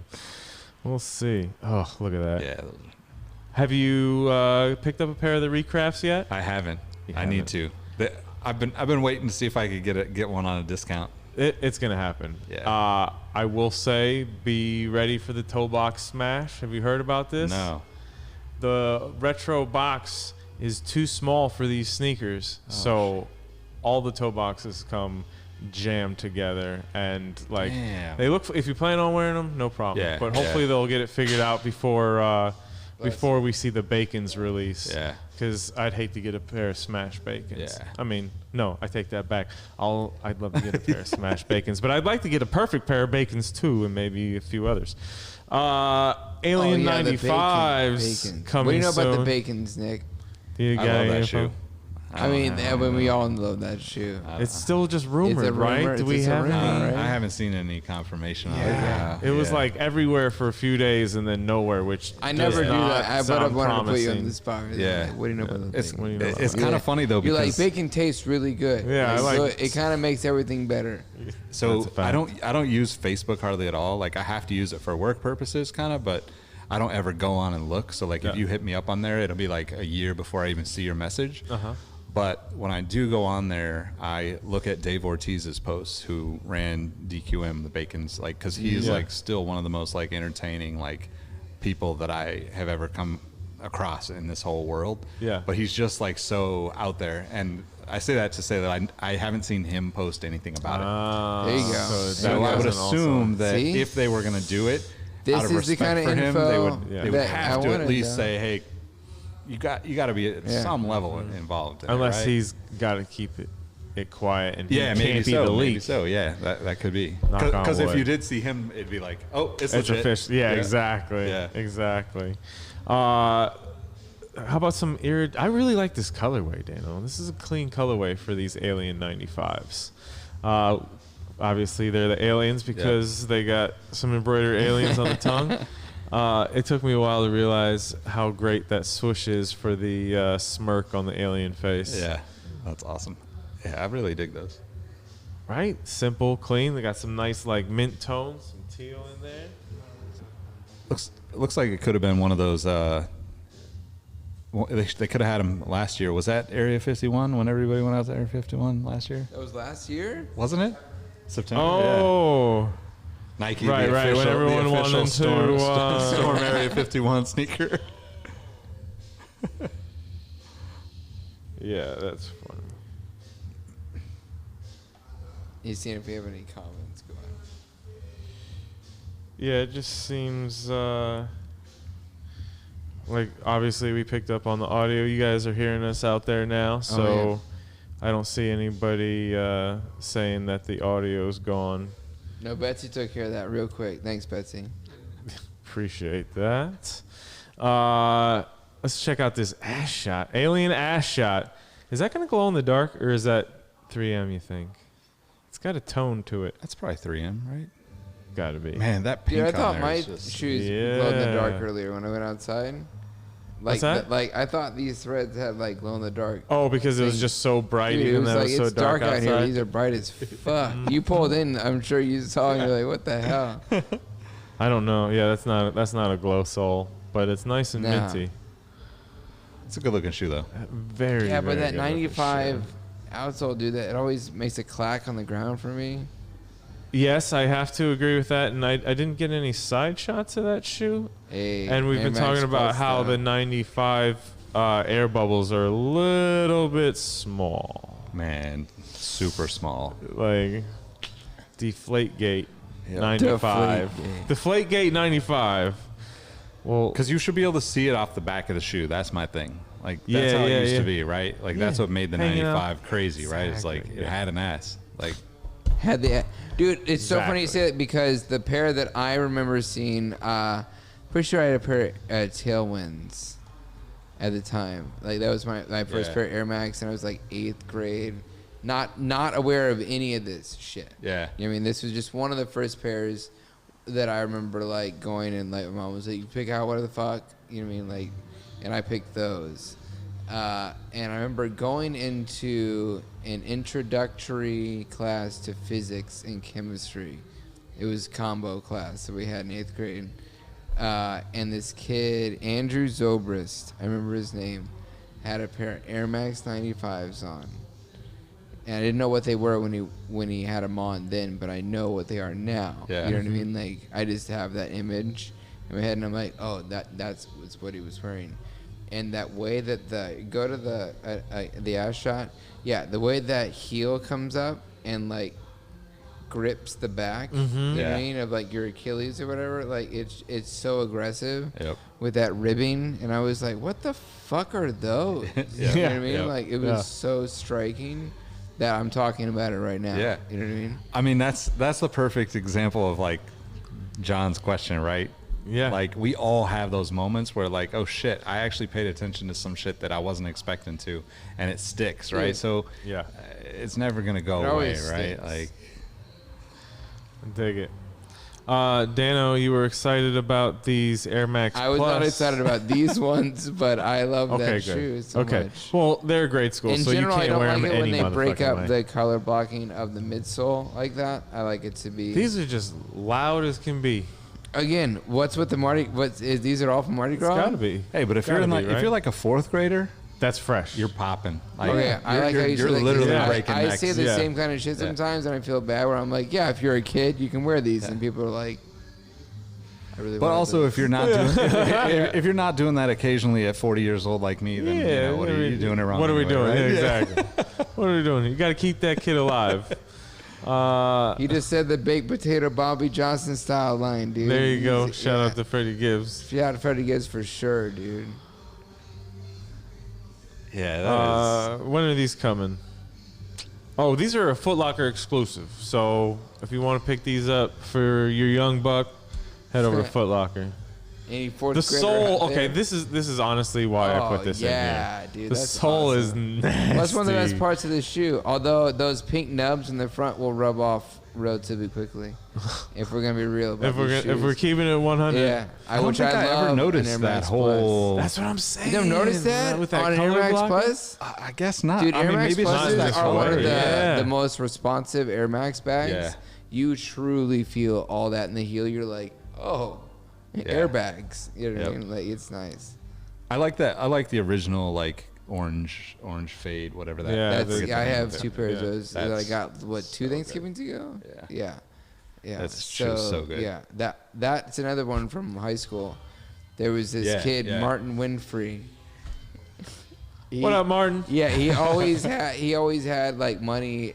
B: We'll see. Oh, look at that.
E: Yeah,
B: Have you picked up a pair of the Recrafts yet?
E: I haven't.
B: You
E: I need
B: haven't.
E: to. I've been waiting to see if I could get one on a discount.
B: It's going to happen.
E: Yeah.
B: I will say, be ready for the toe box smash. Have you heard about this?
E: No.
B: The retro box is too small for these sneakers. So all the toe boxes come jammed together. And like
E: Damn.
B: they look, if you plan on wearing them, no problem.
E: Yeah,
B: But hopefully they'll get it figured out before we see the Bacons release.
E: Yeah.
B: Because I'd hate to get a pair of Smash Bacons.
E: Yeah.
B: I mean, no, I take that back. I'd love to get a pair of Smash Bacons, but I'd like to get a perfect pair of Bacons too, and maybe a few others. Alien
D: Oh, yeah, the
B: 95's
D: bacon.
B: coming
D: What do you know
B: soon.
D: about the Bacons, Nick?
B: You
E: I
B: got
E: love
B: any
E: that
B: info?
E: shoe.
D: I mean, when we all love that shoe.
B: It's still just rumored,
D: It's a rumor.
B: right? Do we
D: It's a
B: have
D: rumor,
B: any?
D: right?
E: I haven't seen any confirmation on
D: Yeah.
E: it.
B: It was like everywhere for a few days and then nowhere, which
D: I
B: does
D: never do
B: not
D: that. But I
B: sound
D: wanted to put you on
B: promising.
D: the spot.
E: Yeah.
D: Like, what do you know about the
E: It's
D: bacon?
B: What do you know about
E: it's
B: that?
E: kind of funny though
D: You're like,
E: because
D: bacon tastes really good.
B: Yeah, I like-
D: so it kind of makes everything better.
E: so
B: That's a fact.
E: I don't use Facebook hardly at all. Like I have to use it for work purposes, kind of, but I don't ever go on and look. So like if
B: Yeah.
E: you hit me up on there, it'll be like a year before I even see your message.
B: Uh-huh.
E: But when I do go on there, I look at Dave Ortiz's posts, who ran DQM, the Bacons, like because he's
B: Yeah.
E: like still one of the most like entertaining like people that I have ever come across in this whole world.
B: Yeah.
E: But he's just like so out there, and I say that to say that I haven't seen him post anything about it.
D: There you go.
E: So I would assume that
D: See?
E: if they were going to do it,
D: This
E: out of
D: is the
E: respect
D: kind of
E: for him, they
D: info
E: would
D: that
E: have
D: I
E: to at
D: wanted,
E: least
D: though.
E: say, hey, you got to be at some level involved. In
B: Unless
E: it, right?
B: he's got to keep it quiet and he
E: maybe
B: can't be
E: so,
B: the
E: maybe
B: leak.
E: so. Yeah, that could be.
B: Knock on
E: Because if
B: wood.
E: you did see him, it'd be like, oh, it's
B: It's
E: legit.
B: a fish. Yeah, exactly.
E: Yeah.
B: Exactly. How about some I really like this colorway, Dano. This is a clean colorway for these Alien 95s. Obviously, they're the aliens because they got some embroidered aliens on the tongue. It took me a while to realize how great that swoosh is for the smirk on the alien face.
E: Yeah, that's awesome. Yeah, I really dig those.
B: Right? Simple, clean. They got some nice like mint tones, some teal in there.
E: Looks like it could have been one of those. They could have had them last year. Was that Area 51 when everybody went out to Area 51 last year?
D: That was last year?
E: Wasn't it? September.
B: Oh.
E: Yeah. Nike,
B: Right,
E: the
B: right, when
E: official,
B: everyone
E: the official
B: wanted to,
E: Storm Area 51 sneaker.
B: Yeah, that's fun.
D: You seeing if we have any comments going?
B: Yeah, it just seems like obviously we picked up on the audio. You guys are hearing us out there now, so I don't see anybody saying that the audio's gone.
D: No, Betsy took care of that real quick. Thanks, Betsy.
B: Appreciate that. Let's check out this ass shot. Alien ass shot. Is that going to glow in the dark, or is that 3M, you think? It's got a tone to it.
E: That's probably 3M, right?
B: Got to be.
E: Man, that pink
D: Dude, I thought
E: on
D: my
E: there is just...
D: shoes glowed in the dark
B: Yeah.
D: earlier when I went outside.
B: What's
D: Like,
B: that?
D: like I thought these threads had like glow in the dark.
B: Oh, because it was just so bright,
D: Dude, it
B: even
D: was
B: though
D: like
B: it was so
D: it's dark out here.
B: outside.
D: These are bright as fuck. You pulled in. I'm sure you saw and you're like, what the hell?
B: I don't know. Yeah, that's not a glow sole, but it's nice and
D: Nah.
B: minty.
E: It's a good looking shoe, though.
B: Very.
D: Yeah, but
B: very
D: that
B: good looking
D: 95
B: shoe.
D: outsole, dude, that it always makes a clack on the ground for me.
B: Yes, I have to agree with that, and I didn't get any side shots of that shoe.
D: Hey,
B: And we've
D: Air
B: been
D: Max
B: talking about
D: Plus,
B: how
D: though.
B: the 95 air bubbles are a little bit small,
E: Man, super small.
B: like Deflategate
E: Yep.
B: 95. Deflategate 95. Well,
E: Because you should be able to see it off the back of the shoe. That's my thing. Like, that's
B: Yeah,
E: how it
B: yeah,
E: used
B: yeah.
E: to be, right? Like, that's
B: Yeah.
E: what made the
B: Hanging out.
E: 95 crazy, right? It's like,
B: Exactly,
E: it had an ass. Like,
D: Had the dude, it's so funny you
B: Exactly.
D: say that because the pair that I remember seeing, pretty sure I had a pair of Tailwinds at the time. Like that was my first
E: Yeah.
D: pair of Air Max, and I was like 8th grade, not aware of any of this shit.
E: yeah.
D: You know what I mean, this was just one of the first pairs that I remember like going and like my mom was like, "You pick out what the fuck," you know what I mean, like, and I picked those. And I remember going into an introductory class to physics and chemistry. It was combo class that we had in 8th grade. And this kid, Andrew Zobrist, I remember his name, had a pair of Air Max 95s on. And I didn't know what they were when he had them on then, but I know what they are now.
E: Yeah.
D: You know what I mean? Like, I just have that image in my head, and I'm like, oh, that's what he was wearing. And that way that go to the ass shot, yeah, the way that heel comes up and like grips the back, you know what
E: Yeah.
D: I mean, of like your Achilles or whatever, like it's so aggressive
E: Yep.
D: with that ribbing, and I was like, what the fuck are those?
E: Yeah.
D: You know what I mean?
E: Yep.
D: Like it was
B: Yeah.
D: so striking that I'm talking about it right now.
E: Yeah.
D: You know what I mean?
E: I mean, that's the perfect example of like John's question, right?
B: Yeah.
E: Like we all have those moments where like, oh shit, I actually paid attention to some shit that I wasn't expecting to, and it sticks, right?
D: Yeah.
E: So
B: Yeah.
E: it's never gonna go
D: It
E: away,
D: always
E: right?
D: sticks.
E: Like,
B: dig it. Dano, you were excited about these Air Max
D: I was
B: Plus.
D: not excited about these ones, but I love
B: Okay,
D: that
B: good.
D: shoe so
B: Okay.
D: much.
B: Well, they're a great school,
D: In
B: so
D: general,
B: you
D: I
B: can't
D: don't
B: wear
D: like
B: them
D: it when
B: any
D: they break
B: motherfucking
D: up
B: way.
D: the color blocking of the midsole like that. I like it to be.
B: These are just loud as can be.
D: Again, what's with the Mardi? These are all from Mardi
B: It's
D: Gras?
B: gotta be.
E: hey, but if
B: Gotta
E: you're in
B: be,
E: like
B: right?
E: if you're like a 4th grader,
B: That's fresh.
E: you're popping. Like,
D: Okay, I like how you
E: you're
D: say that, 'cause
E: literally
B: yeah.
E: breaking
D: I
E: necks.
D: say the
B: Yeah.
D: same kind of shit sometimes, and I feel bad where I'm like, yeah, if you're a kid, you can wear these, and people are like, I really
E: But
D: wanted
E: also,
D: those.
E: if you're not doing if you're not doing that occasionally at 40 years old like me, then what are you doing it wrong?
B: What are we
E: anyway,
B: doing?
E: right?
B: Yeah, exactly. What are we doing? You got to keep that kid alive.
D: He just said the baked potato Bobby Johnson style line, dude.
B: There you go.
D: He's-
B: Shout
D: yeah.
B: out to Freddie Gibbs.
D: Shout out to Freddie Gibbs for sure, dude.
E: Yeah, that is.
B: When are these coming? Oh, these are a Foot Locker exclusive. So if you want to pick these up for your young buck, head over to Foot Locker.
D: Any fourth
B: The
D: grader
B: sole.
D: out
B: Okay,
D: there?
B: this is honestly why I put this in
D: yeah,
B: here.
D: dude.
B: The
D: that's
B: sole is
D: awesome.
B: nasty.
D: That's one of the best parts of the shoe. Although those pink nubs in the front will rub off relatively quickly. If we're gonna be real about these
B: If we're
D: shoes.
B: keeping it 100.
D: Yeah,
E: I don't
D: which
E: think I
D: love
E: ever
D: an
E: noticed
D: Air
E: that
D: Max
E: whole.
B: That's what I'm saying.
D: Plus. You don't notice that
B: With that
D: on Air
B: color
D: Max
B: blocker?
D: Plus?
E: I guess not.
D: Dude,
E: I
D: Air
E: mean,
D: Max
E: maybe it's
D: Pluses
E: just that
D: are one of
E: color.
D: the most responsive Air Max bags.
E: Yeah.
D: You truly feel all that in the heel. You're like, oh, airbags. You know what I
E: Yep.
D: mean? Like, it's nice.
E: I like that. I like the original like orange fade, whatever that.
B: Yeah,
E: I
D: That's,
E: forget the
D: I
E: name
D: have
E: of it.
D: two pairs of those that I
E: That's
D: got, what, two
E: so
D: Thanksgivings ago?
E: Yeah.
D: Yeah.
E: That's just so good.
D: Yeah, that's another one from high school. There was this
E: Yeah,
D: kid,
E: yeah.
D: Martin Winfrey.
B: What up, Martin?
D: Yeah, he always had like money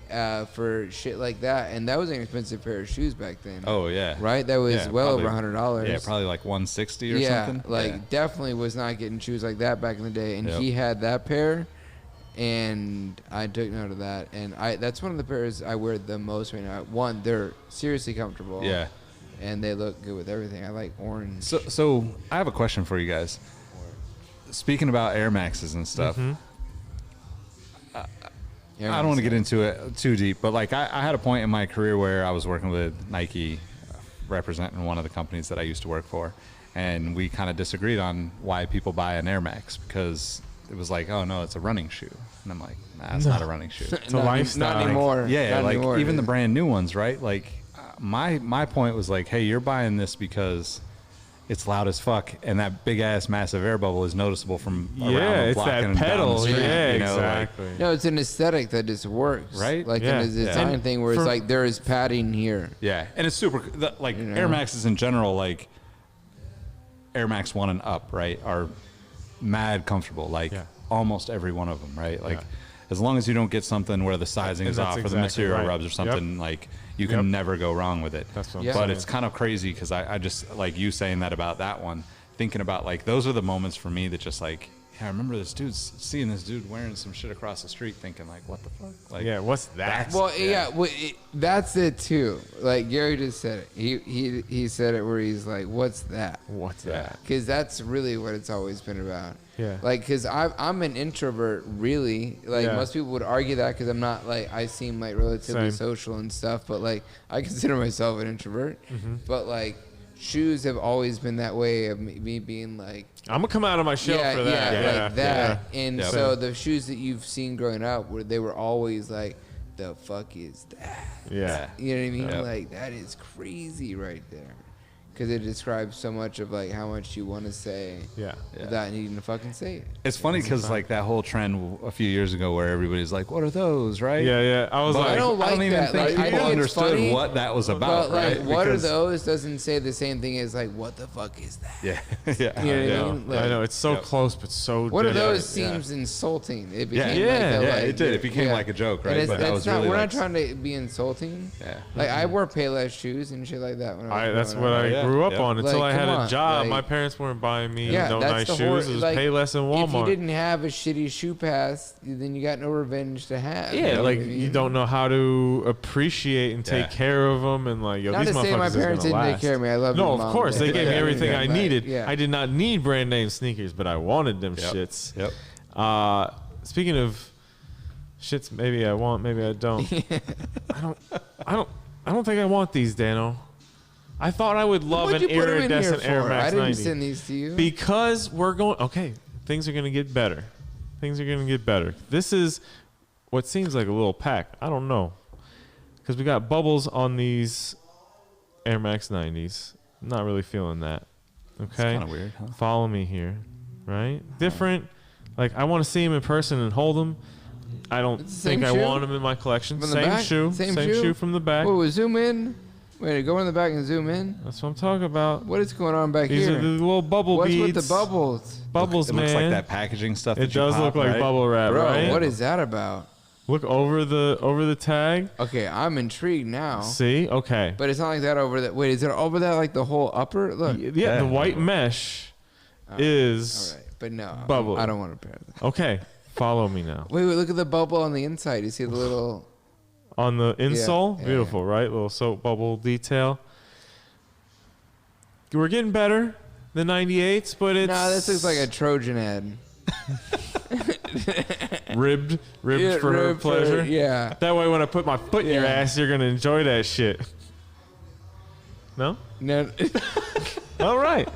D: for shit like that, and that was an expensive pair of shoes back then.
E: Oh yeah.
D: Right, that was
E: Yeah,
D: well
E: probably-
D: over $100.
E: Yeah, probably like 160 or
D: yeah,
E: something.
D: like definitely was not getting shoes like that back in the day, and
E: Yep.
D: he had that pair, and I took note of that, and that's one of the pairs I wear the most right now. One, they're seriously comfortable.
E: Yeah.
D: And they look good with everything. I like orange.
E: So I have a question for you guys. Speaking about Air Maxes and stuff, I don't want to get into it too deep, but like I had a point in my career where I was working with Nike, representing one of the companies that I used to work for, and we kind of disagreed on why people buy an Air Max, because it was like, oh no, it's a running shoe, and I'm like, nah, it's not a running shoe.
B: It's a lifestyle.
D: Not anymore.
E: Yeah,
D: Not
E: like
D: anymore,
E: even the
D: dude.
E: brand new ones, right? Like my point was like, hey, you're buying this because it's loud as fuck, and that big ass massive air bubble is noticeable from around
B: Yeah,
E: the
B: it's
E: block
B: that
E: and down the
B: pedal.
E: street,
B: Yeah,
E: you know, like-
B: exactly.
D: No, it's an aesthetic that just works.
E: Right?
D: Like
B: Yeah.
D: in a design
B: And
D: thing where it's
B: for-
D: like there is padding here.
E: yeah, and it's super. Like
D: You know?
E: Air Maxes in general, like Air Max 1 and up, right, are mad comfortable. Like
B: Yeah.
E: almost every one of them, right? Like
B: Yeah.
E: as long as you don't get something where the sizing
B: And
E: is
B: that's
E: off or the
B: exactly
E: material
B: right.
E: rubs or
B: Yep.
E: something, like you can
B: Yep.
E: never go wrong with it.
B: That's what I'm
D: Yeah.
E: But
B: saying.
E: it's kind of crazy because I just like you saying that about that one, thinking about like those are the moments for me that just like, yeah, I remember seeing this dude wearing some shit across the street, thinking like, what the fuck? Like,
B: Yeah, what's that?
D: Well, yeah, that's it too. Like Gary just said it. He said it where he's like, "What's that?"
B: What's that?
D: Because that's really what it's always been about.
B: Yeah.
D: Like, because I'm an introvert, really. Like,
B: Yeah.
D: most people would argue that because I'm not, like, I seem, like, relatively
B: Same.
D: social and stuff. But, like, I consider myself an introvert.
B: Mm-hmm.
D: But, like, shoes have always been that way of me being, like,
B: I'm gonna come out of my shell for that.
D: yeah, like that.
B: Yeah.
D: And
E: Yep.
D: so the shoes that you've seen growing up, they were always, like, the fuck is that?
B: Yeah.
D: You know what I mean?
E: Yep.
D: Like, that is crazy right there. Because it describes so much of, like, how much you want to say
B: Yeah.
D: without needing to fucking say it.
E: It's funny because like that whole trend a few years ago where everybody's like, "What are those?" Right?
B: Yeah, yeah. I was
E: But
B: like,
D: I don't like
E: even
D: that.
E: think
D: Like, I
E: people
D: think it's
E: understood
D: funny,
E: what that was about,
D: But, like,
E: right?
D: what
E: Because-
D: are those doesn't say the same thing as, like, what the fuck is that?
E: Yeah, yeah,
D: You know what
E: yeah.
D: I mean? Like,
B: I know it's so
E: Yep.
B: close, but so.
D: What are
B: different.
D: those seems insulting. It became
E: Yeah,
D: like
B: yeah,
D: a,
E: yeah,
D: like,
E: it did. It became like a joke,
D: And
E: right?
D: it's,
E: But that
D: that's
E: was
D: not,
E: really
D: we're
E: like,
D: not trying to be insulting.
E: yeah.
D: Like, I wore Payless shoes and shit like that when I was
B: That's
D: growing
B: what
D: up.
B: I
E: Yeah,
B: grew up
E: yeah.
B: on until
D: Like,
B: I had
D: come
B: a
D: on,
B: job.
D: like-
B: My parents weren't buying me
D: Yeah,
B: no
D: that's
B: nice
D: the
B: shoes. It was
D: like,
B: Payless and
D: If you
B: Walmart.
D: didn't have a shitty shoe pass, then you got no revenge to have.
B: Yeah,
D: know
B: like
D: what I
B: you
D: mean?
B: don't know how to appreciate and take
E: Yeah.
B: care of them, and like, yo,
D: Not
B: these
D: to say my
B: motherfuckers
D: parents
B: is
D: didn't
B: gonna
D: take
B: last.
D: care of me. I love
B: No,
D: you,
B: of
D: Mom,
B: course
D: Dad.
B: they gave me everything I
D: But,
B: needed.
D: yeah.
B: I did not need brand name sneakers, but I wanted them
E: Yep.
B: shits.
E: Yep.
B: Speaking of shits, maybe I want, maybe I don't. I don't think I want these, Dano. I thought I would love
D: What'd
B: an
D: you put 'em in here
B: iridescent Air
D: for?
B: Max
D: I didn't
B: 90
D: send these to you.
B: because we're going. Okay, things are gonna get better. Things are gonna get better. This is what seems like a little pack. I don't know, because we got bubbles on these Air Max 90s. I'm not really feeling that. Okay,
E: kinda weird, huh?
B: Follow me here, right? Different. Like I want to see them in person and hold them. I don't
D: It's the same
B: think I
D: shoe?
B: want them in my collection.
D: From the
B: Same
D: back?
B: shoe,
D: Same
B: same
D: shoe?
B: shoe from the back.
D: Whoa, zoom in. Wait, go in the back and zoom in.
B: That's what I'm talking about.
D: What is going on back
B: These
D: here?
B: are the little bubble
D: What's
B: beads.
D: with the bubbles?
B: Bubbles,
E: It
B: man.
E: looks like that packaging stuff.
B: It
E: that you
B: does
E: pop,
B: look like
E: right?
B: bubble wrap,
D: Bro,
B: right?
D: what is that about?
B: Look over the tag.
D: Okay, I'm intrigued now.
B: See? Okay.
D: But it's not like that over that. Wait, is it over that like the whole upper? Look.
B: Yeah, the white mesh is
D: All right, but no,
B: bubbly.
D: I don't want to pair that.
B: Okay. Follow me now.
D: Wait, look at the bubble on the inside. You see the little.
B: On the insole,
D: yeah,
B: beautiful, right? Little soap bubble detail. We're getting better than 98s, but it's
D: No, this looks like a Trojan ad.
B: ribbed
D: Yeah,
B: for her
D: ribbed for-
B: pleasure.
D: yeah.
B: That way, when I put my foot in your
D: Yeah.
B: ass, you're gonna enjoy that shit. No?
D: No.
B: All right.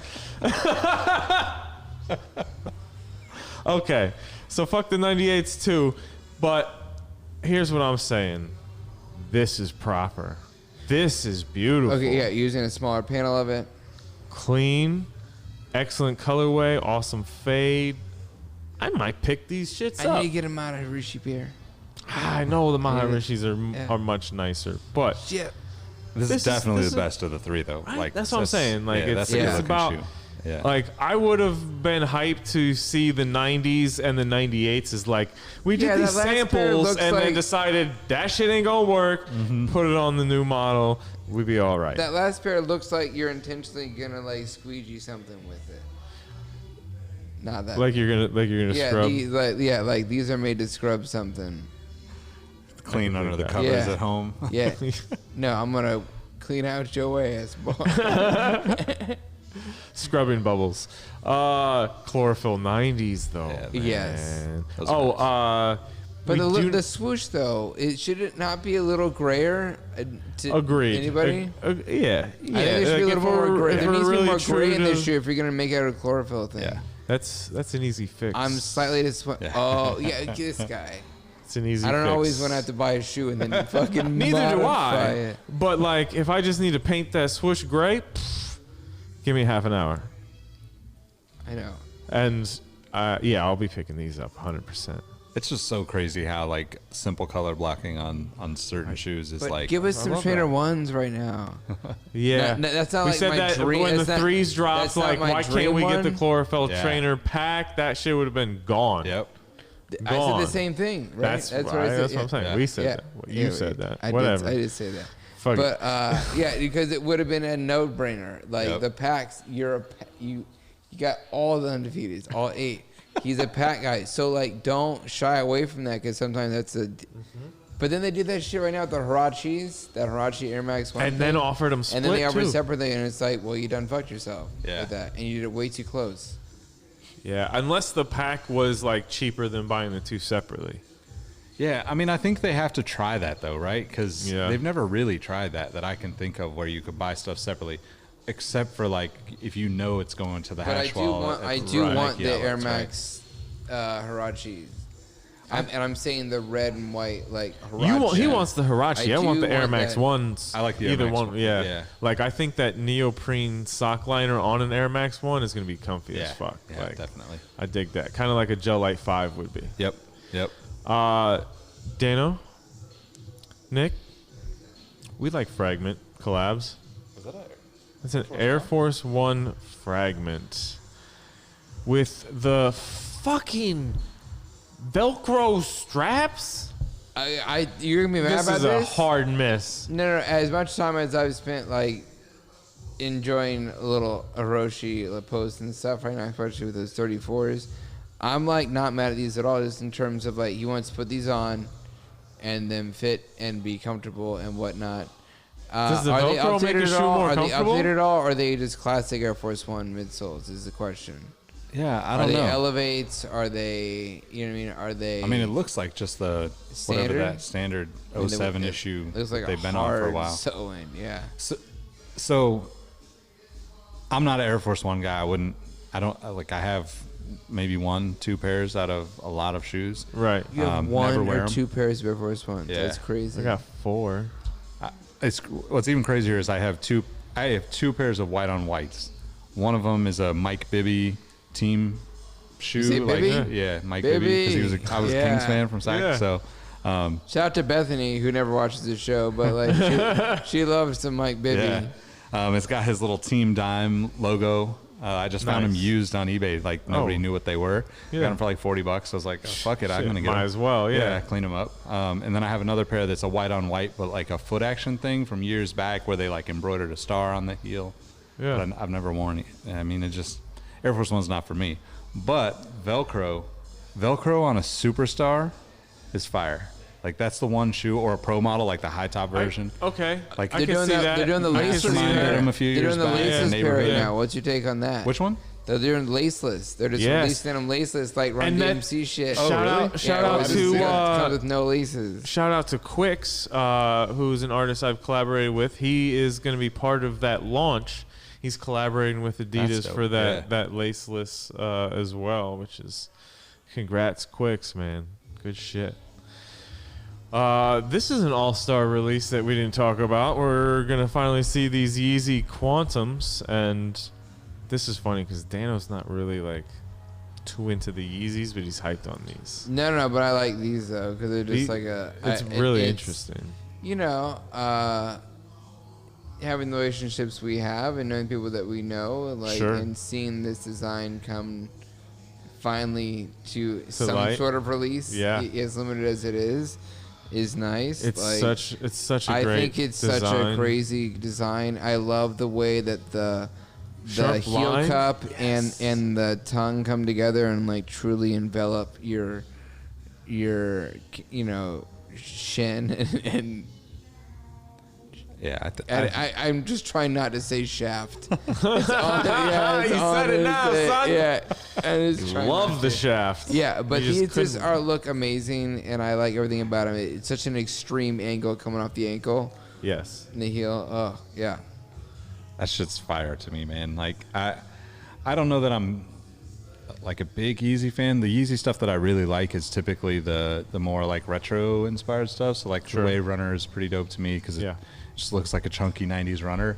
B: Okay. So fuck the 98s too, but here's what I'm saying. This is proper. This is beautiful.
D: Okay, yeah, using a smaller panel of it.
B: Clean, excellent colorway, awesome fade. I might pick these shits
D: I
B: up.
D: need to get him out of Rishi Beer.
B: I know the Maharishis
D: Yeah.
B: are much nicer, but
D: Shit.
E: This
B: This
E: is definitely
B: this
E: the
B: is-
E: best of the three, though.
B: Right?
E: Like
B: That's what I'm saying. Like,
E: that's
B: it's
E: a good-looking
B: about
E: shoe. Yeah.
B: like I would have been hyped to see the 90s and the 98s as like we did
D: Yeah,
B: these
D: that last pair
B: samples
D: looks
B: and then
D: like-
B: decided that shit ain't gonna work. Put it on the new model, we'd be all right.
D: That last pair looks like you're intentionally gonna like squeegee something with it. Not that.
B: like you're gonna
D: yeah,
B: scrub.
D: like these are made to scrub something.
E: Clean under the
B: that.
E: covers
D: Yeah.
E: at home.
D: Yeah. No, I'm gonna clean out your ass, boy.
B: Scrubbing bubbles. Chlorophyll 90s though.
E: Yeah,
D: Yes.
B: man.
E: Those are
D: But
B: we do
D: the swoosh though, should it not be a little grayer? To
B: agreed.
D: Anybody?
B: Yeah.
D: I think there should be a little more gray. There needs to be more gray in this shoe if you're gonna make it out of chlorophyll thing.
E: Yeah.
B: That's an easy fix.
D: I'm slightly disappointed.
E: Yeah.
D: Oh yeah, this guy.
B: It's an easy
D: I don't
B: fix.
D: always want to have to buy a shoe and then fucking
B: Neither do
D: modify
B: I.
D: it.
B: But like, if I just need to paint that swoosh gray, give me half an hour,
D: I know.
B: and yeah, I'll be picking these up 100%.
E: It's just so crazy how like simple color blocking on certain shoes is
D: But
E: like.
D: give us some
B: love
D: trainer
B: that.
D: ones right now.
B: Yeah,
D: No, that's not
B: we
D: like
B: said
D: my
B: that
D: dream-
B: when the
D: that's not-
B: threes dropped.
D: that's not
B: Like,
D: my
B: why can't
D: dream
B: we get the
D: one.
B: chlorophyll
E: Yeah.
B: trainer pack? That shit would have been gone.
E: Yep.
D: I said
B: Gone.
D: the same thing, right?
B: That's
D: what
B: right.
D: I said.
B: That's what I'm saying.
E: Yeah.
B: We said
D: Yeah.
B: that. You
D: Yeah,
B: said that.
D: I
B: Whatever.
D: I did say that.
B: Fuck
D: But
B: it.
D: yeah, because it would have been a no-brainer. Like
E: Yep.
D: the packs, you got all the undefeateds, all 8. He's a pack guy, so like don't shy away from that because sometimes that's a. But then they did that shit right now with the Hirachis, that Hirachi Air Max 1.
B: And then offered them split
D: and then they offer
B: too.
D: separately, and it's like, well, you done fucked yourself
E: Yeah.
D: with that, and you did it way too close.
B: Yeah, unless the pack was like cheaper than buying the two separately.
E: Yeah, I mean, I think they have to try that though, right? Because
B: Yeah.
E: they've never really tried that I can think of where you could buy stuff separately, except for like if you know it's going to the
D: But
E: hash wall.
D: I do want the Air
E: outlets, right?
D: Max Hirachis. I'm saying the red and white, like Hirachi.
B: He wants the Hirachi. I want
D: do
B: the Air
D: want
B: Max
D: that.
B: ones.
E: I like the Air
B: either
E: Max
B: one.
E: one.
B: Yeah.
E: Yeah.
B: Like I think that neoprene sock liner on an Air Max 1 is gonna be comfy
E: Yeah,
B: as fuck.
E: yeah,
B: Like,
E: definitely.
B: I dig that. Kind of like a Gel Light 5 would be.
E: Yep, yep.
B: Dano, Nick, we like fragment collabs. It's an Air Force One fragment with the fucking Velcro straps.
D: You're gonna be mad
B: This
D: about
B: is
D: this?
B: a hard miss.
D: No. As much time as I've spent like enjoying a little Hiroshi post and stuff right now, especially with those 34s, I'm like not mad at these at all. Just in terms of like he wants to put these on and then fit and be comfortable and whatnot.
B: Does the
D: are they
B: Velcro make
D: updated
B: a
D: at
B: shoe
D: all?
B: more
D: Are they
B: comfortable?
D: updated at all? Or are they just classic Air Force One midsoles? Is the question.
E: Yeah, I
D: Are
E: don't
D: they
E: know.
D: elevates? Are they? You know what I mean? Are they?
E: I mean, it looks like just the
D: Standard?
E: whatever that standard
D: I mean,
E: 07
D: it
E: issue
D: looks like
E: that they've
D: a
E: been on for a
D: hard
E: while.
D: sewing. Yeah.
E: So I'm not an Air Force One guy. I have maybe 1-2 pairs out of a lot of shoes.
B: Right.
D: You have
E: Never
D: one
E: wear
D: or
E: 'em.
D: two pairs of Air Force Ones.
E: Yeah.
D: That's crazy.
B: I got 4.
E: What's even crazier is I have two pairs of white on whites. One of them is a Mike Bibby team shoe.
D: say Bibby?
E: Yeah, Mike Bibby, because I was a
D: Yeah.
E: Kings fan from Sac.
B: Yeah.
E: So
D: Shout out to Bethany, who never watches the show, but like she loves some Mike Bibby.
E: Yeah. It's got his little Team Dime logo. I just found them used on eBay. Like nobody knew what they were.
B: Yeah.
E: Got them for like $40. I was like, oh, fuck it, I'm gonna get them.
B: Might as well, yeah.
E: Clean them up. And then I have another pair that's a white on white, but like a foot action thing from years back where they like embroidered a star on the heel.
B: Yeah.
E: But I've never worn it. I mean, it just Air Force One's not for me. But Velcro on a Superstar is fire. Like that's the one shoe, or a pro model, like the high top version.
B: Okay,
E: Like
B: I can see that.
D: They're doing the
E: I
D: laceless
E: just
D: pair.
E: did them a few
D: They're
E: years
D: doing the
E: back in the
D: laceless pair right
E: neighborhood.
D: now. What's your take on that?
E: Which one?
D: They're doing laceless. They're just
B: Yes.
D: releasing them laceless, like Run
B: And that-
D: DMC shit.
E: Oh, really?
B: Shout out to
D: it comes with no laces.
B: shout out to Quicks, who's an artist I've collaborated with. He is going to be part of that launch. He's collaborating with Adidas
E: dope.
B: for that
E: Yeah.
B: that laceless as well, which is congrats, Quicks, man. Good shit. This is an all-star release that we didn't talk about. We're gonna finally see these Yeezy Quantums, and this is funny because Dano's not really like too into the Yeezys, but he's hyped on these.
D: No, but I like these though because they're just like a.
B: It's really interesting.
D: You know, having the relationships we have and knowing people that we know, like,
B: Sure.
D: and seeing this design come finally to some
B: light.
D: sort of release,
B: Yeah.
D: as limited as it is nice.
B: It's
D: like,
B: such a
D: I
B: great
D: think it's
B: design.
D: such a crazy design. I love the way that the
B: Sharp
D: heel
B: line?
D: cup and the tongue come together and like truly envelop your you know shin and
E: Yeah,
D: I'm just trying not to say shaft. It's all,
B: You said it now, son.
D: Yeah, and it's
B: Love the shaft.
D: Yeah, but
B: You
D: these just
B: couldn't-
D: look amazing, and I like everything about them. It's such an extreme angle coming off the ankle
B: Yes.
D: and the heel. Oh, yeah.
E: that shit's fire to me, man. Like I don't know that I'm like a big Yeezy fan. The Yeezy stuff that I really like is typically the more like retro inspired stuff. So like
B: Sure.
E: the Wave Runner is pretty dope to me because
B: Yeah.
E: it just looks like a chunky 90s runner.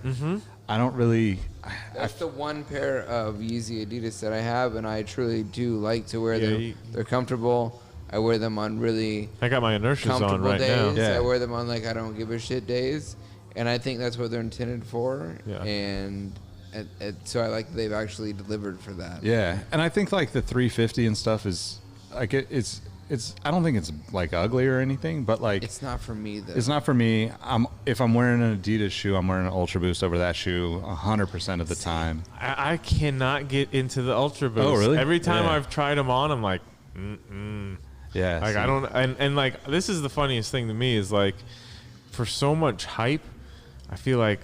E: I don't really.
D: That's the one pair of Yeezy Adidas that I have, and I truly do like to wear
B: Yeah,
D: them. They're comfortable. I wear them on really
B: I got my inertias on
D: comfortable
B: right
D: days.
B: now.
E: Yeah.
D: I wear them on like I don't give a shit days, and I think that's what they're intended for.
B: Yeah.
D: And so I like that they've actually delivered for that.
E: Yeah, and I think like the 350 and stuff is like it's. I don't think it's like ugly or anything, but like
D: It's not for me though.
E: it's not for me. If I'm wearing an Adidas shoe, I'm wearing an Ultra Boost over that shoe 100% of the time.
B: I cannot get into the Ultra Boost.
E: Oh, really?
B: Every time
E: Yeah.
B: I've tried them on, I'm like,
E: Yeah,
B: like
E: see.
B: I don't, and like this is the funniest thing to me is like, for so much hype, I feel like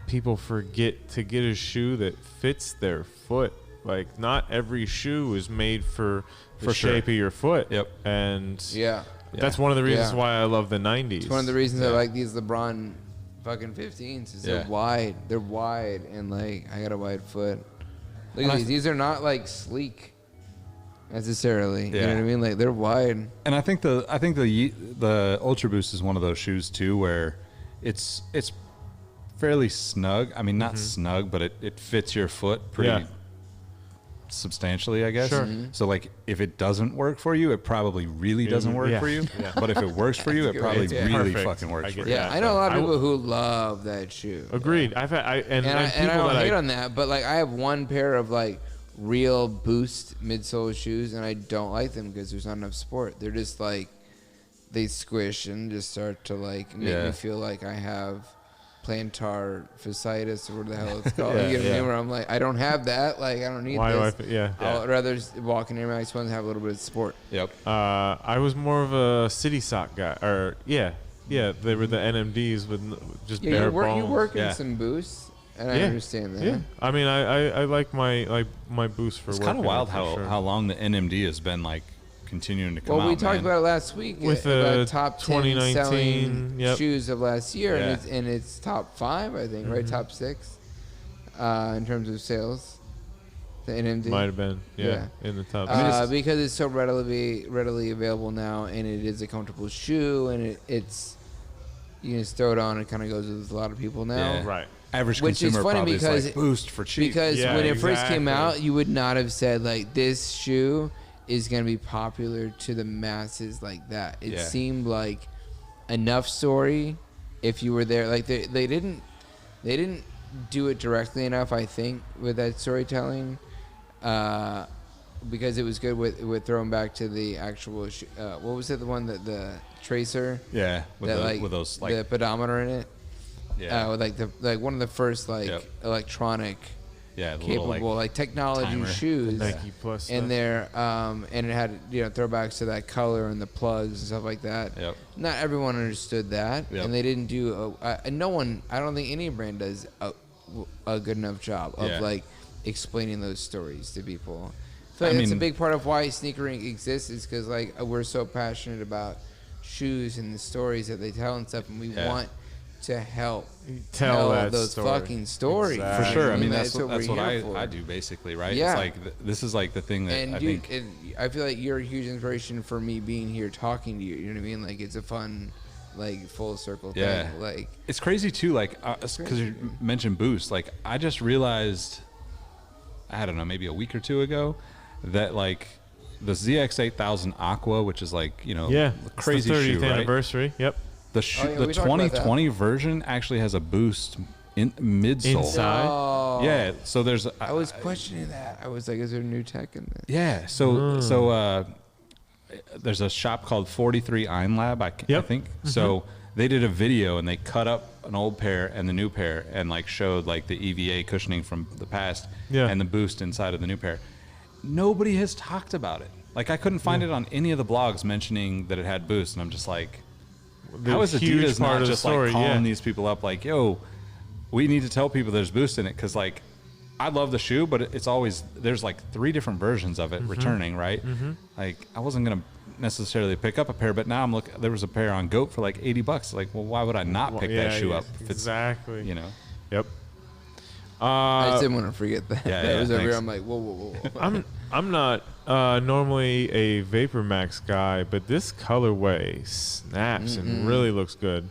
B: people forget to get a shoe that fits their foot. Like not every shoe is made for the
E: For sure.
B: shape of your foot.
E: Yep.
B: And
D: Yeah.
B: that's one of the reasons
D: Yeah.
B: why I love the 90s.
D: It's one of the reasons I like these LeBron fucking 15s is they're
E: Yeah.
D: wide. They're wide, and like I got a wide foot. Look
E: And
D: at
E: I
D: these. These are not like sleek necessarily. You know
E: Yeah.
D: what I mean? Like they're wide.
E: And I think the Ultra Boost is one of those shoes too where it's fairly snug. I mean, not snug, but it fits your foot pretty
B: Yeah.
E: substantially, I guess.
B: Sure.
E: So like if it doesn't work for you, it probably really doesn't work
B: yeah.
E: for you.
B: Yeah.
E: But if it works for you, it
D: good
E: probably
D: idea.
E: really
B: Perfect.
E: fucking works
B: I
E: for
B: get
E: you.
D: Yeah,
B: that,
D: I know a lot of
B: I
D: people who love that shoe.
B: Agreed. I've had and
D: And I
B: people
D: don't
B: that
D: hate on that, but like I have one pair of like real Boost midsole shoes, and I don't like them because there's not enough sport. They're just like they squish and just start to like make
E: Yeah.
D: me feel like I have plantar fasciitis or whatever the hell it's called.
B: Yeah,
D: You know what I
B: yeah.
D: mean? Where I'm like, I don't have that. Like I don't need
B: Why do I?
D: this.
B: Yeah.
D: I'd rather walk in here. I just want to have a little bit of sport.
E: Yep.
B: I was more of a city sock guy, or yeah, they were the NMDs with just
D: Yeah,
B: bare
D: you
B: bones.
D: work in
E: Yeah.
D: some Boosts, and I
B: Yeah.
D: understand that.
B: Yeah, I mean, I like my boost for
E: It's
B: work.
E: kind of wild how
B: sure.
E: long the NMD has been like continuing to come
D: Well,
E: out.
D: we talked
E: man.
D: about it last week
B: With
D: about
B: the
D: top 10
B: 2019,
D: selling
B: yep.
D: shoes of last year,
E: Yeah.
D: and it's top 5, I think, right? Top 6 in terms of sales. The NMD
B: Might have been, yeah, in the top.
D: because it's so readily available now, and it is a comfortable shoe, and it's you can just throw it on. It kind of goes with a lot of people now.
E: Yeah.
B: Right.
E: Average
D: Which is
E: consumer
D: funny
E: probably
D: because-
E: is like Boost for cheap.
D: Because
B: Yeah,
D: when it first came
B: exactly.
D: out, you would not have said like this shoe is going to be popular to the masses like that. It
E: Yeah.
D: seemed like enough story if you were there. Like they didn't do it directly enough, I think, with that storytelling, because it was good with throwing back to the actual what was it, the one that the tracer,
E: Yeah, with,
D: that,
E: with those
D: the
E: like
D: pedometer in it,
E: yeah,
D: with like one of the first
E: Yep.
D: electronic
E: yeah, the
D: capable
E: little,
D: technology
E: timer.
D: shoes.
B: Nike Plus
D: And
B: stuff.
D: there, and it had throwbacks to that color and the plugs and stuff like that.
E: Yep.
D: Not everyone understood that,
E: Yep.
D: and they didn't do. And no one, I don't think any brand does a good enough job of
E: Yeah.
D: like explaining those stories to people. So that's a
E: mean-
D: big part of why sneakering exists, is because like we're so passionate about shoes and the stories that they tell and stuff, and we
E: Yeah.
D: want to help
B: Tell that
D: those
B: story.
D: fucking stories.
B: Exactly.
E: For sure. I mean,
D: That's
E: that's what
D: we're here for.
E: I do basically, right?
D: Yeah.
E: It's like this is like the thing that
D: And
E: I
D: dude,
E: think.
D: I feel like you're a huge inspiration for me being here talking to you. You know what I mean? Like it's a fun, like full circle
E: Yeah.
D: thing. Like
E: It's crazy too, like because you mentioned Boost. Like I just realized, I don't know, maybe a week or two ago, that like the ZX8000 Aqua, which is like
B: Yeah,
E: the
B: it's
E: crazy
B: the 30th
E: shoe, right?
B: anniversary. Yep.
E: The shoe,
D: Oh, yeah,
E: the
D: we talked about that.
E: 2020 version actually has a Boost in midsole.
B: Inside.
D: oh,
E: Yeah, so there's
D: I was questioning that. I was like, is there new tech in this?
E: yeah, so there's a shop called 43 Einlab, I
B: Yep.
E: think. So they did a video and they cut up an old pair and the new pair and like showed like the EVA cushioning from the past
B: Yeah.
E: and the Boost inside of the new pair. Nobody has talked about it. Like I couldn't find it on any of the blogs mentioning that it had Boost, and I'm just like, how is
B: huge
E: Adidas
B: part
E: not
B: of the
E: just
B: story,
E: like calling
B: yeah.
E: these people up like, yo, we need to tell people there's Boost in it, because like I love the shoe, but it's always there's like 3 different versions of it returning, right? Like I wasn't gonna necessarily pick up a pair, but now I'm looking. There was a pair on Goat for like $80. Like, well, why would I not pick that shoe up? If
B: Exactly.
E: It's, you know.
B: Yep.
D: I just didn't want to forget that.
E: Yeah,
D: that
E: yeah,
D: was over here.
E: thanks.
D: I'm like, whoa.
B: I'm not normally a Vapor Max guy, but this colorway snaps and really looks good.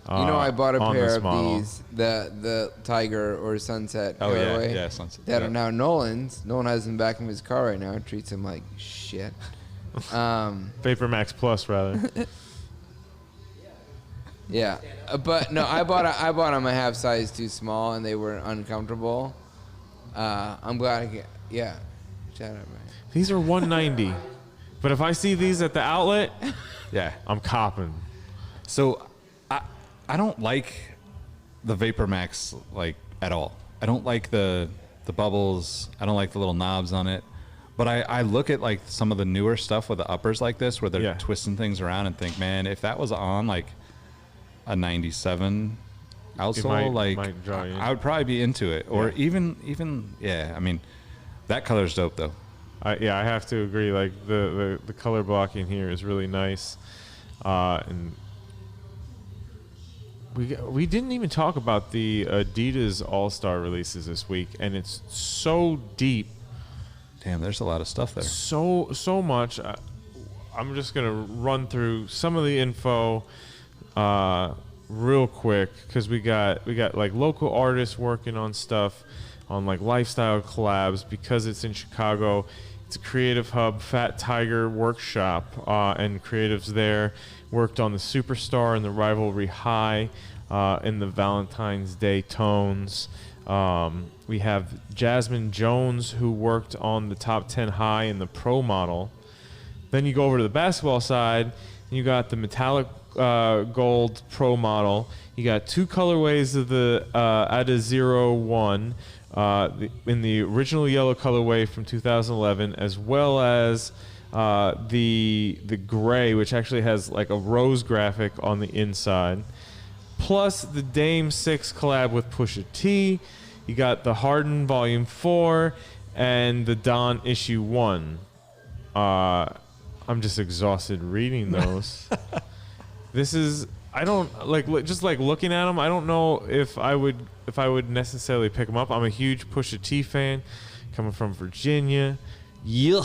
D: I bought a
B: on
D: pair
B: this
D: of
B: model.
D: these, the Tiger or Sunset
E: Oh yeah,
D: colorway,
E: yeah, Sunset.
D: that
E: yeah.
D: are now Nolan's. Nolan has them back in his car right now. Treats him like shit.
B: Vapor Max Plus, rather.
D: Yeah, but no, I bought them a half size too small, and they were uncomfortable. I'm glad I get. Yeah, shout out, man.
B: These are $190, but if I see these at the outlet,
E: Yeah.
B: I'm copping.
E: So I don't like the Vapor Max like at all. I don't like the bubbles. I don't like the little knobs on it. But I look at like some of the newer stuff with the uppers like this, where they're
B: Yeah.
E: twisting things around, and think, man, if that was on like a 97 outsole,
B: might draw you in.
E: I would probably be into it. Or even yeah. I mean, that color's dope though.
B: I have to agree. Like the color blocking here is really nice, and we didn't even talk about the Adidas All Star releases this week, and it's so deep,
E: Damn, there's a lot of stuff there.
B: so much. I'm just gonna run through some of the info real quick, because we got like local artists working on stuff, on like lifestyle collabs, because it's in Chicago. It's a creative hub. Fat Tiger Workshop and creatives there worked on the Superstar and the Rivalry High in the Valentine's Day tones. We have Jasmine Jones, who worked on the Top 10 High and the Pro model. Then you go over to the basketball side, and you got the metallic gold Pro model. You got 2 colorways of the Ada 01 in the original yellow colorway from 2011, as well as the gray, which actually has like a rose graphic on the inside, plus the Dame 6 collab with Pusha T. You got the Harden Volume 4 and the Don Issue 1. I'm just exhausted reading those. This is, I don't like just like looking at them. I don't know if I would necessarily pick them up. I'm a huge Pusha T fan, coming from Virginia. Yeah,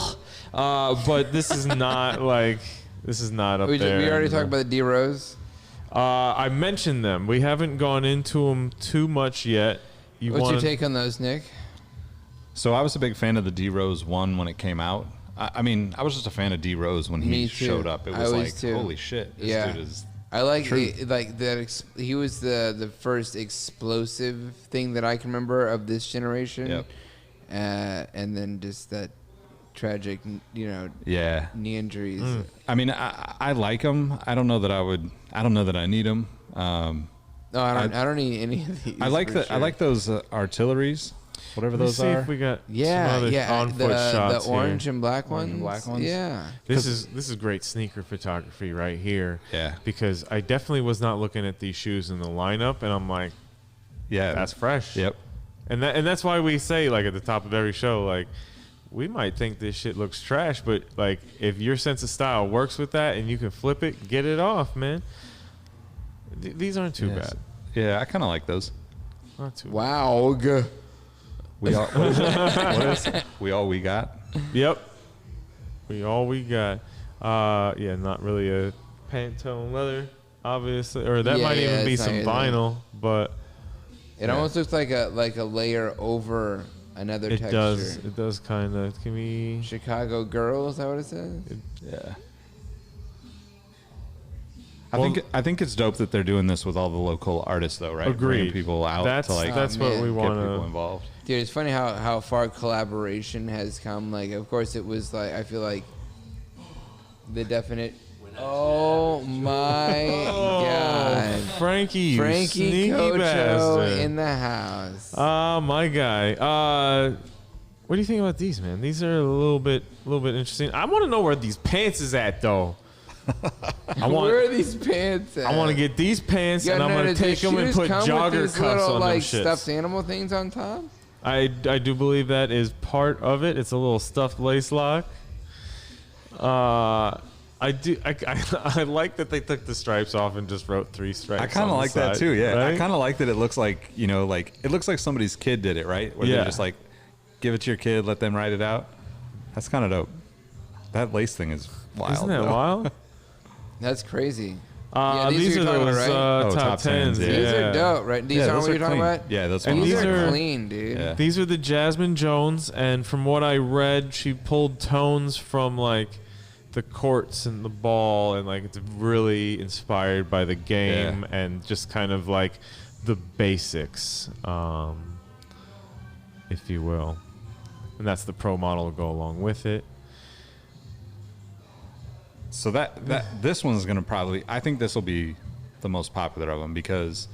B: but this is not like up
D: We
B: there.
D: already talked about the D Rose.
B: I mentioned them. We haven't gone into them too much yet.
D: What's your take on those, Nick?
E: So I was a big fan of the D Rose 1 when it came out. I mean, I was just a fan of D Rose when he
D: Me too.
E: showed up. It
D: I
E: was
D: was
E: like,
D: too.
E: holy shit, this
D: Yeah.
E: dude is.
D: I like
E: True.
D: like that. He was the first explosive thing that I can remember of this generation.
E: Yep.
D: And then just that tragic,
E: Yeah.
D: knee injuries.
E: I mean, I like him. I don't know that I would. I don't know that I need him.
D: No, I don't need any of these.
E: I like
D: for
E: I
D: sure.
E: like those artilleries, whatever
B: Let's
E: those
B: see
E: are.
B: if we got
D: Yeah,
B: some other
D: yeah.
B: on-foot
D: The
B: shots
D: orange
B: here.
D: and black ones.
E: Orange and black ones?
D: Yeah.
B: This is great sneaker photography right here.
E: Yeah.
B: Because I definitely was not looking at these shoes in the lineup, and I'm like,
E: Yeah,
B: that's fresh.
E: Yep.
B: And that's why we say, like, at the top of every show, like, we might think this shit looks trash, but like, if your sense of style works with that and you can flip it, get it off, man. These aren't too
E: Yes.
B: bad.
E: Yeah, I kind of like those.
B: Not too
D: Wow.
E: We all. What is it? We all we got.
B: bad. Yep. We got. Yeah, not really a Pantone leather, obviously, or that
D: Yeah,
B: might
D: yeah,
B: even be
D: it's not
B: some
D: either.
B: vinyl, but
D: It almost looks like a layer over another
B: it
D: texture.
B: does. It does kind of. Can we?
D: Chicago Girl, is that what it says?
E: Yeah.
B: Well-
E: I think it's dope that they're doing this with all the local artists, though, right?
B: Agreed.
E: Bringing people out
B: That's
E: to like
B: that's what
D: man.
B: we
E: get
B: want
E: people
B: to.
E: involved.
D: Dude, it's funny how far collaboration has come. Like, of course, it was like, I feel like the definite. Oh my God.
B: Frankie, you
D: Frankie
B: sneaky
D: Cocho
B: bastard.
D: in the house.
B: My guy. What do you think about these, man? These are a little bit interesting. I want to know where these pants is at, though.
D: Where are these pants at?
B: I want to get these pants,
D: Yeah,
B: and I'm
D: no,
B: gonna
D: does the
B: take them and
D: shoes
B: put
D: come with
B: jogger
D: these
B: cuffs
D: little,
B: on
D: like,
B: them shits.
D: stuffed animal things on top?
B: I do believe that is part of it. It's a little stuffed lace lock. I like that they took the stripes off and just wrote 3 stripes.
E: I kind
B: on
E: of
B: the
E: like that
B: side,
E: too. Yeah,
B: right?
E: I kind of like that. It looks like it looks like somebody's kid did it, right? Where
B: Yeah.
E: they're just like, give it to your kid, let them write it out. That's kind of dope. That lace thing is wild.
B: Isn't that
E: though.
B: wild?
D: That's crazy.
B: These
D: you're
B: are
D: talking
B: those
D: about, right?
B: top tens.
E: yeah.
B: Yeah.
D: These are dope, right? These
E: Yeah,
D: aren't
E: those
D: what you're
E: are
D: talking
E: clean.
D: about?
E: Yeah, those
B: And
E: ones
B: these
D: These
B: are-
D: are clean, dude.
E: Yeah.
B: These are the Jasmine Jones, and from what I read, she pulled tones from like the courts and the ball, and like it's really inspired by the game and just kind of like the basics, if you will. And that's the pro model to go along with it.
E: So this one's gonna probably. I think this will be the most popular of them because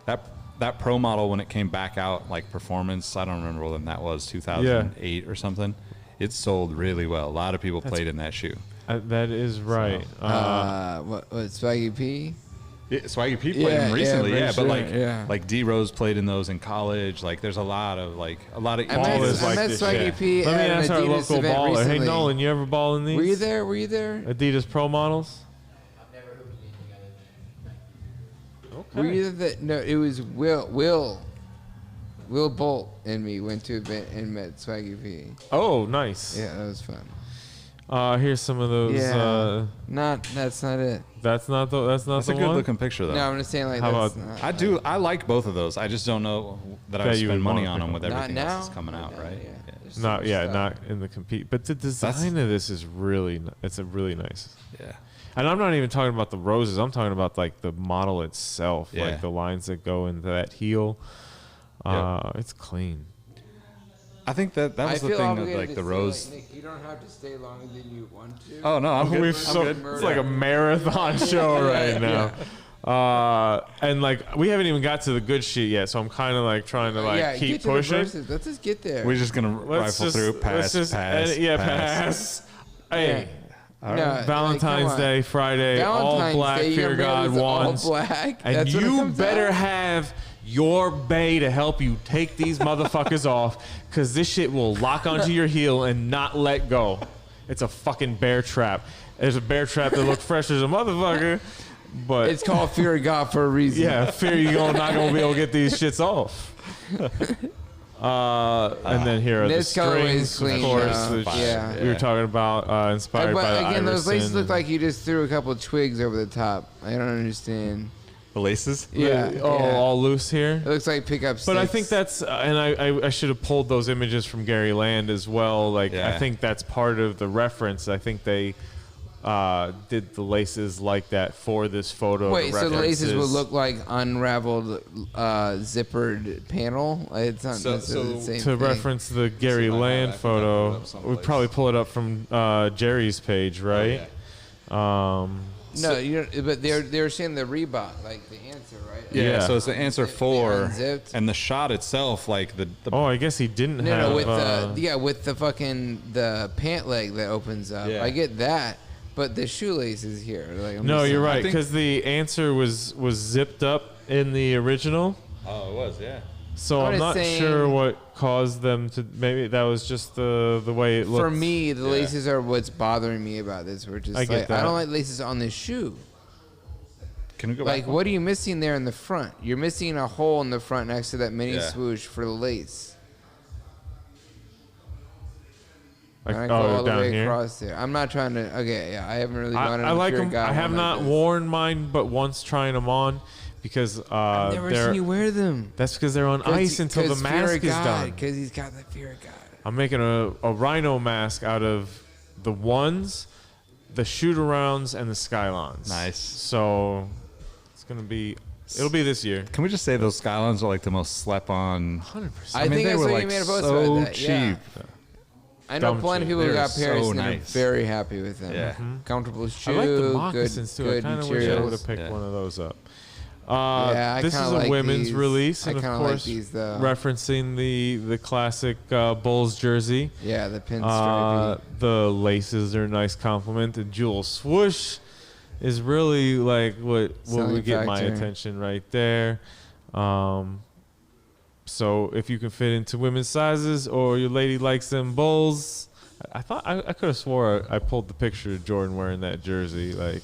E: that pro model when it came back out like performance. I don't remember when that was 2008 or something. It sold really well. A lot of people played in that shoe.
B: That is right.
D: What Swaggy P?
E: Yeah, Swaggy P played
D: Yeah,
E: them recently,
D: yeah, for
E: but
D: sure,
E: like D Rose played in those in college. Like there's a lot of
D: I met,
B: Ballers
D: I
B: like
D: met
B: this
D: Swaggy
E: shit.
D: P
B: Let me
D: at an
B: ask our
D: Adidas
B: local
D: event
B: baller.
D: recently.
B: Hey, Nolan, you ever ball in these?
D: Were you there? Were you there?
B: Adidas Pro models?
F: I've never hooped anything other
D: Were you there? No, it was Will Bolt and me went to an event and met Swaggy P.
B: Oh, nice.
D: Yeah, that was fun.
B: Here's some of those.
D: Yeah. That's not it.
B: That's not the
E: That's
B: the
E: a good
B: one.
E: looking picture though.
D: No, I'm just saying like
B: How
D: that's
B: about-
D: not,
E: I like both of those. I just don't know that I would
B: That you
E: spend
B: would
E: money
B: want
E: on them with
D: Not
E: everything
D: now.
E: else that's coming out,
D: Not now,
E: right?
D: yeah.
E: Yeah.
D: There's
B: Not
D: some
B: yeah,
D: stuff.
B: not in the compete. But the design of this is really. It's a really nice.
E: Yeah.
B: And I'm not even talking about the roses. I'm talking about like the model itself,
E: Yeah.
B: like the lines that go into that heel.
E: Yep.
B: It's clean.
E: I think that
D: I
E: was the
D: feel
E: thing that
D: obligated
E: like
D: to
E: the
D: say,
E: rose.
D: Like, Nick, you don't have to stay longer than you want to.
E: Oh no, I'm good.
B: We've
E: I'm
B: so-
E: good.
B: It's like a marathon show right now. And like we haven't even got to the good shit yet, so I'm kind of like trying to like
D: yeah,
B: keep
D: get to the
B: pushing.
D: verses. Let's just get there.
E: We're just gonna
B: Let's
E: rifle
B: just-
E: through,
B: let's
E: pass,
B: just-
E: pass,
B: pass. Hey,
D: No, like,
B: Valentine's
D: come on.
B: Day, Friday, all
D: Valentine's
B: black,
D: Day,
B: fear
D: your
B: God
D: man is all
B: ones.
D: black.
B: And
D: That's when it
B: you
D: comes
B: better
D: out.
B: have your bae to help you take these motherfuckers off, because this shit will lock onto your heel and not let go. It's a fucking bear trap. There's a bear trap that looks fresh as a motherfucker, but
D: It's called Fear of God for a reason.
B: yeah, fear you're not gonna be able to get these shits off. And then here are the
D: This color is
B: strings,
D: clean,
B: of course.
D: though.
B: which
D: Yeah.
B: we were talking about, inspired by
D: But
B: the
D: again, those laces
B: Iverson
D: look like you just threw a couple of twigs over the top. I don't understand.
E: The laces?
D: Yeah.
B: All loose here.
D: It looks like pickup sticks.
B: But I think that's, and I should have pulled those images from Gary Land as well. Like, I think that's part of the reference. I think they did the laces like that for this photo.
D: Wait, so the laces would look like unraveled, zippered panel? It's not necessarily the same
B: to
D: thing.
B: reference the Gary Land photo, we'd probably pull it up from Jerry's page, right?
D: No, but they're saying the Reebok, like the answer, right?
E: Yeah, so it's the answer 4,
D: unzipped.
E: and the shot itself, like the
B: Oh, I guess he didn't have.
D: No, with the fucking the pant leg that opens up.
E: Yeah.
D: I get that, but the shoelaces here. Like,
B: No, you're right, because the answer was zipped up in the original.
E: Oh, it was, yeah.
B: So I'm not sure what caused them to. Maybe that was just the way it looked.
D: For me, the laces are what's bothering me about this. We're just
B: I get that.
D: I don't like laces on this shoe.
E: Can we go
D: Like,
E: back?
D: what are you missing there in the front? You're missing a hole in the front next to that mini swoosh for the lace. I go all the way across there. I'm not trying to. Okay, yeah, I haven't really gone.
B: I like them. I have not worn mine, but once trying them on, because
D: I've never seen you wear them.
B: That's because they're on ice until the mask is done.
D: Because he's got the fear of God.
B: I'm making a rhino mask out of the ones, the shoot-arounds, and the skylines.
E: Nice.
B: So it's gonna be. It'll be this year.
E: Can we just say those Skylines are like the most slept-on?
B: 100%.
D: I think
E: they
D: I
E: were
D: saw
E: like
D: you made a post
E: so
D: about that.
E: cheap.
D: Yeah. I know
B: Dumb
D: plenty of
B: cheap.
D: people who got
E: They're
D: pairs
E: so
D: and
E: nice.
D: are very happy with them.
E: Yeah.
D: Comfortable shoe,
B: I like the moccasins too. I
D: good
B: kind of wish I
D: materials.
B: would have picked one of those up.
D: I
B: this is
D: kinda
B: a
D: like
B: women's
D: these.
B: release,
D: I
B: and of
D: kinda like
B: course,
D: these, though.
B: referencing the classic Bulls jersey.
D: Yeah, the pinstripe.
B: The laces are a nice compliment. The jewel swoosh is really like what
D: Selling
B: would get my
D: factor.
B: attention right there. So if you can fit into women's sizes, or your lady likes them Bulls, I thought I could have swore I pulled the picture of Jordan wearing that jersey. Like,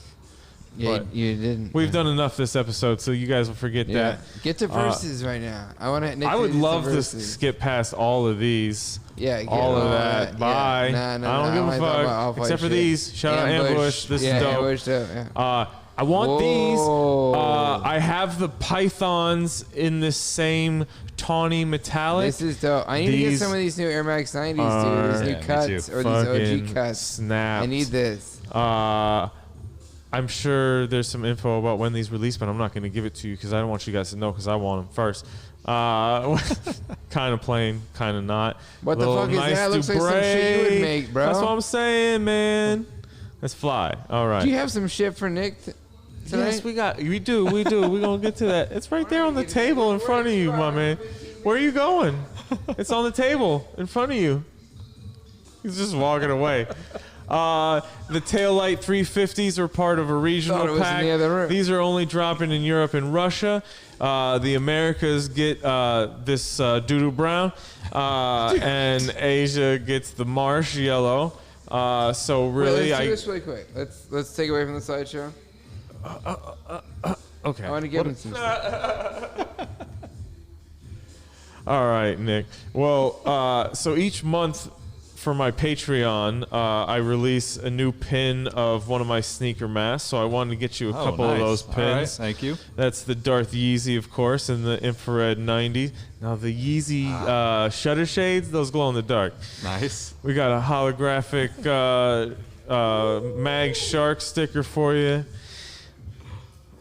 D: Yeah,
B: but
D: you didn't.
B: we've done enough this episode, so you guys will forget that.
D: Get to verses right now. I want to.
B: I would love to skip past all of these.
D: Yeah, get
B: all of that.
D: Yeah.
B: Bye.
D: No,
B: I don't give a fuck. Except for these. Shout out Ambush. This is dope.
D: Ambush, yeah.
B: I want these.
D: Whoa.
B: I have the pythons in the same tawny metallic.
D: This is dope. I need to get some of these new Air Max 90s, dude. These new
E: me
D: cuts
E: too.
D: or
B: Fucking
D: these OG cuts.
B: snaps.
D: I need this.
B: I'm sure there's some info about when these release, but I'm not going to give it to you because I don't want you guys to know because I want them first. Kind of plain, kind of not.
D: What the
B: Little
D: fuck is
B: nice
D: that? Looks like some shit you would make, bro.
B: That's what I'm saying, man. Let's fly. All right.
D: Do you have some shit for Nick tonight?
B: Yes, we do. We're gonna get to that. It's right there on the table in front of you, my man. Where are you going? It's on the table in front of you. He's just walking away. The Taillight 350s are part of a
D: Thought it
B: regional
D: was in
B: pack.
D: the other room.
B: These are only dropping in Europe and Russia. The Americas get this doo-doo brown, and Asia gets the marsh yellow. So really,
D: let's do this really quick. Let's take away from the slideshow.
B: Okay.
D: I want to give him some stuff.
B: All right, Nick. Well, so each month for my Patreon, I release a new pin of one of my sneaker masks. So I wanted to get you a couple of those pins.
E: All right, thank you.
B: That's the Darth Yeezy, of course, and the Infrared 90. Now the Yeezy shutter shades, those glow in the dark.
E: Nice.
B: We got a holographic Mag Shark sticker for you.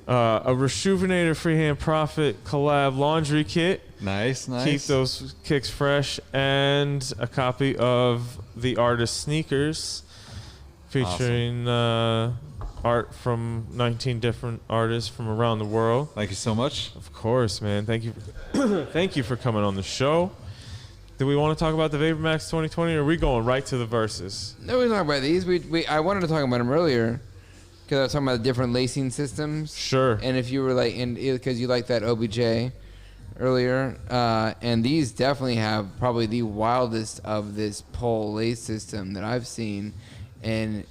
B: A Rejuvenator Freehand Profit collab laundry kit.
E: Nice.
B: Keep those kicks fresh. And a copy of the Artist Sneakers featuring art from 19 different artists from around the world.
E: Thank you so much.
B: Of course, man. Thank you. Thank you for coming on the show. Do we want to talk about the VaporMax 2020, or are we going right to the verses?
D: No, we're talking about these. I wanted to talk about them earlier because I was talking about the different lacing systems.
B: Sure.
D: And if you were like, because you like that OBJ earlier, and these definitely have probably the wildest of this pole lace system that I've seen. And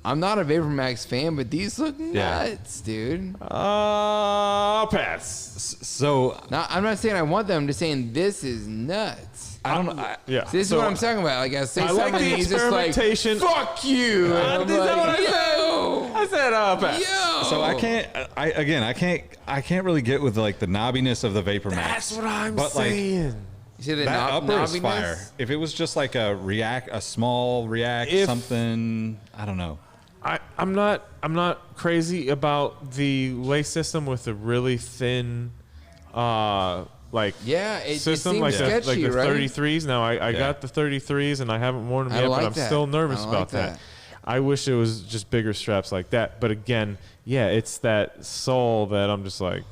D: I'm not a VaporMax fan, but these look nuts, dude.
B: I'll pass.
E: So
D: Now, I'm not saying I want them. I'm just saying this is nuts.
E: I don't know.
B: Yeah.
D: This is what I'm talking about. Like I say,
B: I like the
D: he's just like,
B: experimentation.
D: fuck you. And I'm
B: Is that what I
D: like,
B: said?
D: yo,
B: I said pass.
D: yo.
E: So I can't really get with like the knobbiness of the Vapor Max.
B: That's what I'm
E: but
B: saying.
D: You see the
E: that upper is
D: knobbiness?
E: fire. If it was just like a small React something, I don't know.
B: I'm not crazy about the lace system with the really thin
D: it
B: system
D: seems
B: like
D: sketchy,
B: the
D: right?
B: 33s. Now I got the 33s and I haven't worn them
D: I
B: yet,
D: like
B: but I'm
D: that.
B: still nervous
D: I like
B: about that.
D: that.
B: I wish it was just bigger straps like that. But again, yeah, it's that sole that I'm just like,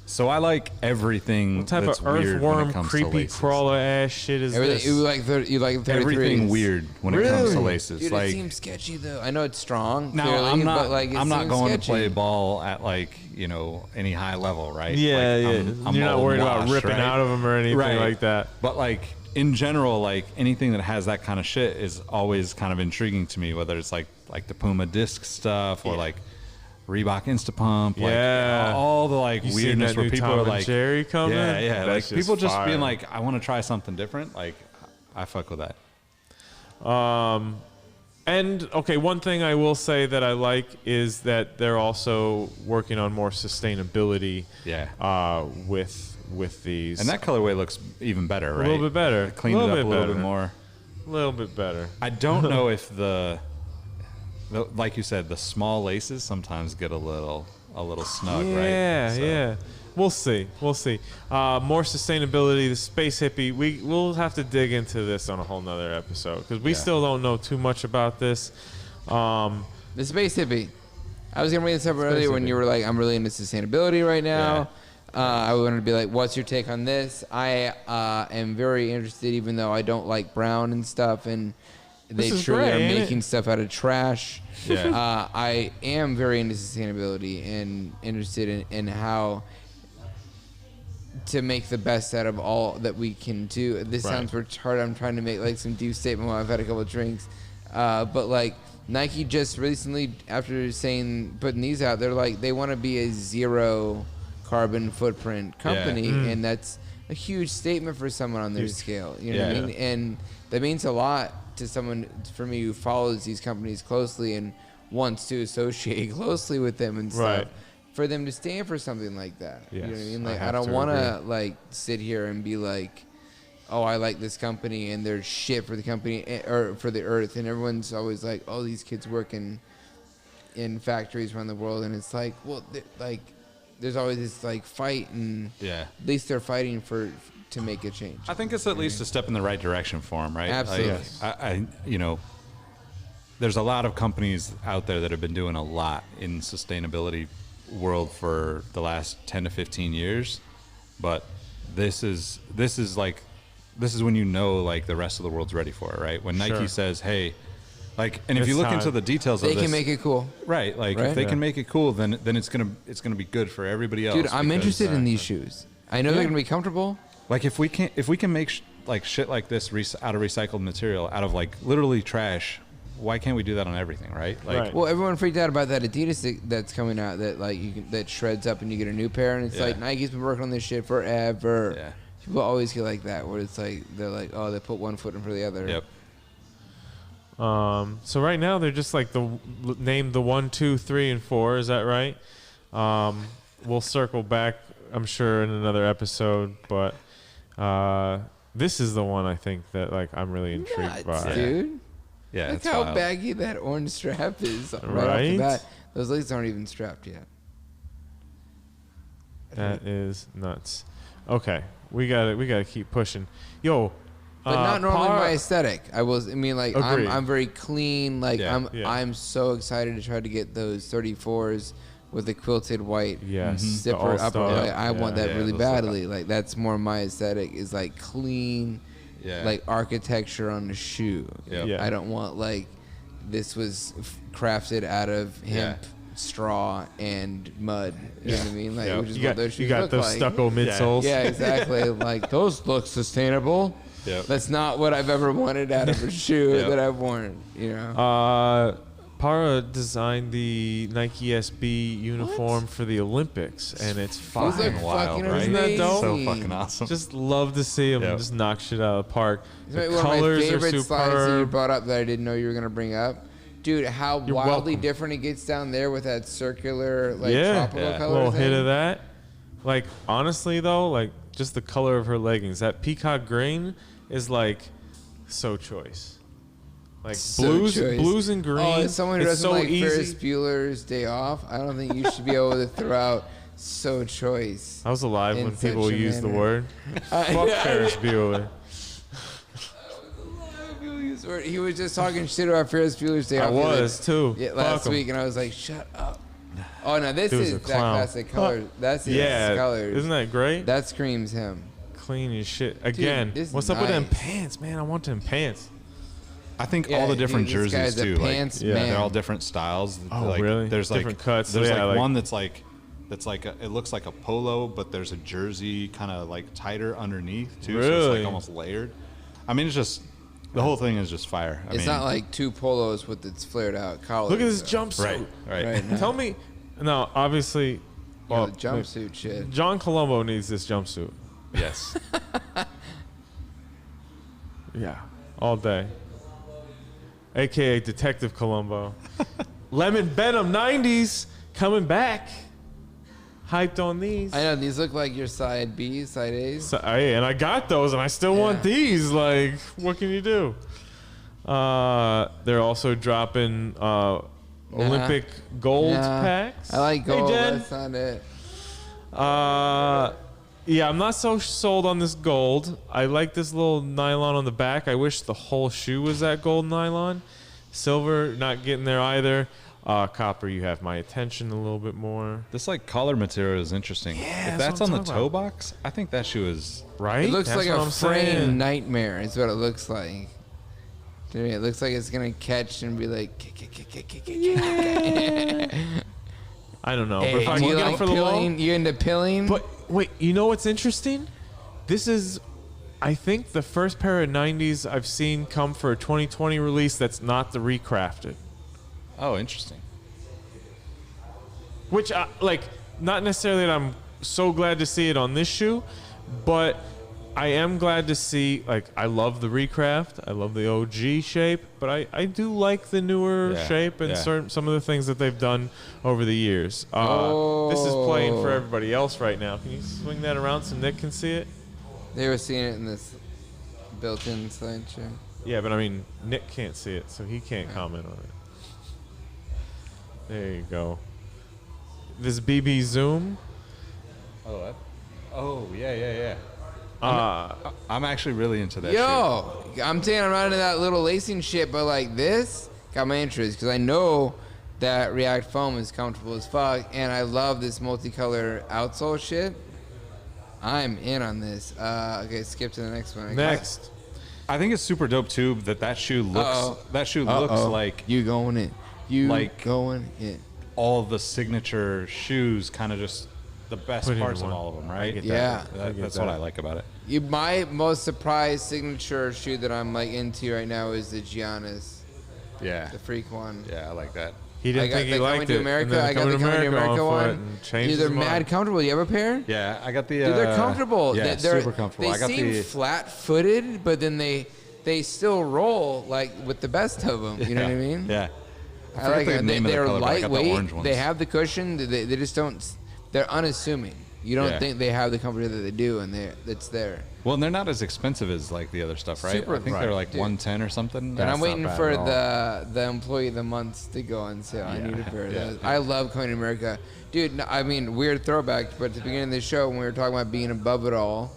E: So I like everything
B: what type
E: that's
B: of
E: weird when
B: earthworm,
E: it comes to
B: creepy
E: laces.
B: crawler ass shit is
D: Everything,
B: this?
D: you like 33s.
E: Everything weird when it comes to laces.
D: Dude,
E: like
D: it seems sketchy though. I know it's strong.
E: now,
D: clearly,
E: I'm not.
D: But like,
E: I'm not
D: seems
E: going
D: sketchy.
E: to play ball at any high level, right?
B: Yeah,
E: Like,
B: yeah.
E: I'm
B: You're not
E: old
B: worried
E: and
B: about
E: washed,
B: ripping
E: right?
B: out of them or anything
E: Right.
B: like that.
E: But like in general, like anything that has that kind of shit is always kind of intriguing to me. Whether it's like the Puma disc stuff or like Reebok Instapump,
B: Yeah.
E: like all the like
B: You seen
E: weirdness
B: that
E: where
B: new
E: people
B: Tom
E: are
B: and
E: like,
B: Jerry coming?
E: yeah, like
B: That's
E: people just
B: fire.
E: being like, I want to try something different. Like I fuck with that.
B: And okay, one thing I will say that I like is that they're also working on more sustainability.
E: Yeah.
B: With these,
E: And that colorway looks even better, right?
B: a little bit better,
E: They cleaned it up a little bit more.
B: a little bit better.
E: I don't know if the like you said, the small laces sometimes get a little snug, right?
B: Yeah,
E: So-
B: yeah. We'll see. More sustainability, the space hippie. We'll have to dig into this on a whole nother episode because we still don't know too much about this.
D: The space hippie. I was gonna bring this up earlier when
B: hippie.
D: you were like, I'm really into sustainability right now. I wanted to be like, what's your take on this? I am very interested, even though I don't like brown and stuff, and they
B: is
D: truly
B: gray,
D: are
B: ain't it?
D: making stuff out of trash.
E: Yeah.
D: I am very into sustainability and interested in how to make the best out of all that we can do. This
E: Right.
D: sounds retarded. I'm trying to make like some deep statement while I've had a couple of drinks. But like Nike just recently, after putting these out, they're like, they want to be a zero carbon footprint company. And that's a huge statement for someone on their scale. You know what I mean? And that means a lot to someone, for me, who follows these companies closely and wants to associate closely with them and stuff.
B: Right.
D: For them to stand for something like that. You know what I
B: Yes,
D: mean?
B: I
D: Like, I
B: have
D: don't
B: to
D: want to
B: agree.
D: like sit here and be like, oh, I like this company and they're shit for the company or for the earth. And everyone's always like, oh, these kids work in factories around the world. And it's like, well, like, there's always this like fight, and
E: Yeah.
D: at least they're fighting to make a change.
E: I think it's at least a step in the right direction for them, right?
D: Absolutely.
E: Like, there's a lot of companies out there that have been doing a lot in sustainability world for the last 10 to 15 years, but this is when you know like the rest of the world's ready for it, right? When Nike
B: Sure.
E: says, hey, like, and if you
B: It's
E: look
B: time.
E: into the details
D: They
E: of this,
D: can make it cool.
E: right, like
D: Right?
E: if they
D: Yeah.
E: can make it cool, then it's gonna be good for everybody else.
D: Dude, I'm
E: because,
D: interested in these shoes. I know they're going to be comfortable.
E: like if we can make like shit like this out of recycled material, out of like literally trash, why can't we do that on everything, right? Like,
B: Right.
D: Well, everyone freaked out about that Adidas that's coming out that like that shreds up and you get a new pair, and it's
E: Yeah.
D: like Nike's been working on this shit forever.
E: Yeah.
D: People always get like that, where it's like they're like, oh, they put one foot in front of the other.
E: Yep.
B: So right now they're just like name the 1, 2, 3, and 4. Is that right? We'll circle back, I'm sure, in another episode. But this is the one I think that like I'm really intrigued
D: Nuts,
B: by.
D: dude.
E: Yeah.
D: Look
E: it's
D: how
E: wild.
D: baggy that orange strap is right off
B: Right?
D: the bat. Those legs aren't even strapped yet.
B: That is nuts. Okay, we gotta keep pushing. Yo,
D: But not normally
B: Par-
D: my aesthetic. I mean, like
B: Agreed.
D: I'm very clean. Like
E: Yeah.
D: I'm so excited to try to get those 34s with the quilted white
B: Yes, the
D: zipper
B: all-star.
D: upper. Like, I want that
E: Yeah,
D: really
E: those look
D: badly. Like that's more my aesthetic. Is like clean,
E: Yeah.
D: like architecture on the shoe.
E: Yep.
B: Yeah.
D: I don't want like this was crafted out of hemp.
E: Yeah.
D: Straw and mud. You know what I mean? Like,
E: Yeah.
D: which is
B: you
D: what
B: got
D: those shoes
B: you got
D: look
B: those
D: like.
B: stucco midsoles.
D: Yeah, exactly. Like those look sustainable.
E: Yep.
D: That's not what I've ever wanted out of a shoe
E: Yep.
D: that I've worn. You know.
B: Para designed the Nike SB uniform for the Olympics, and it's
D: Those
B: fine.
D: look
E: wild,
D: fucking
E: right?
B: Isn't that dope?
E: So
D: amazing.
E: fucking awesome.
B: Just love to see him
E: Yep.
B: just knock shit out of the park.
D: It's
B: The
D: one of my
B: colors are
D: favorite slides that you
B: superb.
D: brought up that I didn't know you were gonna bring up Dude, how
B: You're
D: wildly
B: welcome.
D: different it gets down there with that circular, like,
B: Yeah,
D: tropical
B: a
D: color
B: little
D: thing.
B: hit of that. Like, honestly though, like just the color of her leggings, that peacock green is like so choice. Like
D: So
B: blues,
D: choice.
B: blues and green.
D: Oh, as someone who
B: it's
D: doesn't
B: so
D: like
B: easy.
D: Ferris Bueller's Day Off, I don't think you should be able to throw out so choice.
B: I was alive
D: in
B: when
D: such
B: people
D: a
B: used the
D: manner.
B: word. Fuck Ferris Bueller.
D: He was just talking shit about Ferris Bueller's Day
B: I
D: Off.
B: was too.
D: Yeah,
B: Fuck
D: last
B: 'em.
D: week, and I was like, shut up. Oh, no, this
B: Dude was
D: is
B: a
D: that
B: clown.
D: classic color. That's his
B: Yeah,
D: colors.
B: isn't that great?
D: That screams him.
B: Clean as shit. Again,
D: this is
B: what's up with them
D: nice.
B: pants, man? I want them pants.
E: I think
D: Yeah,
E: all the different
D: dude, this
E: jerseys
D: guy's a
E: too.
D: pants
E: like,
B: man.
E: they're all different styles.
B: Oh,
E: like,
B: really?
E: There's like
B: Different cuts.
E: There's
B: Yeah,
E: like
B: like-
E: one that's like it looks like a polo, but there's a jersey kind of like tighter underneath too. So it's
B: Really?
E: like almost layered. I mean, it's just the whole thing is just fire. I
D: It's
E: mean,
D: not like two polos with its flared out collars.
B: Look at this
D: though.
B: jumpsuit.
E: right.
D: now.
B: Tell me, no, obviously,
D: You
B: well,
D: know, the jumpsuit shit.
B: John Colombo needs this jumpsuit.
E: Yes.
B: Yeah, all day. AKA Detective Colombo. Lemon Venom 90s coming back. Hyped on these.
D: I know, these look like your side B's, side A's.
B: So, hey, and I got those, and I still want
D: Yeah.
B: these. Like, what can you do? They're also dropping Olympic gold
D: Nah,
B: packs.
D: I like
B: Hey,
D: gold,
B: Jen.
D: that's not it.
B: Yeah, I'm not so sold on this gold. I like this little nylon on the back. I wish the whole shoe was that gold nylon. Silver, not getting there either. Copper, you have my attention a little bit more.
E: This like collar material is interesting.
B: Yeah,
E: if
B: that's
E: that's
B: what
E: on
B: I'm
E: the
B: talking
E: toe box, I think that shoe is
B: Right?
D: It looks
B: That's
D: like
B: what
D: a
B: I'm
D: frame
B: saying.
D: nightmare. Is what it looks like. To me, it looks like it's gonna catch and be like.
B: I don't know.
D: Hey,
B: but if I
D: do
B: can
D: you
B: get
D: like
B: it for the low.
D: pilling? You into pilling?
B: But wait, you know what's interesting? This is, I think, the first pair of 90s I've seen come for a 2020 release that's not the recrafted.
E: oh interesting.
B: Which, like, not necessarily that I'm so glad to see it on this shoe, but I am glad to see, like, I love the recraft. I love the OG shape, but I do like the newer
E: Yeah,
B: shape and
E: yeah.
B: some of the things that they've done over the years. This is playing for
D: Oh.
B: everybody else right now. Can you swing that around so Nick can see it?
D: They were seeing it in this built-in slideshow.
B: Yeah, but I mean, Nick can't see it, so he can't comment on it. There you go. This BB Zoom.
E: Oh yeah. I'm actually really into that shoe.
D: Yo, I'm saying I'm not into that little lacing shit, but like this got my interest because I know that React foam is comfortable as fuck, and I love this multicolor outsole shit. I'm in on this. Okay, skip to the next one. I guess.
B: Next.
E: I think it's super dope too that shoe looks
D: Uh-oh.
E: looks like
D: you going in. You
E: like-
D: going in.
E: all the signature shoes, kind of just the best
B: Put it in
E: parts of
B: one.
E: all of them,
B: I
E: right?
B: get
D: Yeah.
B: that. I get
E: That's
B: that.
E: what I like about it.
D: My most surprised signature shoe that I'm like into right now is the Giannis,
E: Yeah,
D: the freak one.
E: yeah, I like that.
B: He
D: I
B: didn't
D: got
B: think
D: the
B: he
D: Coming
B: liked
D: to
B: it. and
D: America.
B: then
D: I got the Coming to America
B: on for
D: one.
B: it and changed
D: Dude, they're
B: his
D: mad
B: mind.
D: comfortable. You have a pair?
E: Yeah, I got the.
D: Dude, they're comfortable.
E: Yeah,
D: They're
E: super comfortable.
D: They
E: I got
D: seem
E: the.
D: flat-footed, but then they still roll like with the best of them. You know what I mean?
E: Yeah.
D: I like
E: the
D: it.
E: name of the
D: They're
E: color, but I got the orange
D: lightweight.
E: ones.
D: They have the cushion. They just don't. They're unassuming. You don't
E: Yeah.
D: think they have the comfort that they do, and it's there.
E: Well, and they're not as expensive as like the other stuff, right?
D: Super
E: I think
B: right.
E: they're like
D: Dude.
E: 110 or something.
D: And
E: That's
D: I'm
E: not
D: waiting
E: bad
D: for
E: at all.
D: the employee of the month to go on sale. I need a pair of
E: yeah,
D: those.
E: yeah.
D: I love Coming to America, dude. No, I mean, weird throwback, but at the beginning of the show when we were talking about being above it all,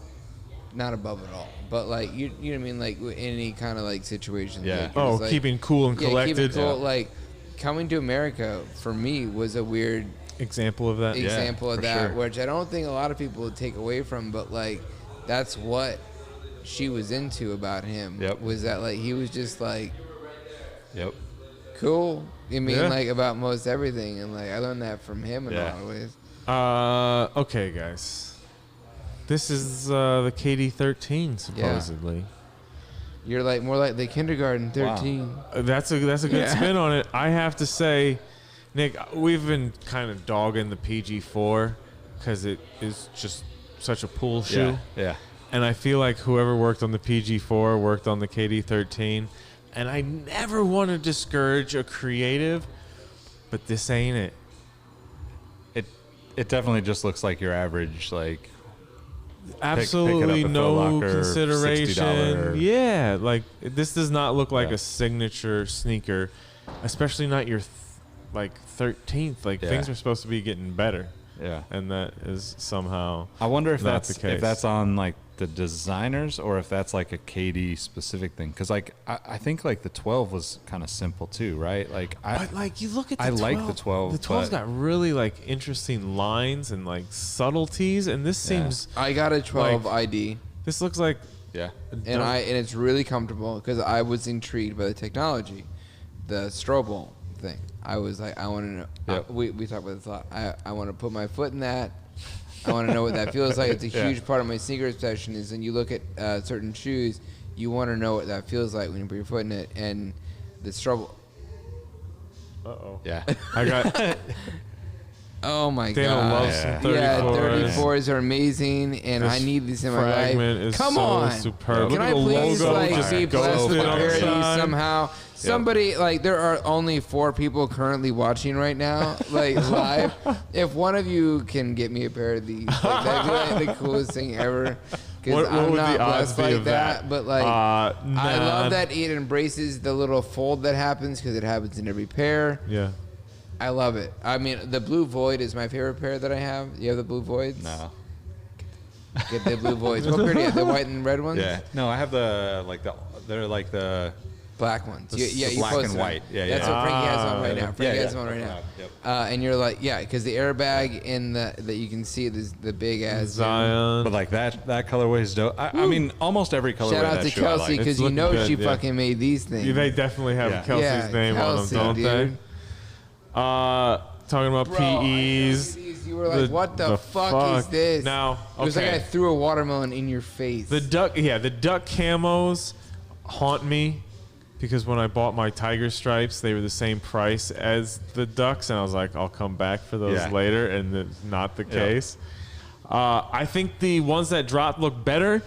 D: not above it all, but like you know what I mean, like in any kind of like situation.
E: Yeah.
D: Like, it
B: Oh,
D: was, like,
B: keeping cool and
D: yeah,
B: collected.
D: keeping cool. Like Coming to America for me was a weird
B: Example of that.
D: example of
E: for
D: that,
E: sure.
D: which I don't think a lot of people would take away from, but like that's what she was into about him.
E: Yep.
D: Was that like he was just like
E: Yep.
D: cool. I mean,
B: Yeah.
D: like about most everything, and like I learned that from him in a
E: Yeah.
D: lot of ways.
B: Okay, guys. This is the KD13 supposedly.
D: You're like more like the kindergarten 13.
B: That's a good
D: Yeah.
B: spin on it. I have to say, Nick, we've been kind of dogging the PG4 because it is just such a pool shoe.
E: Yeah. Yeah.
B: And I feel like whoever worked on the PG4 worked on the KD13 And I never want to discourage a creative, but this ain't it.
E: It definitely just looks like your average, like,
B: Absolutely
E: pick it up at
B: no
E: Foot Locker,
B: consideration.
E: $60.
B: Yeah, like this does not look like a signature sneaker, especially not your 13th. Like things are supposed to be getting better.
E: Yeah,
B: and that is somehow.
E: I wonder if
B: not
E: that's
B: the case.
E: if that's on like the designers or if that's like a KD specific thing. Because like I think like the 12 was kind of simple too, right? Like
B: But like you look at the
E: I
B: 12,
E: like the 12.
B: The 12's
E: but-
B: got really like interesting lines and like subtleties, and this seems.
D: I got a 12
B: Like-
D: ID.
B: This looks like.
E: Yeah.
D: And it's really comfortable because I was intrigued by the technology, the Strobel thing. I was like, I want to know.
E: Yep.
D: We talked about this a lot. I want to put my foot in that. I want to know what that feels like. It's a huge part of my sneaker obsession. Is when you look at certain shoes, you want to know what that feels like when you put your foot in it. And the Strobel.
E: Yeah.
B: I got.
D: Oh my
B: Dana
D: god!
B: loves some 34s.
D: Yeah, 34s are amazing, and
B: This
D: I need these in my
B: fragment
D: life.
B: is
D: Come
B: so
D: on,
B: superb.
D: Can
B: Look
D: I
B: at the
D: please
B: logo
D: like
B: just
D: be blessed
B: ghosted
D: with a
B: on
D: pair
B: the
D: of these
B: side.
D: somehow? Somebody like there are only 4 people currently watching right now, like live. If one of you can get me a pair of these, like, that'd be like the coolest thing ever. Because
B: What
D: I'm
B: would
D: not
B: the odds
D: blessed
B: be
D: like
B: of that?
D: but like
B: Nah.
D: I love that it embraces the little fold that happens because it happens in every pair.
B: Yeah.
D: I love it. I mean, the Blue Void is my favorite pair that I have. You have the Blue Voids?
E: No.
D: Get the Blue Voids. What pair do you have? The white and red ones?
E: Yeah. No, I have the they're like the
D: Black ones.
E: The
D: Yeah,
E: s-
D: you
E: black
D: posted
E: and
D: them.
E: white. Yeah,
D: That's
E: yeah.
D: what Frankie has on right now. Frankie
E: yeah,
D: has them on right now.
E: Yep.
D: And you're like, yeah, because the airbag in that you can see the big ass.
B: Zion.
E: But like that colorway is dope. I mean, almost every colorway
D: Shout out
E: that
D: to
E: shoe I
D: Kelsey
E: like.
D: because
B: It's
D: you
B: looking
D: know
B: good,
D: she
B: yeah.
D: fucking made these things.
B: They definitely have
E: Yeah.
B: Kelsey's name
D: Kelsey,
B: on them, don't
D: dude.
B: they? Talking about
D: Bro, I
B: PEs.
D: know these, you were like, what the fuck is this?
B: Now,
D: It was like
B: okay.
D: I threw a watermelon in your face.
B: The duck camos haunt me because when I bought my tiger stripes, they were the same price as the ducks, and I was like, I'll come back for those
E: Yeah.
B: later, and it's not the
E: Yeah.
B: case. I think the ones that dropped look better,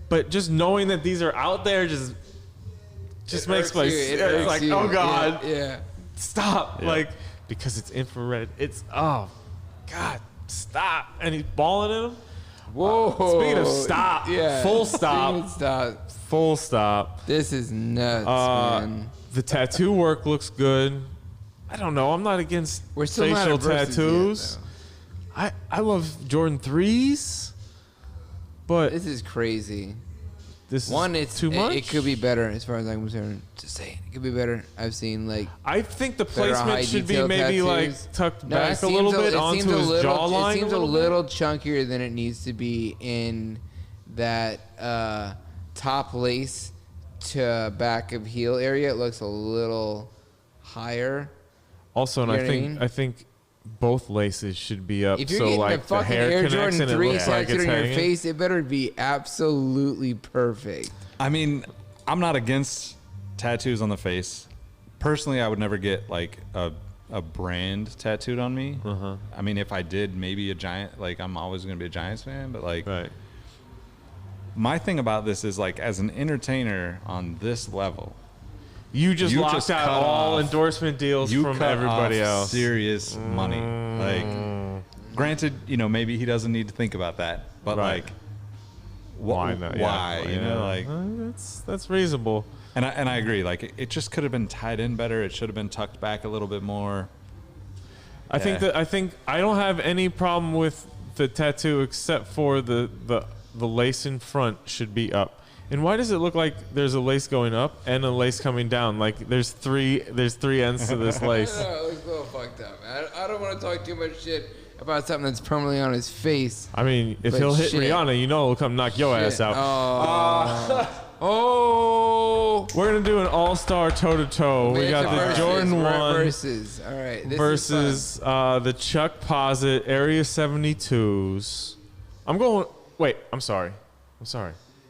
B: but just knowing that these are out there just makes my it's like, oh god,
D: Yeah.
B: stop,
E: Yeah.
B: like because it's infrared. It's oh god, stop, and he's balling in them.
D: Whoa.
B: Speaking of stop,
D: Yeah.
B: full
D: Speaking
B: stop.
D: of stop.
B: Full stop.
D: This is nuts, man.
B: The tattoo work looks good. I don't know. I'm not against
D: We're still not
B: facial
D: at Versus yet,
B: tattoos.
D: though.
B: I love Jordan 3s, but
D: This is crazy.
B: this is
D: One, it's
B: too much.
D: It could be better as far as I'm concerned. Just saying, it could be better. I've seen like
B: I think the
D: better high
B: placement should be
D: detail
B: maybe
D: tattoos.
B: like tucked
D: No,
B: back
D: it
B: a little
D: seems
B: bit
D: it
B: onto
D: seems
B: his jawline.
D: It seems a
B: bit.
D: little chunkier than it needs to be in that top lace to back of heel area. It looks a little higher.
B: Also, and
D: You know
B: I
D: what I
B: think
D: mean?
B: I think both laces should be up,
D: If you're
B: so
D: getting
B: like
D: a
B: the
D: fucking
B: hair
D: Air
B: connects
D: Jordan
B: and it
D: 3
B: looks like
D: tattooed
B: it's
D: on your
B: hanging.
D: face, it better be absolutely perfect.
E: I mean, I'm not against tattoos on the face. Personally, I would never get like a brand tattooed on me. I mean, if I did, maybe a Giant. Like, I'm always going to be a Giants fan, but like,
B: Right.
E: my thing about this is like, as an entertainer on this level,
B: You just
E: You
B: locked
E: just
B: out
E: cut
B: all
E: off-
B: endorsement deals
E: you
B: from
E: cut
B: everybody
E: off
B: else.
E: serious money. Like, granted, you know, maybe he doesn't need to think about that, but
B: Right.
E: like,
B: Why not?
E: Why?
B: Yeah.
E: You know, like,
B: that's reasonable.
E: and I agree. Like, it just could have been tied in better. It should have been tucked back a little bit more.
B: I think I don't have any problem with the tattoo except for the lace in front should be up. And why does it look like there's a lace going up and a lace coming down? Like there's three ends to this lace.
D: It looks a little fucked up, man. I don't want to talk too much shit about something that's permanently on his face.
B: I mean, if
D: But
B: he'll hit
D: shit.
B: Rihanna, you know he'll come knock your ass
D: Shit.
B: out.
D: Oh.
B: We're gonna do an all-star toe-to-toe. We
D: It's
B: got
D: a
B: the
D: versus.
B: Jordan
D: We're at
B: 1
D: versus. All right. This is
B: versus the Chuck Posit Area 72s. I'm going. Wait, I'm sorry.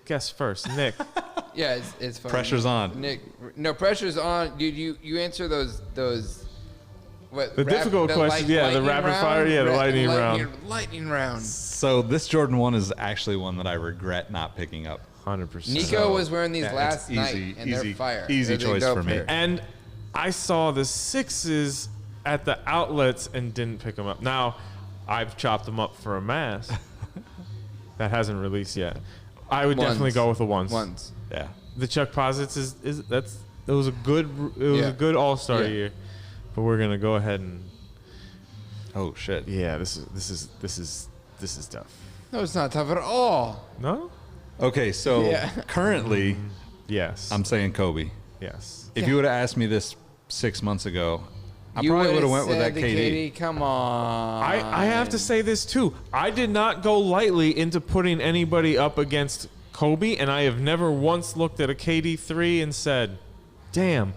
B: Guess first, Nick.
D: fun. Yeah, it's fun.
E: Pressure's on.
D: Nick, no pressure's on, dude. You answer those. What
B: The difficult questions, yeah, the
D: lightning
B: rapid
D: round?
B: fire, yeah, the lightning round.
D: Lightning round.
E: So this Jordan 1 is actually one that I regret not picking up.
B: 100%.
D: Nico was wearing these
E: yeah,
D: last
E: it's easy,
D: night, and
E: easy,
D: they're fire.
E: easy
D: They're
E: choice
D: dope
E: for me.
D: pair.
B: And I saw the 6s at the outlets and didn't pick them up. Now, I've chopped them up for a mask that hasn't released yet. I would definitely go with the ones.
D: Ones.
E: Yeah.
B: The Chuck Posits it was a good All-Star
D: Yeah.
B: year, but we're gonna go ahead and
E: Oh shit.
B: this is tough.
D: No, it's not tough at all.
B: No?
E: Okay, so
D: Yeah.
E: currently,
B: Yes.
E: I'm saying Kobe.
B: yes.
E: If you would have asked me this 6 months ago, I
D: You
E: probably would
D: would've
E: have went with
D: said
E: that
D: the
E: KD.
D: Come on.
B: I have to say this too. I did not go lightly into putting anybody up against Kobe, and I have never once looked at a KD3 and said, "Damn."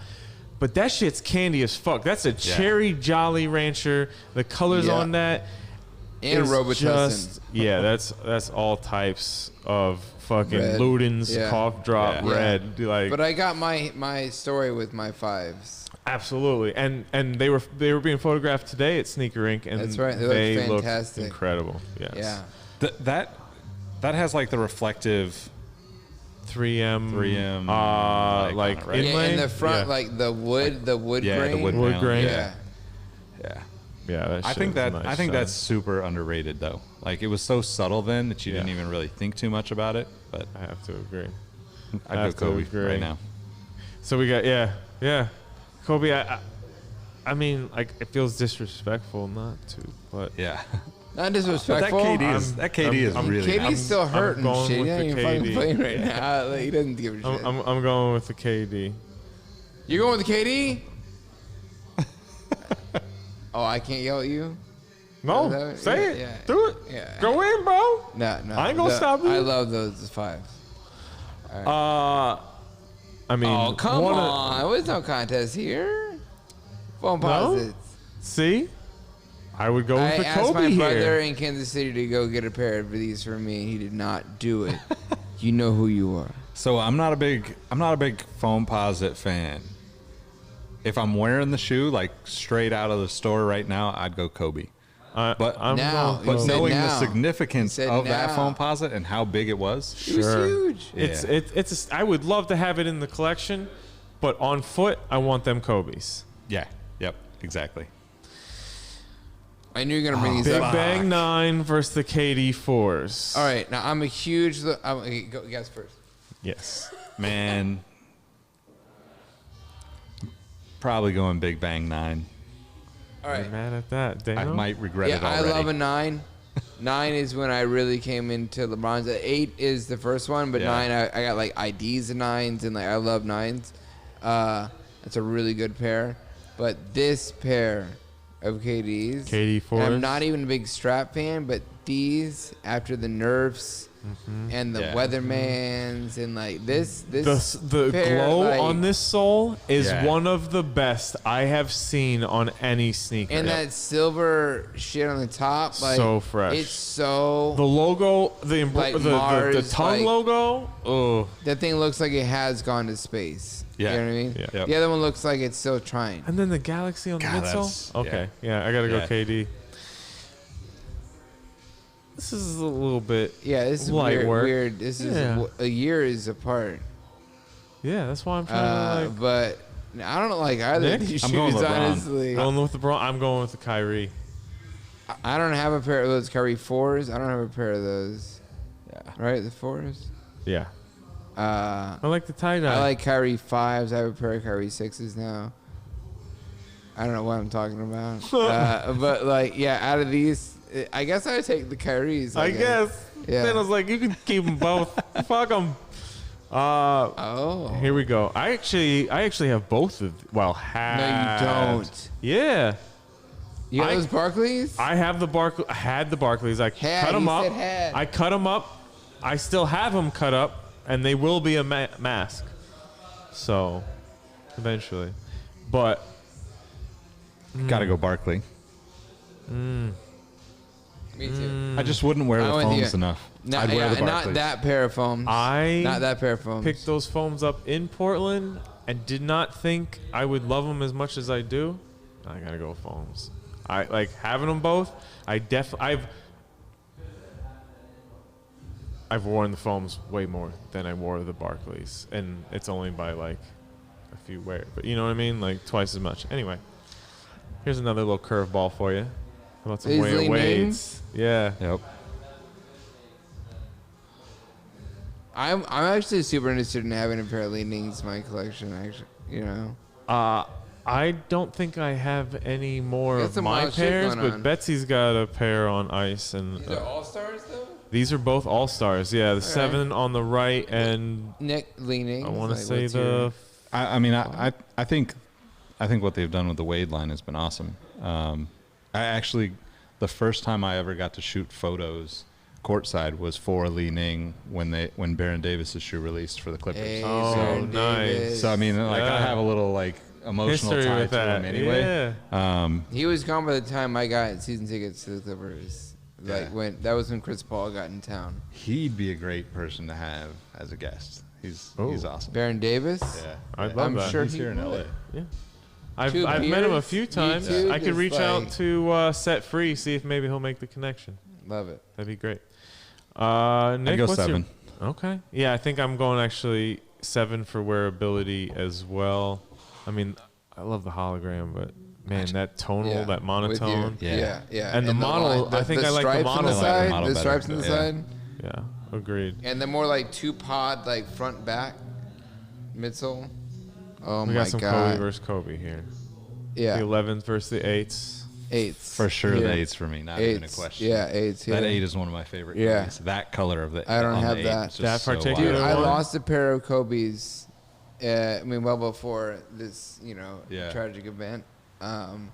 B: But that shit's candy as fuck. That's a cherry Jolly Rancher. The colors
D: Yeah.
B: on that
D: And
B: is
D: Robitussin.
B: just that's all types of fucking
D: Red.
B: Ludens,
D: Yeah.
B: cough drop,
E: Yeah.
B: red. Like
D: But I got my story with my 5s.
B: absolutely, and they were being photographed today at Sneaker Inc. And
D: That's right. They look
B: looked
D: fantastic.
B: incredible. Yes.
D: Yeah.
E: That has like the reflective
B: 3M, like
E: on it, right?
B: inlay.
D: Yeah, in the front,
B: Yeah.
D: like the wood
E: yeah,
D: grain.
E: the wood
B: Wood
E: panel.
B: grain.
D: Yeah.
E: Yeah.
B: Yeah, that
E: I
B: shit
E: think
B: was a
E: that
B: nice
E: I think
B: shine.
E: that's super underrated though. Like it was so subtle then that you didn't
B: Yeah.
E: even really think too much about it. But
B: I have to agree.
E: I'd
B: have
E: go
B: to
E: Kobe
B: agree.
E: right now.
B: So we got Kobe. I mean, like it feels disrespectful not to, but
E: Yeah.
D: Not
E: But that
D: disrespectful.
E: KD is really
D: KD's
E: nice.
D: still hurting.
B: going
D: Shit, he
B: with
D: ain't
B: the
D: even fucking
B: KD.
D: playing right now. Like, he doesn't give a shit.
B: I'm going with the KD.
D: You're going with the KD? Oh, I can't yell at you?
B: No,
D: that-
B: say it.
D: yeah,
B: Do it.
D: yeah.
B: Go in, bro.
D: No.
B: I ain't gonna stop you.
D: I love those 5s.
B: I mean,
D: Oh, come
B: one of-
D: on. There's no contest here. Phone
B: No?
D: posits.
B: See, I would go with
D: I
B: the
D: asked
B: Kobe
D: my brother
B: here.
D: in Kansas City to go get a pair of these for me, and he did not do it. You know who you are.
E: So I'm not a big foam posit fan. If I'm wearing the shoe like straight out of the store right now, I'd go Kobe. But
B: I'm
D: Now,
B: going
D: you
E: But
D: said
E: knowing the
D: now.
E: significance
D: You said
E: of that
D: now.
E: foam posit and how big it was,
D: It was huge.
B: It's I would love to have it in the collection, but on foot, I want them Kobe's.
E: yeah, yep, exactly.
D: I knew you were going to bring these
B: Big
D: up.
B: Bang 9 versus the KD 4s.
D: All right, now I'm a huge. Go guys first.
B: Yes.
E: Man, probably going Big Bang 9.
D: All right.
B: You're mad at that, Daniel?
E: I might regret
D: Yeah,
E: it
D: I
E: already.
D: love a 9. 9 is when I really came into LeBron's. 8 is the first one, but
E: Yeah.
D: 9, I got like IDs of 9s, and like I love 9s. That's a really good pair. But this pair of KDs,
B: KD
D: and
B: 4s.
D: I'm not even a big strap fan, but these after the Nerfs and the
E: Yeah.
D: Weathermans and like this
B: The
D: pair,
B: glow
D: like-
B: on this sole is
E: Yeah.
B: one of the best I have seen on any sneaker.
D: and that silver shit on the top, like
B: So fresh.
D: It's so
B: the logo, the
D: Like
B: the
D: Mars,
B: tongue
D: like-
B: logo. Oh,
D: that thing looks like it has gone to space.
E: Yeah.
D: You know what I mean?
B: Yeah.
E: Yep.
D: The other one looks like it's still trying.
B: and then the Galaxy on
E: God,
B: the
E: that's-
B: midsole. Okay, yeah, I gotta go
E: Yeah.
B: KD. This is a little bit.
D: Yeah, this is
B: Light
D: weird.
B: work.
D: Weird. This is
B: Yeah.
D: a year is apart.
B: Yeah, that's why I'm trying to like.
D: But I don't like either
B: Nick?
D: of these
E: I'm
D: shoes,
E: going LeBron.
D: honestly.
B: Going with the Bron. I'm going with the Kyrie.
D: I don't have a pair of those Curry 4s. I don't have a pair of those.
E: Yeah.
D: Right, the 4s.
B: Yeah,
D: I
B: I like the tie dye.
D: like Kyrie 5s. I have a pair of Kyrie 6s now. I don't know what I'm talking about. But like, yeah, out of these, I guess I would take the Kyries.
B: I guess.
D: Yeah.
B: Then I was like, you can keep them both. Fuck them.
D: Oh.
B: Here we go. I actually have both of. Well,
D: No,
B: have.
D: you don't.
B: Yeah,
D: You got
B: I-
D: those Barclays?
B: I have the Barclays. I had the Barclays. I
D: Had,
B: cut them
D: you
B: up.
D: said had.
B: I cut them up. I still have them cut up, and they will be a mask. So, eventually, but
E: Gotta go Barkley.
D: Me too.
E: I just wouldn't wear
D: I
E: the
D: went the-
E: foams enough.
D: No,
E: I'd wear the
D: not
E: Barclays.
D: that pair of foams.
B: I
D: Not that pair of foams.
B: picked those foams up in Portland and did not think I would love them as much as I do. I gotta go with foams. I like having them both. I've I've worn the foams way more than I wore the Barclays, and it's only by like a few wear. But you know what I mean? Like twice as much. Anyway, here's another little curveball for you. How about some
D: These
B: weights? Yeah.
E: Yep.
D: I'm actually super interested in having a pair of leanings in my collection. Actually, you know.
B: I don't think I have any more
D: Got
B: of
D: some
B: my
D: wild shit
B: pairs,
D: going
B: but
D: on.
B: Betsy's got a pair on ice, and
D: These are all stars though.
B: these are both all stars. Yeah, the 7 on the right, and
D: Nick leanings.
B: I want to
D: like,
B: say
D: what's
B: the.
D: your-
E: I mean, I think what they've done with the Wade line has been awesome. I actually, the first time I ever got to shoot photos courtside was for Li Ning when Baron Davis's shoe released for the Clippers.
D: Hey,
B: Oh,
D: Baron
B: nice.
D: Davis.
E: So I mean, like
B: Yeah.
E: I have a little like emotional
B: History
E: tie
B: with
E: to
B: that.
E: him anyway.
B: Yeah.
D: He was gone by the time I got season tickets to the Clippers. Like
E: Yeah.
D: when Chris Paul got in town.
E: He'd be a great person to have as a guest. He's awesome.
D: Baron Davis.
E: Yeah,
B: I'd love
D: I'm
B: that.
D: sure
E: he's
D: he
E: here in LA.
D: would.
B: Yeah. I've
D: Two
B: met him a
D: beers,
B: few times.
D: YouTube,
B: I could
D: just
B: reach out
D: like-
B: to Set Free, see if maybe he'll make the connection.
D: Love it.
B: That'd be great. Nick,
E: go
B: what's
E: 7.
B: Your, okay. Yeah, I think I'm going actually 7 for wearability as well. I mean, I love the hologram, but man, that tonal,
D: Yeah,
B: that
D: with you.
B: monotone.
D: Yeah.
B: And the model, I think I like the
D: stripes on
B: model
D: the
E: better. I like the
D: side.
E: model
D: The
E: better.
D: stripes on the
E: Yeah.
D: side.
B: Yeah, agreed.
D: And the more like 2-pod, like front back midsole. Oh
B: We
D: my
B: got some
D: god.
B: Kobe versus Kobe here.
D: Yeah.
B: The 11th versus the 8th.
D: Eights.
E: For sure,
D: Yeah.
E: the 8's for me, not even a
D: Eights.
E: question.
D: Yeah, eights. Yeah.
E: That 8 is one of my favorite.
D: Yeah.
E: Kobe's. That color of the.
D: I don't
E: on the
D: have
E: 8
D: that.
E: is just
B: That
E: so
B: particular
D: Dude,
E: wild.
D: I
B: one?
D: lost a pair of Kobe's. I mean, well before this,
E: Yeah.
D: tragic event, and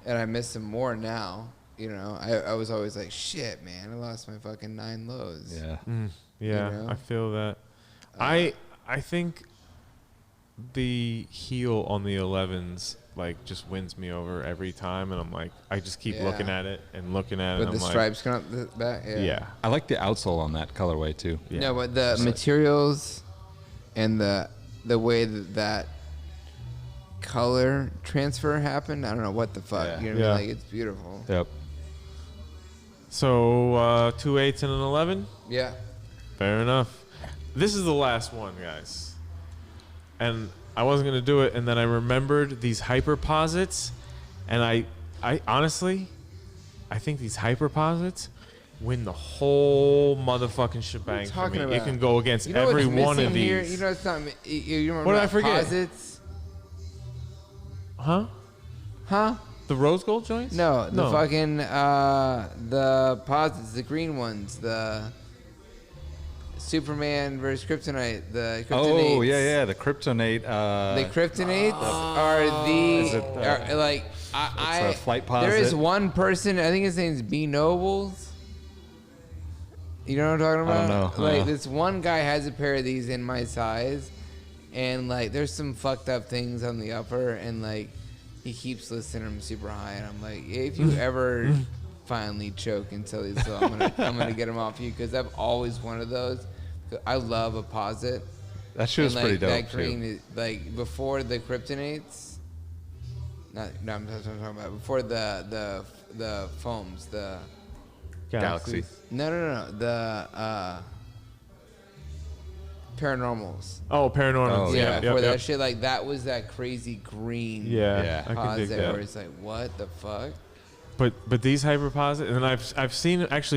D: I miss them more now. I was always like, shit, man, I lost my fucking 9 lows.
E: Yeah.
B: Yeah,
D: You know?
B: I feel that. I think the heel on the 11s like just wins me over every time, and I'm like, I just keep
D: Yeah.
B: looking at it and looking at it.
D: With
B: and
D: the
B: I'm
D: stripes coming up the back.
B: like, yeah,
E: I like the outsole on that colorway too.
B: yeah.
D: No, but the materials and the way that color transfer happened, I don't know what the fuck.
E: Yeah.
D: You know what I
B: Yeah.
D: mean? Like, it's beautiful.
E: Yep.
B: So 2 8s and an 11.
D: Yeah.
B: Fair enough. This is the last one, guys. And I wasn't gonna do it, and then I remembered these hyperposits, and I honestly, I think these hyperposits win the whole motherfucking shebang for me.
D: talking
B: It
D: about?
B: can go against
D: You know
B: every
D: what's
B: one of
D: missing here?
B: these.
D: You know it's not. You remember
B: What did I
D: about
B: forget?
D: posits?
B: Huh?
D: Huh?
B: The rose gold joints?
D: No, the fucking the posits, the green ones, the Superman versus Kryptonite, the Kryptonites.
E: Oh yeah, the kryptonite.
D: The Kryptonites are the
E: Is it,
D: are, like
E: a flight
D: There is
E: posit?
D: one person. I think his name's B Nobles. You know what I'm talking about?
E: I don't know.
D: Like this one guy has a pair of these in my size, and like there's some fucked up things on the upper, and like he keeps listing them super high, and I'm like, if you ever finally choke and sell these, so I'm gonna get them off you because I've always wanted those. I love a posit.
E: that shit is
D: And,
E: pretty dope
D: That
E: too.
D: green is like before the Kryptonites. No, I'm talking about before the foams, the
E: Galaxy.
D: no, the paranormals.
B: Oh, paranormal.
E: Oh,
D: Yeah,
B: yeah.
D: before
B: Yep,
D: that
B: yep.
D: shit, like that was that crazy green.
B: Yeah,
E: Yeah.
B: I can dig
D: posit
B: that.
D: where it's like, what the fuck?
B: But these hyperposit, and I've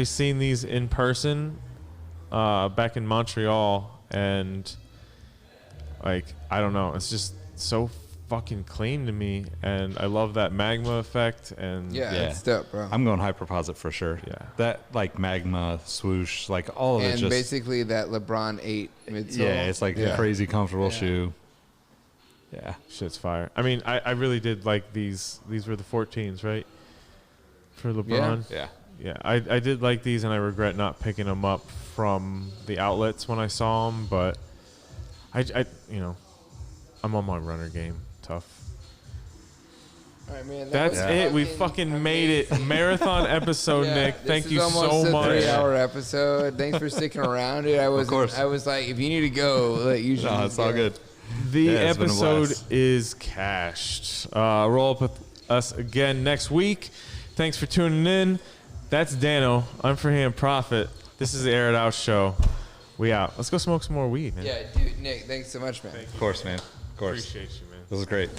B: seen these in person, back in Montreal, and like I don't know, it's just so fucking clean to me, and I love that magma effect, and
D: Yeah,
E: Yeah.
D: it's dope, bro.
E: I'm going hyperposit for sure.
B: Yeah.
E: That like magma swoosh, like all of it
D: and
E: just.
D: basically that LeBron 8 midsole.
E: Yeah, it's like a
D: Yeah.
E: crazy comfortable
D: Yeah.
E: shoe. Yeah.
B: shit's fire. I mean, I really did like these. These were the 14s, right? For LeBron.
E: Yeah.
B: Yeah, I did like these, and I regret not picking them up from the outlets when I saw them. But I I'm on my runner game. Tough.
D: All right, man.
B: That's it. We fucking made it. Marathon episode,
D: Yeah,
B: Nick.
D: this
B: Thank
D: is
B: you
D: almost
B: so
D: a
B: much.
D: 3-hour episode. Thanks for sticking around, dude. I was like, if you need to go, like, you should.
E: No,
D: just
E: it's all
D: go.
E: good.
B: The
E: Yeah, it's been a
B: episode
E: blast.
B: is cashed. Roll up with us again next week. Thanks for tuning in. That's Dano. I'm Freehand Prophet. This is the Air It Out Show. We out. Let's go smoke some more weed, man.
D: Yeah, dude, Nick, thanks so much, man.
E: Of course, man. Of course.
B: Appreciate you, man.
E: This was great.